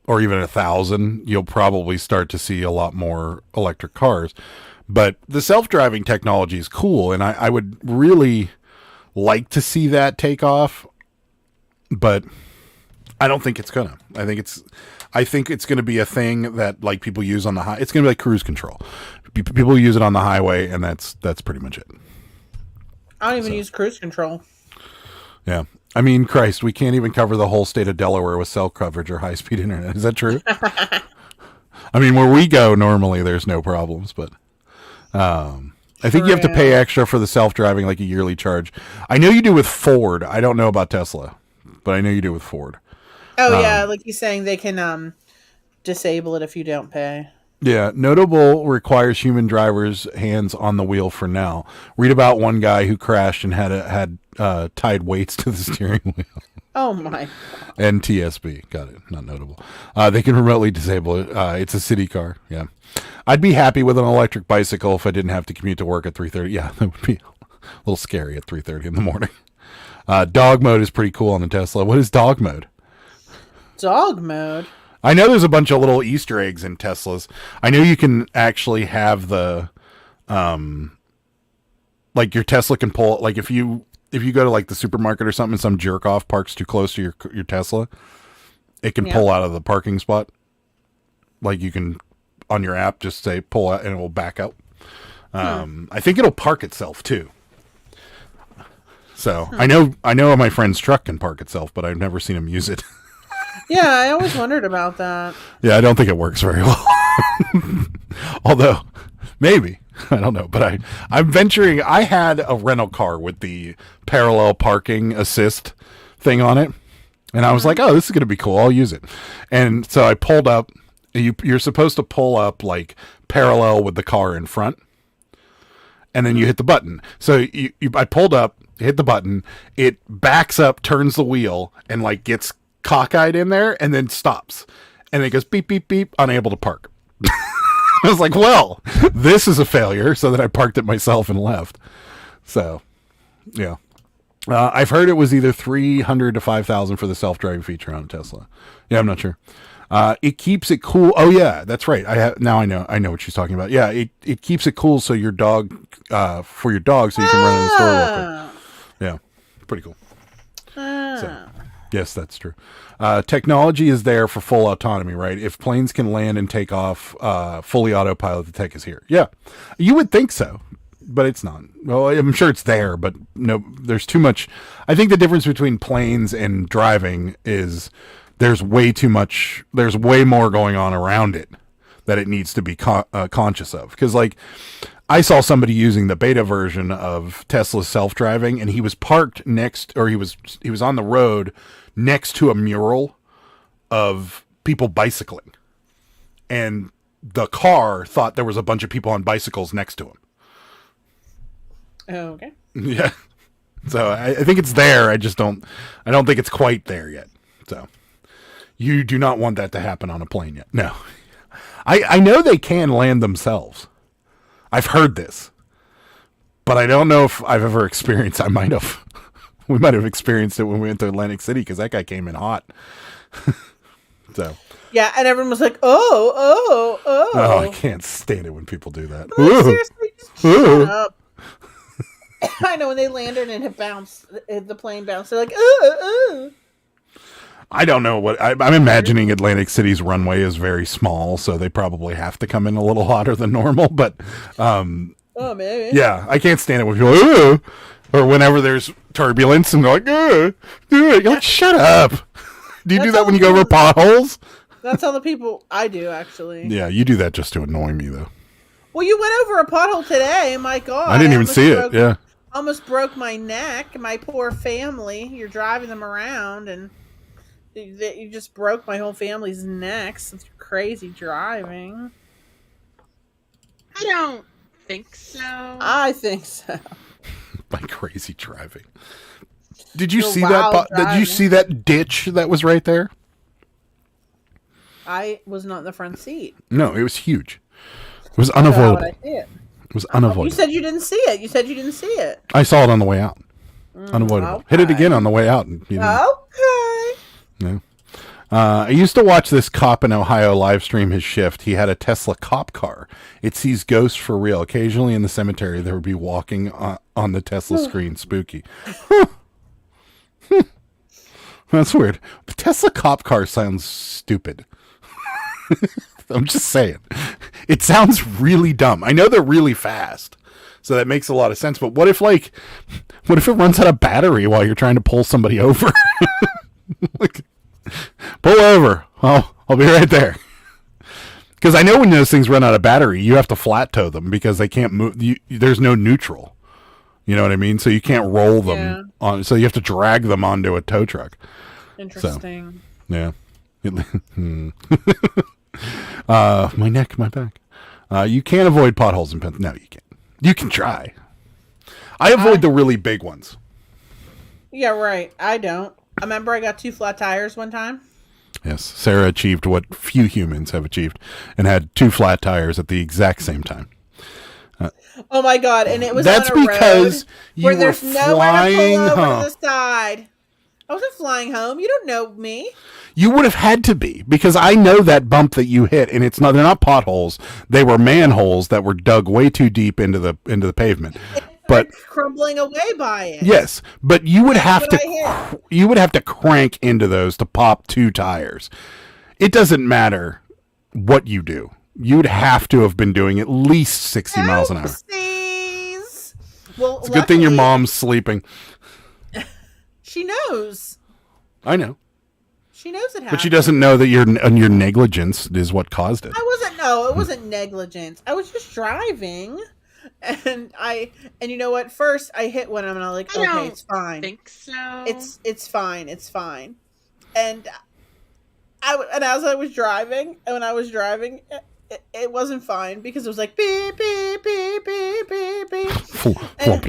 or even 1,000, you'll probably start to see a lot more electric cars. But the self-driving technology is cool, and I would really like to see that take off, but I don't think it's gonna. I think it's gonna be a thing that like people use on the high. It's gonna be like cruise control. People use it on the highway, and that's pretty much it. I don't even use cruise control. Yeah. I mean, Christ, we can't even cover the whole state of Delaware with cell coverage or high-speed internet. Is that true? I mean, where we go, normally there's no problems, but I think you have to pay extra for the self-driving, like a yearly charge. I know you do with Ford. I don't know about Tesla, but I know you do with Ford. Oh, yeah, like he's saying they can disable it if you don't pay. Yeah, notable requires human drivers' hands on the wheel for now. Read about one guy who crashed and had tied weights to the steering wheel. Oh my! NTSB, got it. Not notable. They can remotely disable it. It's a city car. Yeah, I'd be happy with an electric bicycle if I didn't have to commute to work at 3:30. Yeah, that would be a little scary at 3:30 in the morning. Dog mode is pretty cool on the Tesla. What is dog mode? Dog mode. I know there's a bunch of little Easter eggs in Teslas. I know you can actually have the, like your Tesla can pull, like if you go to like the supermarket or something and some jerk off parks too close to your Tesla, it can pull out of the parking spot. Like you can, on your app, just say pull out and it will back out. I think it'll park itself too. So I know my friend's truck can park itself, but I've never seen him use it. Yeah, I always wondered about that. Yeah, I don't think it works very well. Although, maybe. I don't know. But I'm venturing. I had a rental car with the parallel parking assist thing on it. And I was like, oh, this is going to be cool. I'll use it. And so I pulled up. You're supposed to pull up like parallel with the car in front. And then you hit the button. So I pulled up, hit the button. It backs up, turns the wheel, and like gets cockeyed in there and then stops, and it goes beep beep beep, unable to park. I was like, well, this is a failure. So then I parked it myself and left. So, yeah. I've heard it was either 300 to 5,000 for the self-driving feature on a Tesla. Yeah, I'm not sure. It keeps it cool. Oh yeah, that's right. I know what she's talking about. Yeah, it keeps it cool so your dog, for your dog, so you can run in the store real quick. Yeah, pretty cool. So, yes, that's true. Technology is there for full autonomy, right? If planes can land and take off, fully autopilot, the tech is here. Yeah, you would think so, but it's not. Well, I'm sure it's there, but no, there's too much. I think the difference between planes and driving is there's way too much. There's way more going on around it that it needs to be conscious of. Because, like, I saw somebody using the beta version of Tesla's self-driving, and he was parked next, or he was on the road next to a mural of people bicycling, and the car thought there was a bunch of people on bicycles next to him. Oh, okay. Yeah. So I think it's there. I don't think it's quite there yet. So you do not want that to happen on a plane yet. No. I know they can land themselves. I've heard this, but I don't know if I've ever experienced. We might have experienced it when we went to Atlantic City, because that guy came in hot. So. Yeah, and everyone was like, "Oh!" Oh, I can't stand it when people do that. Like, seriously, just shut up. I know when they landed and it bounced, the plane bounced. They're like, "Ooh." I don't know what I'm imagining. Atlantic City's runway is very small, so they probably have to come in a little hotter than normal. But, oh, maybe. Yeah, I can't stand it when people, "Ooh," or whenever there's turbulence and they're like, "Ooh." You're like, shut up. Do you do that when you go over potholes? That's how the people I do, actually. Yeah, you do that just to annoy me, though. Well, you went over a pothole today. My God, I didn't even see it. Yeah, almost broke my neck. My poor family. You're driving them around, and you just broke my whole family's necks with your crazy driving. I don't think so. I think so. my crazy driving. Did you see that? Did you see that ditch that was right there? I was not in the front seat. No, it was huge. It was unavoidable. How would I see it? It was unavoidable. You said you didn't see it. You said you didn't see it. I saw it on the way out. Unavoidable. Okay. Hit it again on the way out. And Okay. Yeah. I used to watch this cop in Ohio live stream his shift. He had a Tesla cop car. It sees ghosts for real. Occasionally in the cemetery, there would be walking on the Tesla screen. Spooky. That's weird. The Tesla cop car sounds stupid. I'm just saying. It sounds really dumb. I know they're really fast, so that makes a lot of sense. But what if it runs out of battery while you're trying to pull somebody over? Like, pull over. I'll be right there. Because I know when those things run out of battery, you have to flat tow them because they can't move. There's no neutral. You know what I mean? So you can't roll them on. So you have to drag them onto a tow truck. Interesting. So, yeah. My neck, my back. You can't avoid potholes in Pennsylvania. No, you can't. You can try. I avoid the really big ones. Yeah, right. I don't. I remember I got 2 flat tires one time. Yes, Sarah achieved what few humans have achieved and had 2 flat tires at the exact same time. Oh my God! And it was that's on a because road you where were there's nowhere to pull over home. to the side. I wasn't flying home. You don't know me. You would have had to be, because I know that bump that you hit, and they're not potholes. They were manholes that were dug way too deep into the pavement. But crumbling away by it. Yes, but you would have to crank into those to pop 2 tires. It doesn't matter what you do. You'd have to have been doing at least 60 miles an hour. Well, it's a good thing your mom's sleeping. She knows. I know. She knows it happened. But she doesn't know that your negligence is what caused it. It wasn't negligence. I was just driving. And you know what? First I hit one and I'm like, okay, it's fine. I think so. It's fine. And as I was driving, it wasn't fine because it was like beep beep beep beep beep beep. It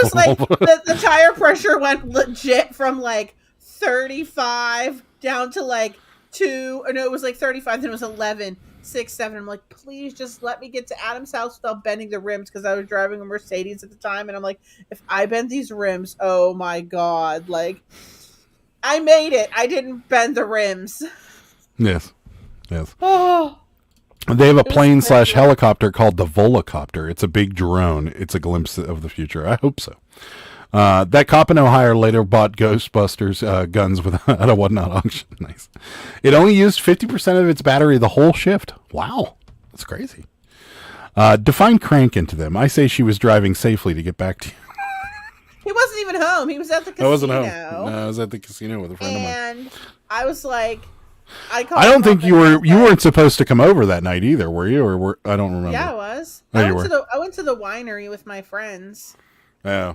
was like the tire pressure went legit from like 35 down to like 2. Or no, it was like 35. Then it was 11. 6, 7. I'm like, please just let me get to Adam's house without bending the rims because I was driving a Mercedes at the time. And I'm like, if I bend these rims, oh my God. Like, I made it. I didn't bend the rims. Yes. Yes. Oh. They have a plane / helicopter called the Volocopter. It's a big drone. It's a glimpse of the future. I hope so. That cop in Ohio later bought Ghostbusters guns at a whatnot auction. Nice. It only used 50% of its battery the whole shift. Wow. That's crazy. Define crank into them. I say she was driving safely to get back to you. He wasn't even home. He was at the casino. I wasn't home. No, I was at the casino with a friend of mine. And I was like, I don't think you weren't supposed to come over that night either, were you? I don't remember. Yeah, I was. Oh, I went to the winery with my friends. Yeah.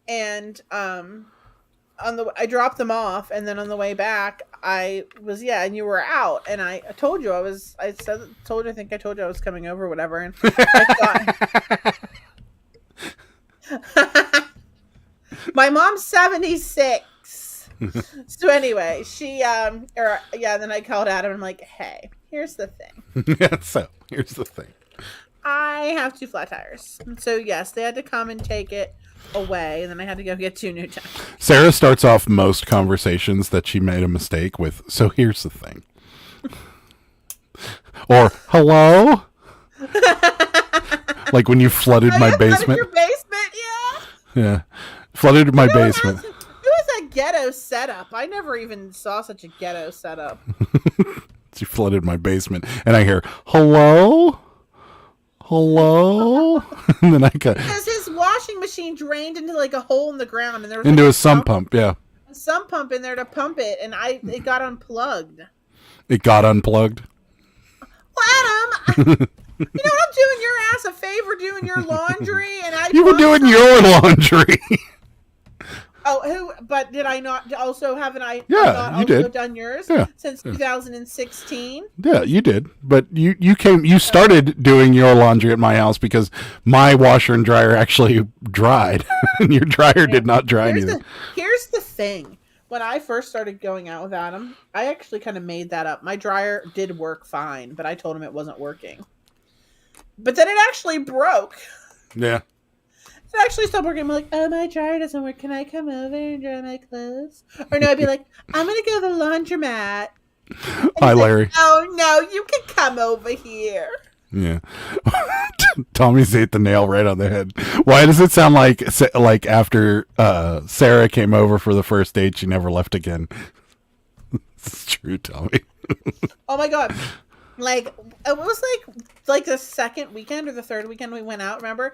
And I dropped them off, and then on the way back, and you were out, and I told you I think I told you I was coming over, or whatever, and I thought, my mom's 76. So anyway, she then I called Adam and I'm like, hey, here's the thing. Here's the thing. I have 2 flat tires. So yes, they had to come and take it away, and then I had to go get 2 new tires. Sarah starts off most conversations that she made a mistake with. So here's the thing. Or hello? Like when you flooded my basement. Your basement, yeah. Yeah. Flooded my basement. It was a ghetto setup. I never even saw such a ghetto setup. She flooded my basement, and I hear hello. Hello? And then because his washing machine drained into like a hole in the ground, and there was into a sump pump, yeah. A sump pump in there to pump it, and it got unplugged. It got unplugged? Well, Adam, you know what? I'm doing your ass a favor doing your laundry, and you were doing your laundry. Oh, but did I not also haven't I? Yeah, not you also did. Done yours since 2016. Yeah, you did. But you started doing your laundry at my house because my washer and dryer actually dried, and your dryer did not dry neither. Here's the thing. When I first started going out with Adam, I actually kind of made that up. My dryer did work fine, but I told him it wasn't working. But then it actually broke. Yeah. It actually stopped working. I'm like, oh, my dryer doesn't work. Can I come over and dry my clothes? Or no, I'd be like, I'm going to go to the laundromat. Hi, Larry. Like, oh, no, you can come over here. Yeah. Tommy's hit the nail right on the head. Why does it sound like after Sarah came over for the first date, she never left again? It's true, Tommy. Oh, my God. Like, it was like the second weekend or the third weekend we went out, remember?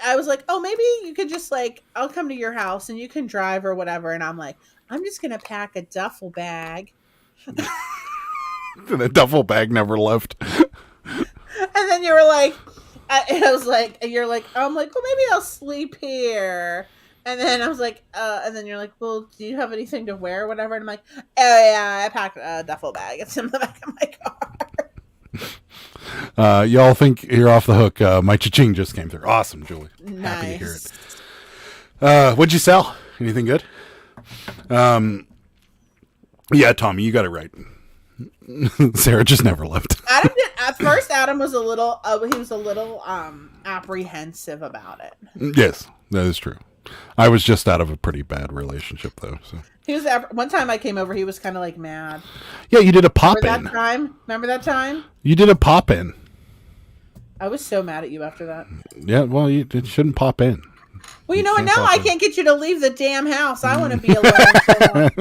I was like, oh, maybe you could just I'll come to your house and you can drive or whatever. And I'm like, I'm just going to pack a duffel bag. The duffel bag never left. And then you were like, I'm like, well, maybe I'll sleep here. And then I was like, and then you're like, well, do you have anything to wear or whatever? And I'm like, oh, yeah, I packed a duffel bag. It's in the back of my car. Y'all think you're off the hook. My cha-ching just came through. Awesome, Julie. Nice. Happy to hear it. What'd you sell? Anything good? Yeah, Tommy, you got it right. Sarah just never left. Adam did, at first, Adam was a little, apprehensive about it. Yes, that is true. I was just out of a pretty bad relationship, though. So he was. One time I came over, he was kind of mad. Yeah, you did a pop in. Remember that time? You did a pop in. I was so mad at you after that. Yeah, well, you shouldn't pop in. Well, you know what? Now I can't get you to leave the damn house. I want to be alone.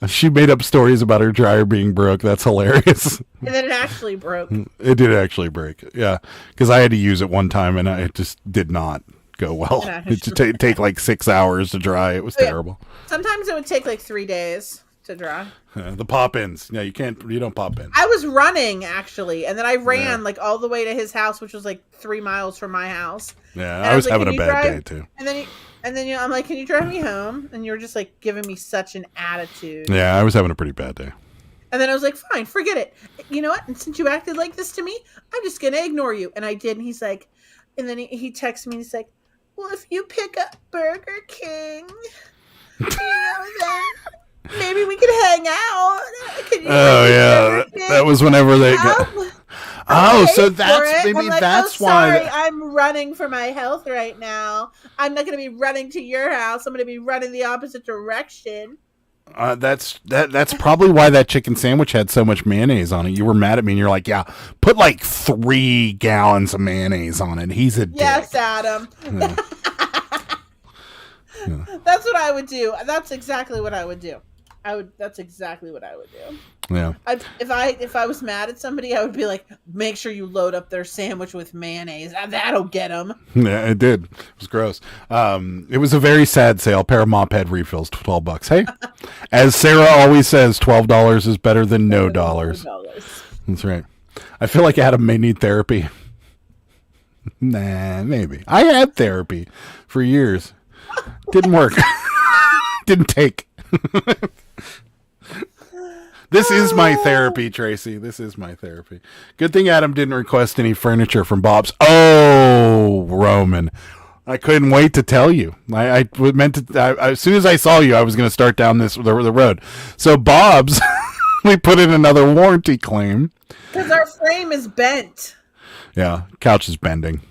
She made up stories about her dryer being broke. That's hilarious. And then it actually broke. It did actually break. Yeah, because I had to use it one time, and it just did not go well. It would take 6 hours to dry. It was terrible. Sometimes it would take 3 days to dry. The pop-ins. Yeah, you don't pop in. I was running, actually, and then I ran all the way to his house, which was 3 miles from my house. Yeah, I was having a bad day, too. And then I'm like, can you drive me home? And you were just giving me such an attitude. Yeah, I was having a pretty bad day. And then I was like, fine, forget it. You know what? And since you acted like this to me, I'm just going to ignore you. And I did. And he's like, and then he texts me and he's like, well, if you pick up Burger King, then Maybe we could hang out. Can you that was whenever they got. Oh, so that's maybe I'm like, that's sorry, why. I'm running for my health right now. I'm not going to be running to your house. I'm going to be running the opposite direction. That's probably why that chicken sandwich had so much mayonnaise on it. You were mad at me, and you're like, "Yeah, put like 3 gallons of mayonnaise on it." He's a dick. Yes, Adam. Yeah. Yeah. That's what I would do. That's exactly what I would do. That's exactly what I would do. Yeah. If I was mad at somebody, I would be like, make sure you load up their sandwich with mayonnaise. That'll get them. Yeah, it did. It was gross. It was a very sad sale. Pair of mop head refills, $12. Hey, as Sarah always says, $12 is better than no dollars. That's right. I feel like Adam may need therapy. Nah, maybe. I had therapy for years. Didn't work. Didn't take. This is my therapy, Tracy. This is my therapy. Good thing Adam didn't request any furniture from Bob's. Oh, Roman. I couldn't wait to tell you. I meant to. As soon as I saw you, I was going to start down the road. So Bob's, we put in another warranty claim. Because our frame is bent. Yeah, couch is bending.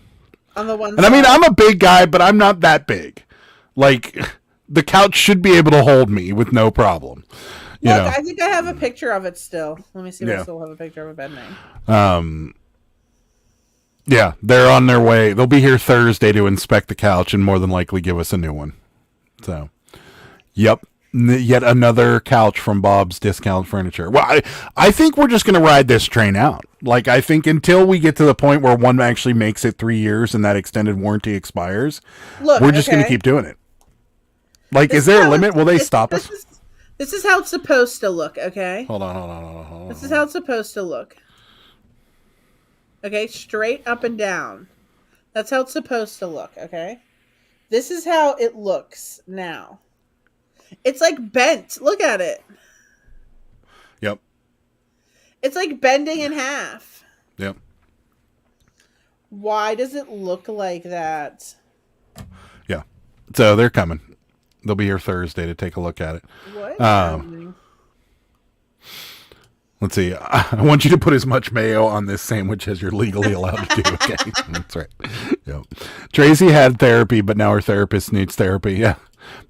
On the one side. And I mean, I'm a big guy, but I'm not that big. Like, the couch should be able to hold me with no problem. You know. I think I have a picture of it still. Let me see if I still have a picture of it bending. Yeah, they're on their way. They'll be here Thursday to inspect the couch and more than likely give us a new one. So, yep. Yet another couch from Bob's Discount Furniture. Well, I think we're just going to ride this train out. Like, I think until we get to the point where one actually makes it 3 years and that extended warranty expires, we're just going to keep doing it. Like, is there a limit? Will they stop us? This is how it's supposed to look, okay? Hold on. This is how it's supposed to look. Okay, straight up and down. That's how it's supposed to look, okay? This is how it looks now. It's like bent. Look at it. Yep. It's like bending in half. Yep. Why does it look like that? Yeah. So they're coming. They'll be here Thursday to take a look at it. What? Let's see. I want you to put as much mayo on this sandwich as you're legally allowed to do. Okay. That's right. Yep. Tracy had therapy, but now her therapist needs therapy. Yeah.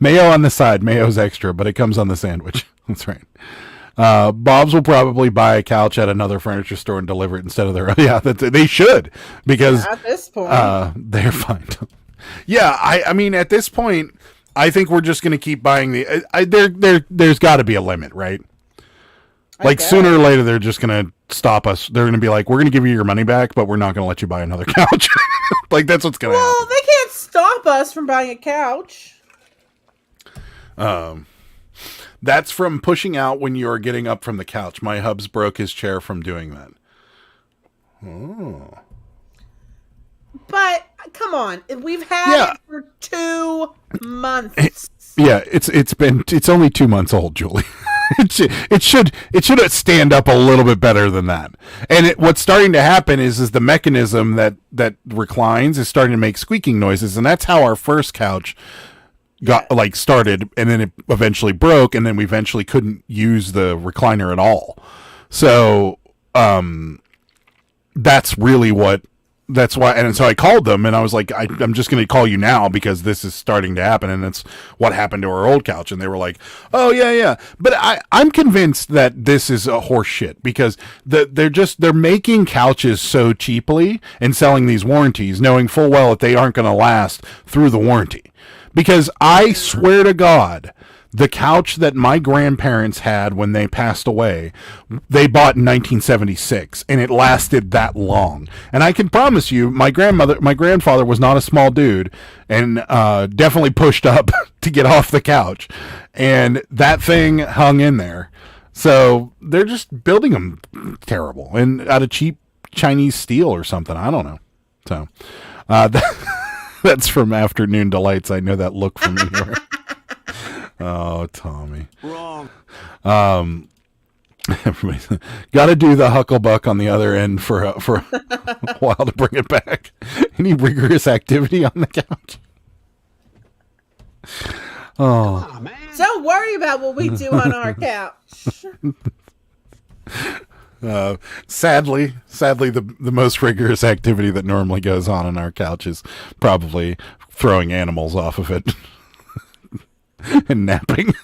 Mayo on the side. Mayo's extra, but it comes on the sandwich. That's right. Bob's will probably buy a couch at another furniture store and deliver it instead of their own. Yeah, they should, because at this point, they're fine. Yeah, I mean, at this point, I think we're just going to keep buying there's got to be a limit, right? Like, sooner or later, they're just going to stop us. They're going to be like, we're going to give you your money back, but we're not going to let you buy another couch. Like, that's what's going to happen. Well, they can't stop us from buying a couch. That's from pushing out when you're getting up from the couch. My hubs broke his chair from doing that. Oh. But come on, we've had it for 2 months. It's only 2 months old, Julie. It should stand up a little bit better than that. And what's starting to happen is the mechanism that reclines is starting to make squeaking noises, and that's how our first couch got started, and then it eventually broke, and then we eventually couldn't use the recliner at all. So that's why, and so I called them, and I was like, I'm just going to call you now because this is starting to happen, and that's what happened to our old couch. And they were like, oh yeah. But I'm convinced that this is a horse shit, because they're making couches so cheaply and selling these warranties, knowing full well that they aren't going to last through the warranty. Because I swear to God, the couch that my grandparents had when they passed away, they bought in 1976, and it lasted that long. And I can promise you, my grandfather was not a small dude, and definitely pushed up to get off the couch. And that thing hung in there. So they're just building them terrible and out of cheap Chinese steel or something. I don't know. So that's from Afternoon Delights. I know that look from anywhere. Oh, Tommy. Wrong. Everybody's got to do the hucklebuck on the other end for a while to bring it back. Any rigorous activity on the couch? Oh, Don't worry about what we do on our couch. sadly, the most rigorous activity that normally goes on our couch is probably throwing animals off of it and napping.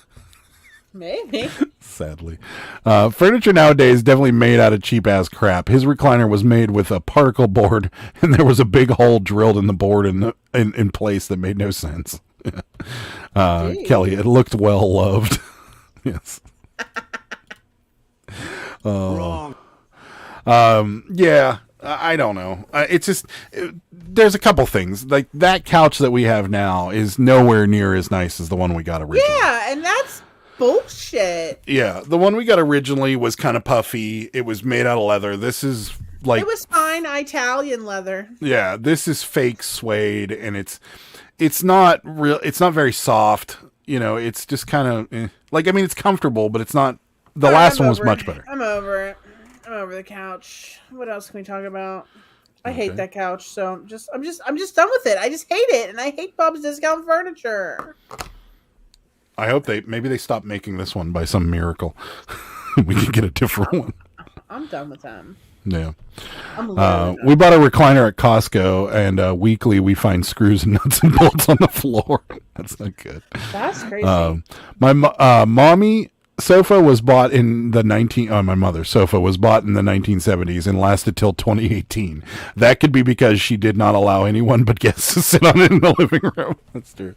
Maybe. Sadly, furniture nowadays is definitely made out of cheap ass crap. His recliner was made with a particle board, and there was a big hole drilled in the board in place that made no sense. Kelly, it looked well loved. Yes. Wrong. Yeah, I don't know. It's just there's a couple things. Like that couch that we have now is nowhere near as nice as the one we got originally. Yeah, and that's bullshit. Yeah, the one we got originally was kind of puffy. It was made out of leather. This is like It was fine Italian leather. yeah, this is fake suede, and it's not real. It's not very soft. You know, it's just kind of like I mean, it's comfortable, but it's not. The last one was much better. I'm over it. I'm over the couch. What else can we talk about? I hate that couch, so I'm just done with it. I just hate it, and I hate Bob's Discount Furniture. I hope maybe they stop making this one by some miracle. We can get a different one. I'm done with them. Yeah. I'm literally done. We bought a recliner at Costco, and weekly we find screws and nuts and bolts on the floor. That's not good. That's crazy. My mommy sofa was bought in the my mother's sofa was bought in the 1970s and lasted till 2018. That could be because she did not allow anyone but guests to sit on it in the living room. That's true.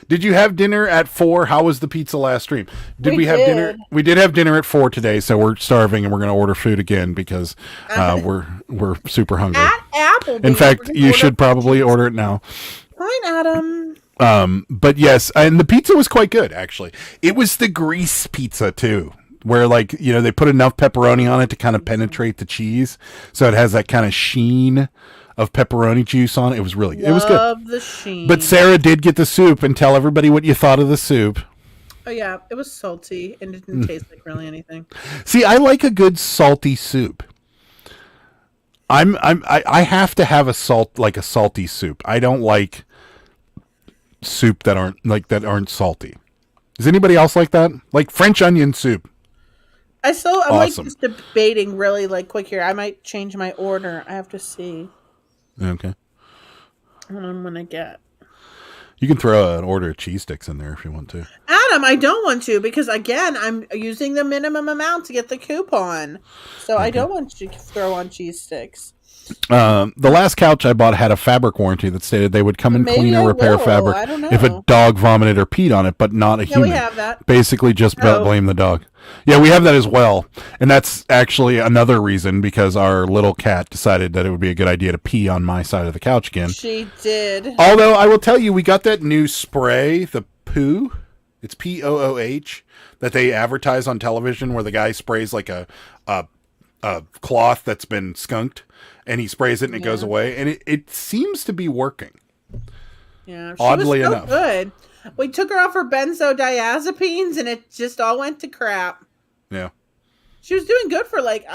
Did you have dinner at 4? How was the pizza last stream? Did we have dinner? We did have dinner at 4 today, so we're starving and we're going to order food again because we're super hungry. At Applebee's. In fact, you should probably order it now. Fine, Adam. But yes, and the pizza was quite good, actually. It was the grease pizza too, where like, you know, they put enough pepperoni on it to kind of penetrate the cheese. So it has that kind of sheen of pepperoni juice on it. It was really good. It was good. Love the sheen. But Sarah did get the soup, and tell everybody what you thought of the soup. Oh yeah, it was salty and it didn't taste like really anything. See, I like a good salty soup. I have to have a salty soup. I don't like soup that aren't salty. Is anybody else like that? Like French onion soup. I'm Awesome. like just debating really like quick here. I might change my order. I have to see Okay. what I'm gonna get. You can throw an order of cheese sticks in there if you want to. Adam, I don't want to because again, I'm using the minimum amount to get the coupon. So I don't want to throw on cheese sticks. The last couch I bought had a fabric warranty that stated they would come and Maybe clean or I repair will. fabric I don't know. if a dog vomited or peed on it, but not a human. we have that. Basically, just blame the dog. Yeah, we have that as well, and that's actually another reason because our little cat decided that it would be a good idea to pee on my side of the couch again. She did. Although I will tell you, we got that new spray, the Poo. It's Pooh that they advertise on television, where the guy sprays like a cloth that's been skunked, and he sprays it and it goes away, and it seems to be working. Yeah, she Oddly was so enough. good. We took her off her benzodiazepines, and it just all went to crap. Yeah. She was doing good for like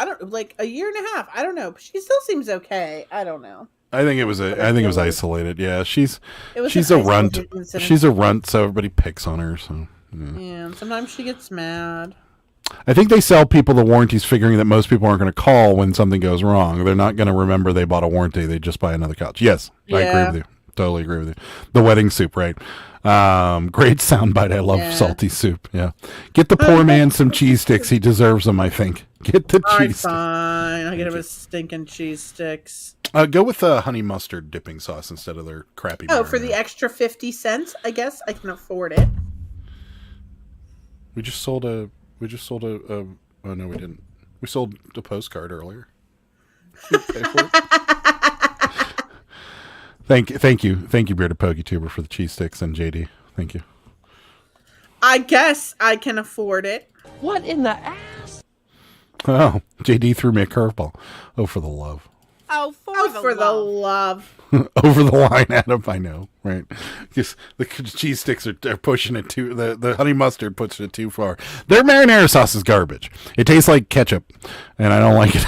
a year and a half. I don't know. She still seems okay. I don't know. I think it was isolated. Yeah, she's It was a an runt. isolated incident. She's a runt, so everybody picks on her. So Yeah, and sometimes she gets mad. I think they sell people the warranties figuring that most people aren't going to call when something goes wrong. They're not going to remember they bought a warranty. They just buy another couch. Yes, I agree with you. Totally agree with you. The wedding soup, right? Great soundbite. I love salty soup. Yeah. Get the poor man some cheese sticks. He deserves them, I think. Get the cheese sticks. Fine. I'll get him a stinking cheese sticks. Go with honey mustard dipping sauce instead of their crappy Oh, for marinara. the extra 50 cents, I guess I can afford it. We just sold a oh no, we didn't. We sold a postcard earlier. Did you pay for it? Thank you, Bearded PokeTuber, for the cheese sticks, and JD. Thank you. I guess I can afford it. What in the ass? Oh, JD threw me a curveball. Oh, for the love. Oh, For the love. Over the line, Adam. I know, right? Just the cheese sticks are pushing it too. The honey mustard pushing it too far. Their marinara sauce is garbage. It tastes like ketchup, and I don't like it.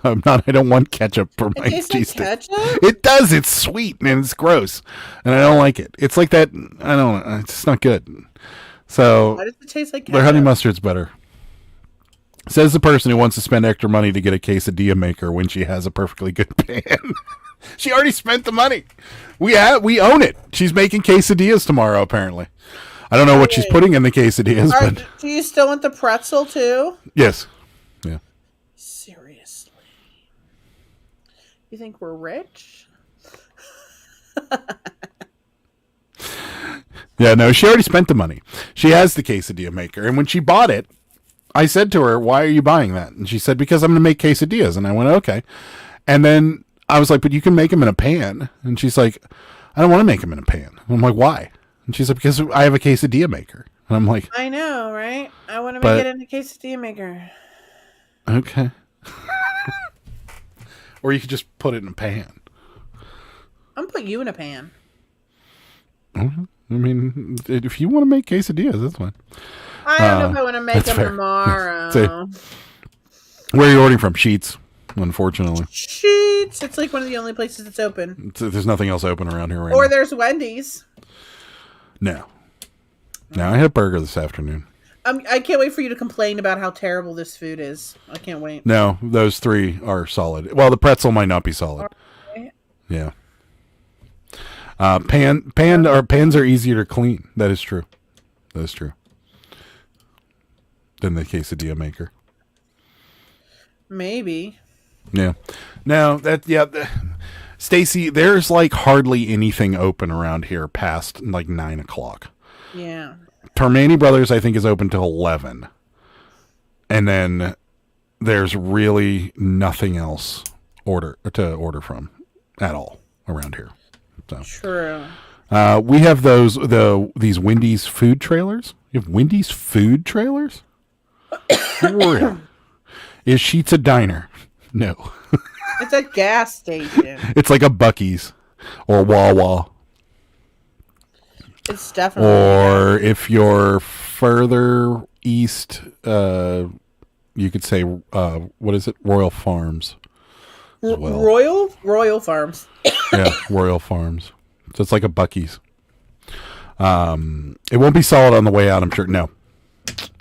I don't want ketchup for my It tastes like cheese stick. ketchup? It does. It's sweet and it's gross, and I don't like it. It's like that. I don't know. It's not good. So Why does it taste like ketchup? their honey mustard's better. Says the person who wants to spend extra money to get a quesadilla maker when she has a perfectly good pan. She already spent the money. We own it. She's making quesadillas tomorrow, apparently. I don't know what she's putting in the quesadillas, but Do you still want the pretzel too? yes. Yeah. Seriously. You think we're rich? Yeah, no, she already spent the money. She has the quesadilla maker, and when she bought it, I said to her, "Why are you buying that?" And she said, "Because I'm going to make quesadillas." And I went, "Okay." And then I was like, "But you can make them in a pan." And she's like, "I don't want to make them in a pan." And I'm like, "Why?" And she's like, "Because I have a quesadilla maker." And I'm like, I know, right? I want to But- make it in a quesadilla maker. "Okay." Or you could just put it in a pan. I'm gonna put you in a pan. I mean, if you want to make quesadillas, that's fine. I don't know if I want to make that's them fair. tomorrow. So- Where are you ordering from? Sheets, unfortunately. Sheets. It's like one of the only places that's open. There's nothing else open around here right Or now. there's Wendy's. No. No, I had a burger this afternoon. I can't wait for you to complain about how terrible this food is. I can't wait. No, those three are solid. Well, the pretzel might not be solid. Okay. Yeah. Pans are easier to clean. That is true. That is true. Than the quesadilla maker. Maybe. Yeah. No, Stacy, there's like hardly anything open around here past like 9 o'clock. Yeah. Tormani Brothers, I think, is open till 11. And then there's really nothing else to order from at all around here. So True. we have these Wendy's food trailers. You have Wendy's food trailers? For real. Is Sheets a diner? No. It's a gas station. It's like a Buc-ee's or Wawa. It's definitely. Or if you're further east, you could say, what is it? Royal Farms. As well. Royal Farms. Yeah, Royal Farms. So it's like a Buc-ee's. It won't be solid on the way out, I'm sure. No,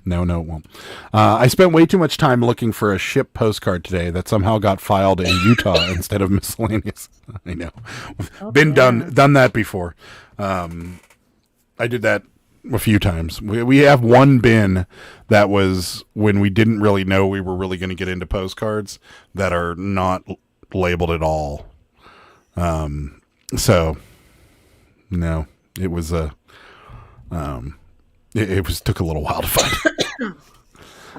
it won't. I spent way too much time looking for a ship postcard today that somehow got filed in Utah instead of miscellaneous. I know. Done that before. I did that a few times. We have one bin that was when we didn't really know we were really going to get into postcards that are not labeled at all. So no, it was it took a little while to find.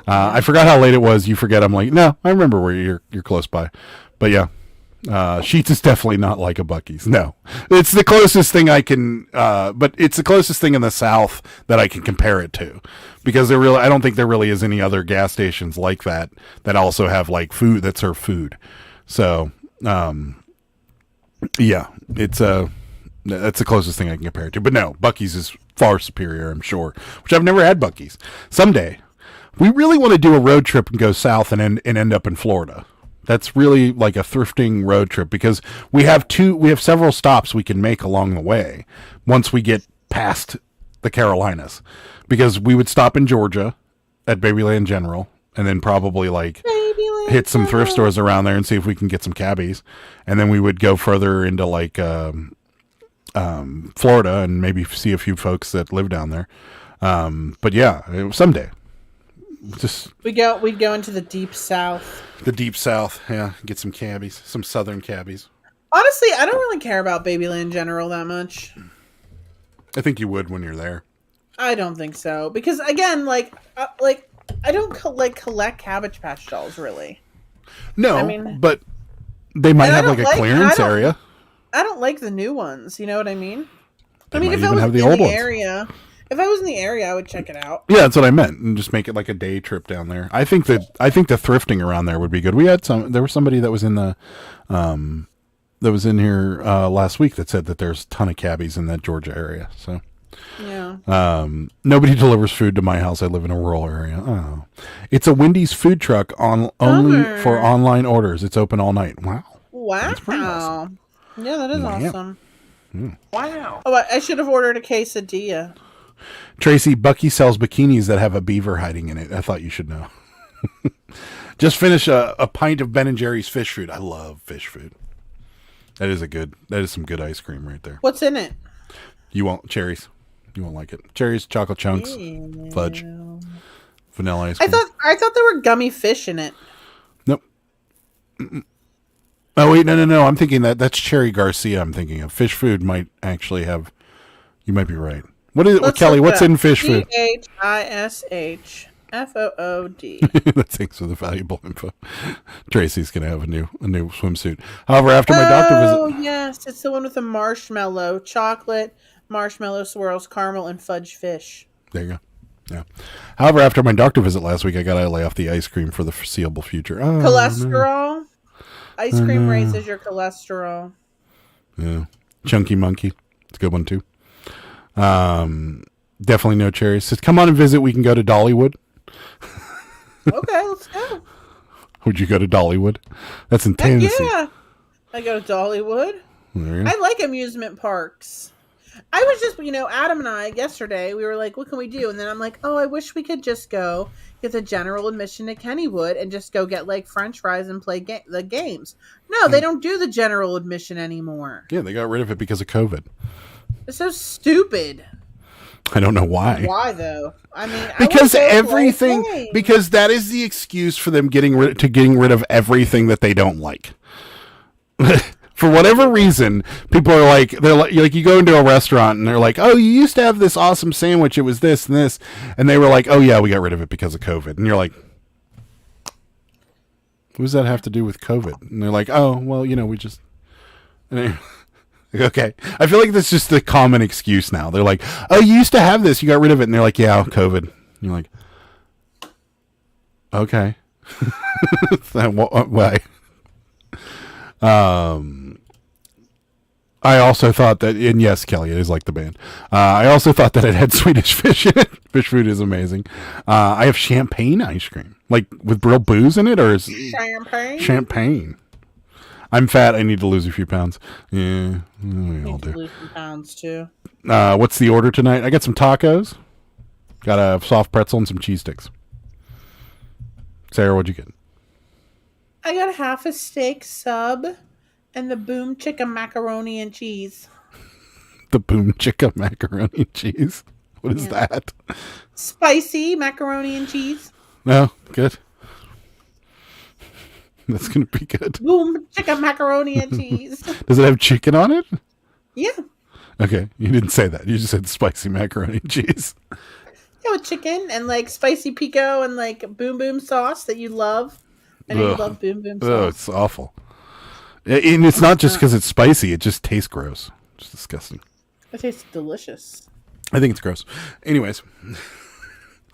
I forgot how late it was. You forget. I'm like, no, I remember where you're close by, but yeah. Sheets is definitely not like a Buc-ee's. No, it's the closest thing I can, but it's the closest thing in the South that I can compare it to, because I don't think there really is any other gas stations like that also have like food that serve food. So, yeah, that's the closest thing I can compare it to. But no, Buc-ee's is far superior, I'm sure. Which I've never had Buc-ee's. Someday, we really want to do a road trip and go south and end up in Florida. That's really like a thrifting road trip, because we have several stops we can make along the way once we get past the Carolinas, because we would stop in Georgia at Babyland General and then probably like hit some thrift stores around there and see if we can get some cabbies. And then we would go further into like, Florida and maybe see a few folks that live down there. But yeah, someday. We'd go into the deep south. The deep south, yeah. Get some cabbies, some southern cabbies. Honestly, I don't really care about Babyland General that much. I think you would when you're there. I don't think so, because again, I don't collect Cabbage Patch dolls really. No, I mean, but they might and I have don't like a clearance area. I don't like the new ones. You know what I mean? They I mean, might if I even was have in the old the ones. area, if I was in the area, I would check it out. Yeah, that's what I meant, and just make it like a day trip down there. I think the thrifting around there would be good. There was somebody that was in the that was in here last week that said that there's a ton of cabbies in that Georgia area. So Yeah. Nobody delivers food to my house. I live in a rural area. Oh, it's a Wendy's food truck only for online orders. It's open all night. Wow. That's pretty awesome. Yeah, that is awesome. Wow. Oh, I should have ordered a quesadilla. Tracy, Bucky sells bikinis that have a beaver hiding in it. I thought you should know. Just finished a pint of Ben & Jerry's fish food. I love fish food. That is some good ice cream right there. What's in it? You won't cherries. You won't like it. Cherries, chocolate chunks, fudge, vanilla ice cream. I thought there were gummy fish in it. Nope. Oh wait, no. I'm thinking that's Cherry Garcia. I'm thinking of fish food might actually have. You might be right. What is it, Kelly? What's in fish food? CHISHFOOD. Thanks for the valuable info. Tracy's gonna have a new swimsuit. However, after my doctor visit. Oh yes, it's the one with the marshmallow, chocolate, marshmallow swirls, caramel, and fudge fish. There you go. Yeah. However, after my doctor visit last week, I gotta lay off the ice cream for the foreseeable future. Oh, cholesterol. No. Ice cream raises your cholesterol. Yeah. Chunky Monkey. It's a good one too. Definitely no cherries. Says, come on and visit. We can go to Dollywood. Okay, let's go. Would you go to Dollywood? That's in Tennessee. Yeah. I go to Dollywood. There. I like amusement parks. I was just, Adam and I, yesterday, we were like, what can we do? And then I'm like, oh, I wish we could just go get the general admission to Kennywood and just go get, like, french fries and play the games. No, they don't do the general admission anymore. Yeah, they got rid of it because of COVID. It's so stupid. I don't know why. Why, though? I mean, because because that is the excuse for them getting rid of everything that they don't like. For whatever reason, people are like, you go into a restaurant and they're like, oh, you used to have this awesome sandwich. It was this and this. And they were like, oh yeah, we got rid of it because of COVID. And you're like, what does that have to do with COVID? And they're like, oh, well, we just, okay. I feel like that's just the common excuse now. They're like, oh, you used to have this. You got rid of it. And they're like, yeah, COVID. And you're like, okay. Why? I also thought that, and yes, Kelly, it is like the band. I also thought that it had Swedish fish in it. Fish food is amazing. I have champagne ice cream, like with real booze in it, or is champagne? I'm fat. I need to lose a few pounds. Yeah, we all do. Lose some pounds too. What's the order tonight? I got some tacos. Got a soft pretzel and some cheese sticks. Sarah, what'd you get? I got half a steak sub and the boom chicken macaroni and cheese. The boom chicken macaroni and cheese? What is that? Spicy macaroni and cheese. No, good. That's going to be good. Boom chicken macaroni and cheese. Does it have chicken on it? Yeah. Okay, you didn't say that. You just said spicy macaroni and cheese. Yeah, with chicken and like spicy pico and like boom boom sauce that you love. I know you love boom boom sauce. Oh, it's awful. And it's not just because it's spicy. It just tastes gross. It's disgusting. It tastes delicious. I think it's gross. Anyways,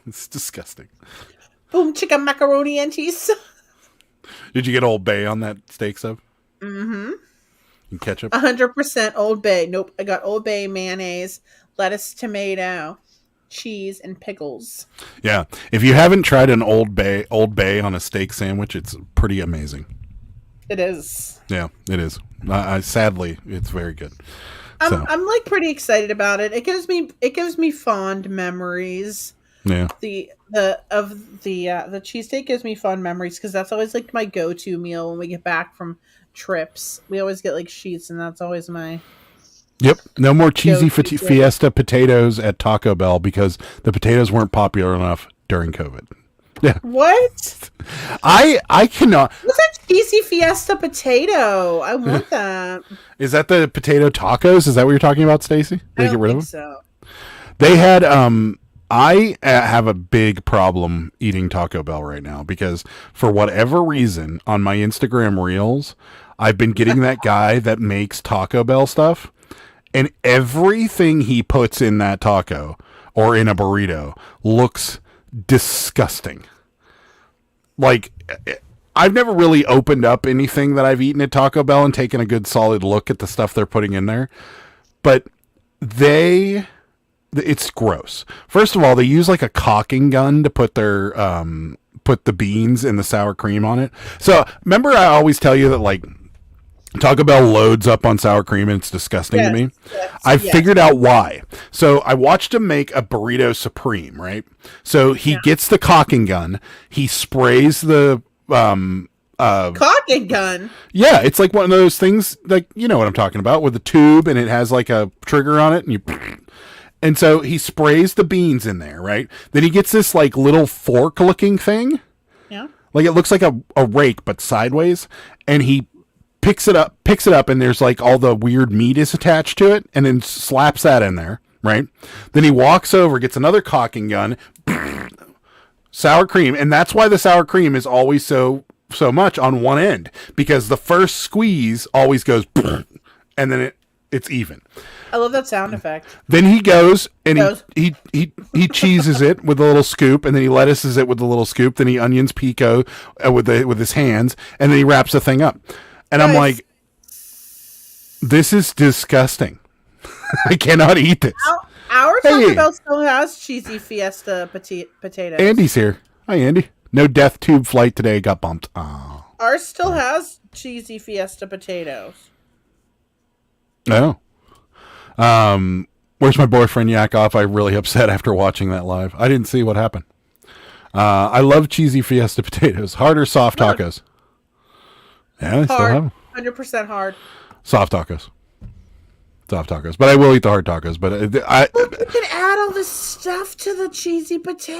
it's disgusting. Boom chicken macaroni and cheese. Did you get Old Bay on that steak sub? Mm-hmm. And ketchup? 100% Old Bay. Nope, I got Old Bay mayonnaise, lettuce, tomato, cheese, and pickles. Yeah, if you haven't tried an Old Bay on a steak sandwich, it's pretty amazing. It is. Yeah, it is. Sadly, it's very good. I'm like pretty excited about it. It gives me fond memories. Yeah. The cheesesteak gives me fond memories because that's always like my go-to meal when we get back from trips. We always get like sheets, and that's always my. Yep. No more cheesy Fiesta potatoes at Taco Bell because the potatoes weren't popular enough during COVID. Yeah. What? I cannot. What's that cheesy Fiesta potato? I want that. Is that the potato tacos? Is that what you're talking about, Stacy? I don't think so. They had I have a big problem eating Taco Bell right now because for whatever reason on my Instagram Reels, I've been getting that guy that makes Taco Bell stuff, and everything he puts in that taco or in a burrito looks disgusting. Like, I've never really opened up anything that I've eaten at Taco Bell and taken a good solid look at the stuff they're putting in there, but the it's gross. First of all, they use like a caulking gun to put their put the beans and the sour cream on it. So remember, I always tell you that like Taco Bell loads up on sour cream and it's disgusting to me. I figured out why. So I watched him make a burrito supreme, right? So he gets the caulking gun, he sprays the caulking gun. Yeah, it's like one of those things, like, you know what I'm talking about, with a tube and it has like a trigger on it, and so he sprays the beans in there, right? Then he gets this like little fork looking thing. Yeah. Like it looks like a rake but sideways, and he picks it up and there's like all the weird meat is attached to it, and then slaps that in there, right? Then he walks over, gets another caulking gun, sour cream, and that's why the sour cream is always so much on one end, because the first squeeze always goes and then it's even. I love that sound effect. Then he goes and he cheeses it with a little scoop, and then he lettuces it with a little scoop, then he onions pico with his hands, and then he wraps the thing up. And I'm like, this is disgusting. I cannot eat this. Our Taco Bell still has cheesy Fiesta potatoes. Andy's here. Hi, Andy. No death tube flight today. Got bumped. Oh. Ours still has cheesy Fiesta potatoes. Oh. Where's my boyfriend Yakov? I'm really upset after watching that live. I didn't see what happened. I love cheesy Fiesta potatoes. Hard or soft tacos? Yeah, I still have them. 100% hard. Soft tacos. Soft tacos. But I will eat the hard tacos. But Look, you can add all this stuff to the cheesy potato.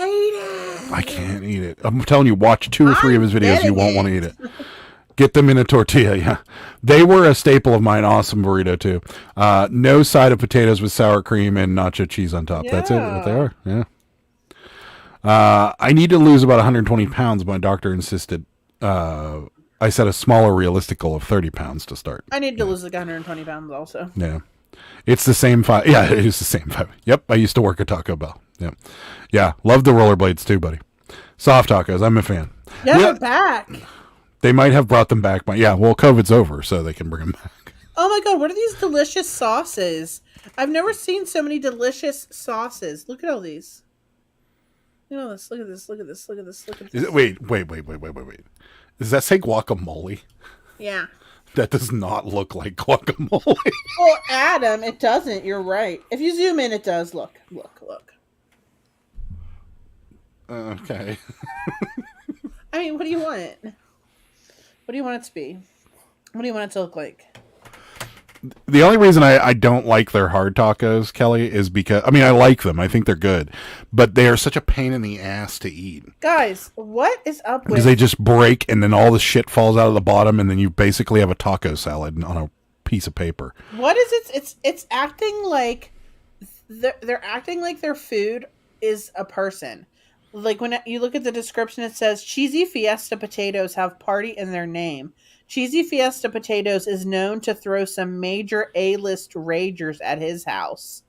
I can't eat it. I'm telling you, watch 2 or 3 of his videos. You won't want to eat it. Get them in a tortilla, yeah. They were a staple of mine. Awesome burrito, too. No side of potatoes with sour cream and nacho cheese on top. Yeah. That's it. What they are, yeah. I need to lose about 120 pounds. My doctor insisted. I set a smaller realistic goal of 30 pounds to start. I need to lose like 120 pounds also. Yeah. It's the same 5. Yeah, it is the same 5. Yep, I used to work at Taco Bell. Yep. Yeah, love the rollerblades too, buddy. Soft tacos, I'm a fan. Yeah, they're back. They might have brought them back, but yeah, well, COVID's over, so they can bring them back. Oh my god, what are these delicious sauces? I've never seen so many delicious sauces. Look at all these. Look at this, look at this, look at this, look at this, look at this. Wait. Does that say guacamole? Yeah. That does not look like guacamole. Well, Adam, it doesn't. You're right. If you zoom in, it does. Look. Okay. I mean, what do you want? What do you want it to be? What do you want it to look like? The only reason I don't like their hard tacos, Kelly, is because, I mean, I like them. I think they're good. But they are such a pain in the ass to eat. Guys, what is up with... Because they just break, and then all the shit falls out of the bottom, and then you basically have a taco salad on a piece of paper. What is it? It's acting like... They're acting like their food is a person. Like, when you look at the description, it says, Cheesy Fiesta potatoes have party in their name. Cheesy Fiesta Potatoes is known to throw some major A-list ragers at his house.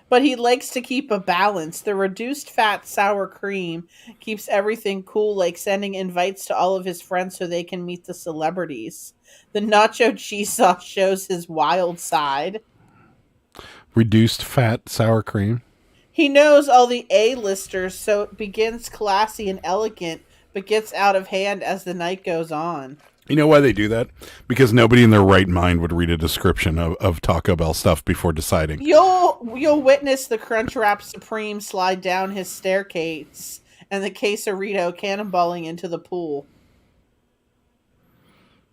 But he likes to keep a balance. The reduced fat sour cream keeps everything cool, like sending invites to all of his friends so they can meet the celebrities. The nacho cheese sauce shows his wild side. Reduced fat sour cream? He knows all the A-listers, so it begins classy and elegant, but gets out of hand as the night goes on. You know why they do that? Because nobody in their right mind would read a description of Taco Bell stuff before deciding. You'll witness the Crunchwrap Supreme slide down his staircase and the quesarito cannonballing into the pool.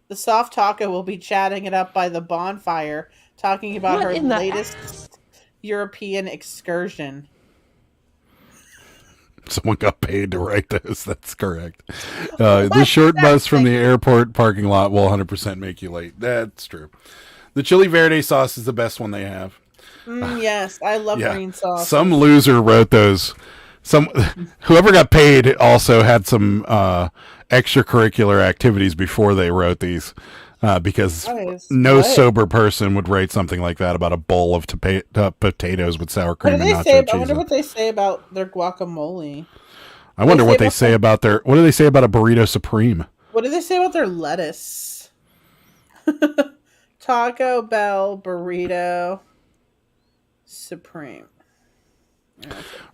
The soft taco will be chatting it up by the bonfire, talking about her latest European excursion. Someone got paid to write this. That's correct. The short bus from the airport parking lot will 100% make you late. That's true. The chili verde sauce is the best one they have. Yes, I love green sauce. Some loser wrote those. Whoever got paid also had some extracurricular activities before they wrote these. Because no sober person would write something like that about a bowl of potatoes with sour cream and nacho cheese. I wonder what they say about their guacamole. I wonder what they say about their... What do they say about a burrito supreme? What do they say about their lettuce? Taco Bell burrito. Supreme.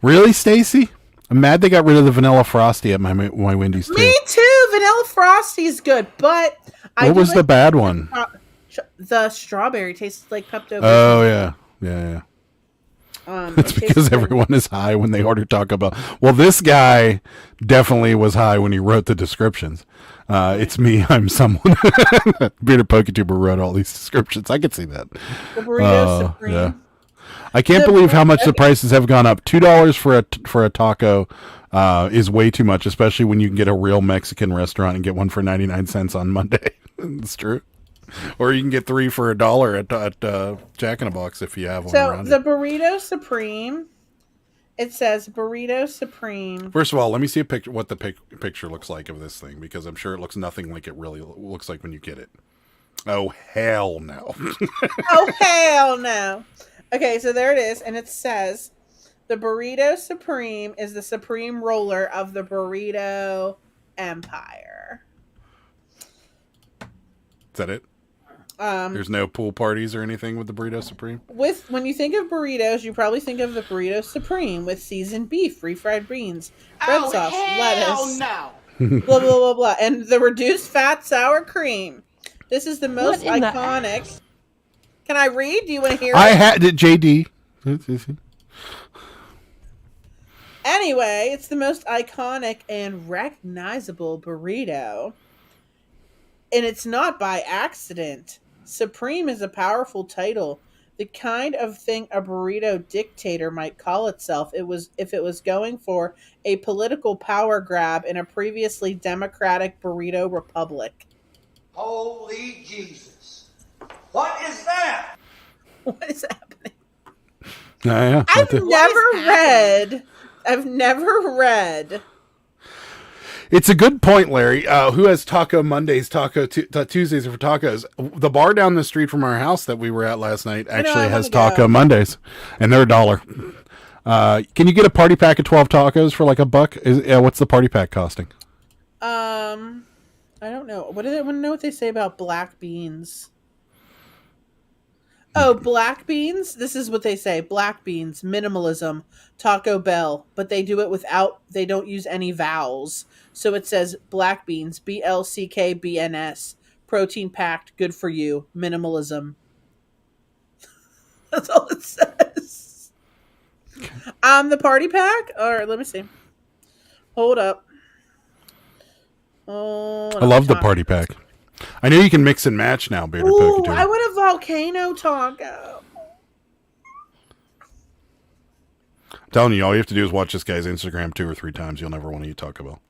Really, Stacy? I'm mad they got rid of the Vanilla Frosty at my Wendy's too. Me too. Vanilla Frosty's good, but What was the bad one? The strawberry tastes like Pepto. Oh yeah. It's because everyone is high when they order Taco Bell. Well, this guy definitely was high when he wrote the descriptions. It's me. I'm someone. Bearded PokeTuber wrote all these descriptions. I could see that. The burrito supreme. Yeah. I can't believe how much the prices have gone up. $2 for a taco is way too much, especially when you can get a real Mexican restaurant and get one for 99 cents on Monday. It's true. Or you can get 3 for $1 at Jack in the Box if you have one around. So the burrito supreme, it says burrito supreme. First of all, let me see a picture. What the picture looks like of this thing, because I'm sure it looks nothing like it really looks like when you get it. Oh hell no! Oh hell no! Okay, so there it is, and it says the burrito supreme is the supreme roller of the burrito empire. Is that it? There's no pool parties or anything with the burrito supreme. When you think of burritos, you probably think of the burrito supreme with seasoned beef, refried beans, red sauce, lettuce, blah blah blah blah, and the reduced fat sour cream. This is the most iconic. Can I read? Do you want to hear? I had it, JD. Anyway, it's the most iconic and recognizable burrito, and it's not by accident. Supreme is a powerful title, the kind of thing a burrito dictator might call itself. If it was going for a political power grab in a previously democratic burrito republic. Holy Jesus. What is that? What is happening? Yeah, I've never read. It's a good point, Larry. Who has Taco Mondays, Tuesdays for tacos? The bar down the street from our house that we were at last night actually has Taco Mondays, and they're $1. Can you get a party pack of 12 tacos for like $1? What's the party pack costing? I don't know. What do they want to know what they say about black beans? Oh, black beans? This is what they say. Black beans, minimalism, Taco Bell, but they do it they don't use any vowels. So it says black beans, BLCKBNS, protein packed, good for you, minimalism. That's all it says. The party pack? All right, let me see. Hold up. Oh, I love the party pack. I know you can mix and match now, Bearded PokeTuber. I want a volcano taco. I'm telling you, all you have to do is watch this guy's Instagram 2 or 3 times. You'll never want to eat Taco Bell.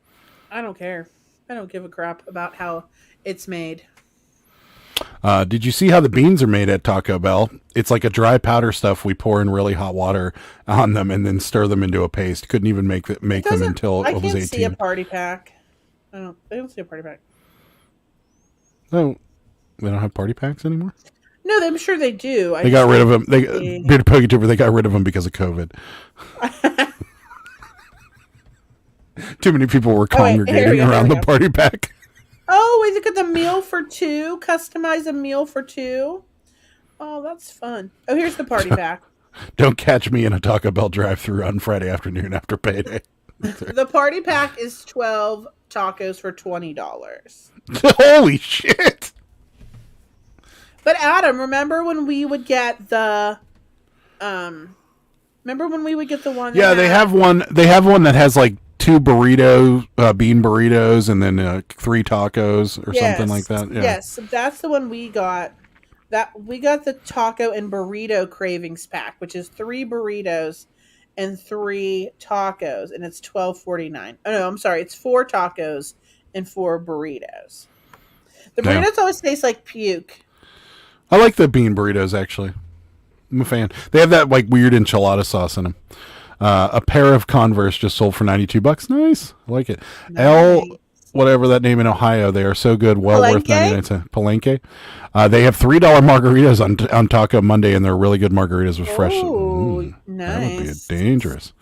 I don't care. I don't give a crap about how it's made. Did you see how the beans are made at Taco Bell? It's like a dry powder stuff we pour in really hot water on them and then stir them into a paste. Couldn't even make them until I was 18. I can't see a party pack. I don't see a party pack. No, they don't have party packs anymore? No, I'm sure they do. They got rid of them. Bearded PokeTuber, they got rid of them because of COVID. Too many people were congregating around the party pack. Oh, wait, look at the meal for 2. Customize a meal for 2. Oh, that's fun. Oh, here's the party pack. Don't catch me in a Taco Bell drive-thru on Friday afternoon after payday. The party pack is 12 tacos for $20. Holy shit! But Adam, remember when we would get the one? Yeah, they have one. They have one that has like 2 bean burritos, and then 3 tacos or something like that. Yeah. Yes, that's the one we got. We got the taco and burrito cravings pack, which is 3 burritos and 3 tacos, and it's $12.49. Oh no, I'm sorry, it's 4 tacos and 4 burritos. The burritos always taste like puke. I like the bean burritos, actually. I'm a fan. They have that like weird enchilada sauce in them. A pair of Converse just sold for $92. Nice. I like it. Nice. Whatever that name in Ohio, they are so good. Well Palenque? Worth 99 cents. Palenque. They have $3 margaritas on Taco Monday, and they're really good margaritas with fresh. Oh, That would nice. be dangerous.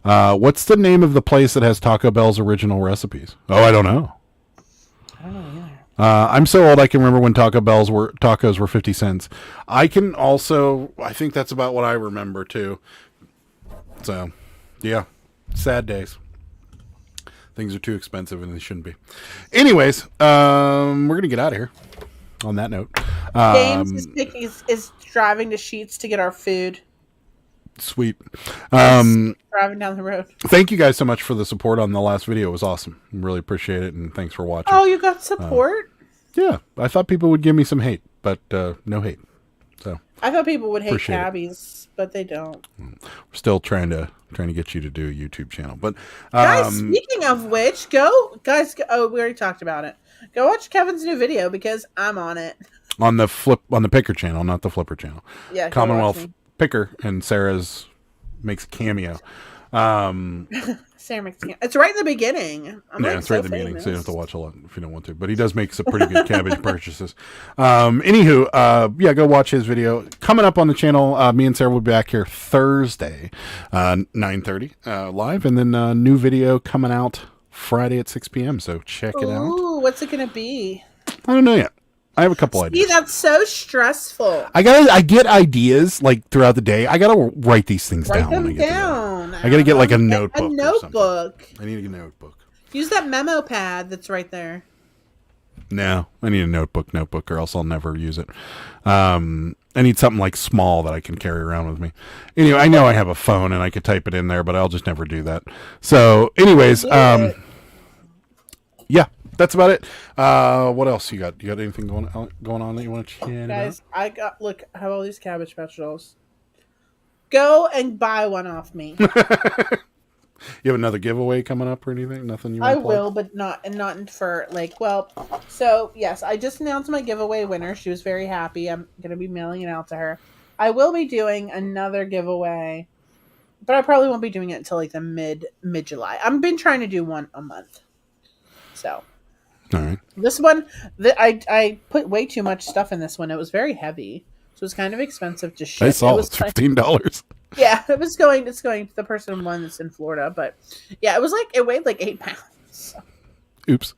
What's the name of the place that has Taco Bell's original recipes? Oh, I don't know. I don't know either. I'm so old I can remember when tacos were 50 cents. I think that's about what I remember too. So, yeah, sad days. Things are too expensive and they shouldn't be. Anyways, we're going to get out of here on that note. James is driving to Sheets to get our food. Sweet. Driving down the road. Thank you guys so much for the support on the last video. It was awesome. Really appreciate it, and thanks for watching. Oh, you got support? Yeah, I thought people would give me some hate, but no hate. So I thought people would hate appreciate it. cabbies, but they don't. We're still trying to get you to do a YouTube channel. But Guys, speaking of which, we already talked about it. Go watch Kevin's new video because I'm on it. on the Picker channel, not the Flipper channel. Yeah, Commonwealth Picker, and Sarah's makes a cameo. Sarah makes cameo. It's right in the beginning. It's right in the beginning, so you don't have to watch a lot if you don't want to. But he does make some pretty good cabbage purchases. Anywho, go watch his video. Coming up on the channel, me and Sarah will be back here Thursday, 9:30 live, and then a new video coming out Friday at 6 p.m. So check it out. Ooh, what's it gonna be? I don't know yet. I have a couple ideas. That's so stressful. I get ideas like throughout the day. I gotta write these things down. Write them down. I gotta get like a notebook. A notebook. I need a notebook. Use that memo pad that's right there. No, I need a notebook, or else I'll never use it. I need something like small that I can carry around with me. Anyway, I know I have a phone and I could type it in there, but I'll just never do that. So, anyways, yeah, that's about it. What else you got? You got anything going on that you want to chat Guys, about? I have all these Cabbage Patch dolls. Go and buy one off me. You have another giveaway coming up or anything? Nothing you want I to plug? will, but not for so yes, I just announced my giveaway winner. She was very happy. I'm going to be mailing it out to her. I will be doing another giveaway, but I probably won't be doing it until like the mid-July. I've been trying to do one a month. So, all right. This one, I put way too much stuff in this one. It was very heavy, so it was kind of expensive to ship. I saw it's $15. Yeah, it's going to the person won that's in Florida, but yeah, it weighed like 8 pounds. So. Oops.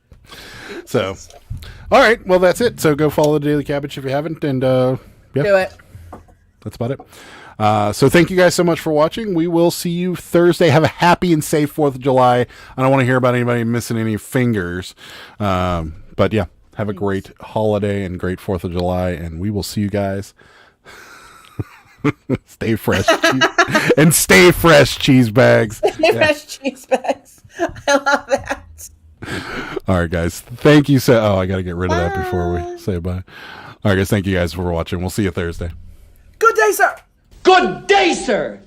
So, all right. Well, that's it. So go follow the Daily Cabbage if you haven't, and Do it. That's about it. So thank you guys so much for watching. We will see you Thursday. Have a happy and safe 4th of July. I don't want to hear about anybody missing any fingers. But yeah, have a great holiday and great 4th of July, and we will see you guys. Stay fresh. And stay fresh, cheese bags. Fresh cheese bags. I love that. All right, guys. Thank you so. I got to get rid of that before we say bye. All right, guys. Thank you guys for watching. We'll see you Thursday. Good day, sir. Good day, sir.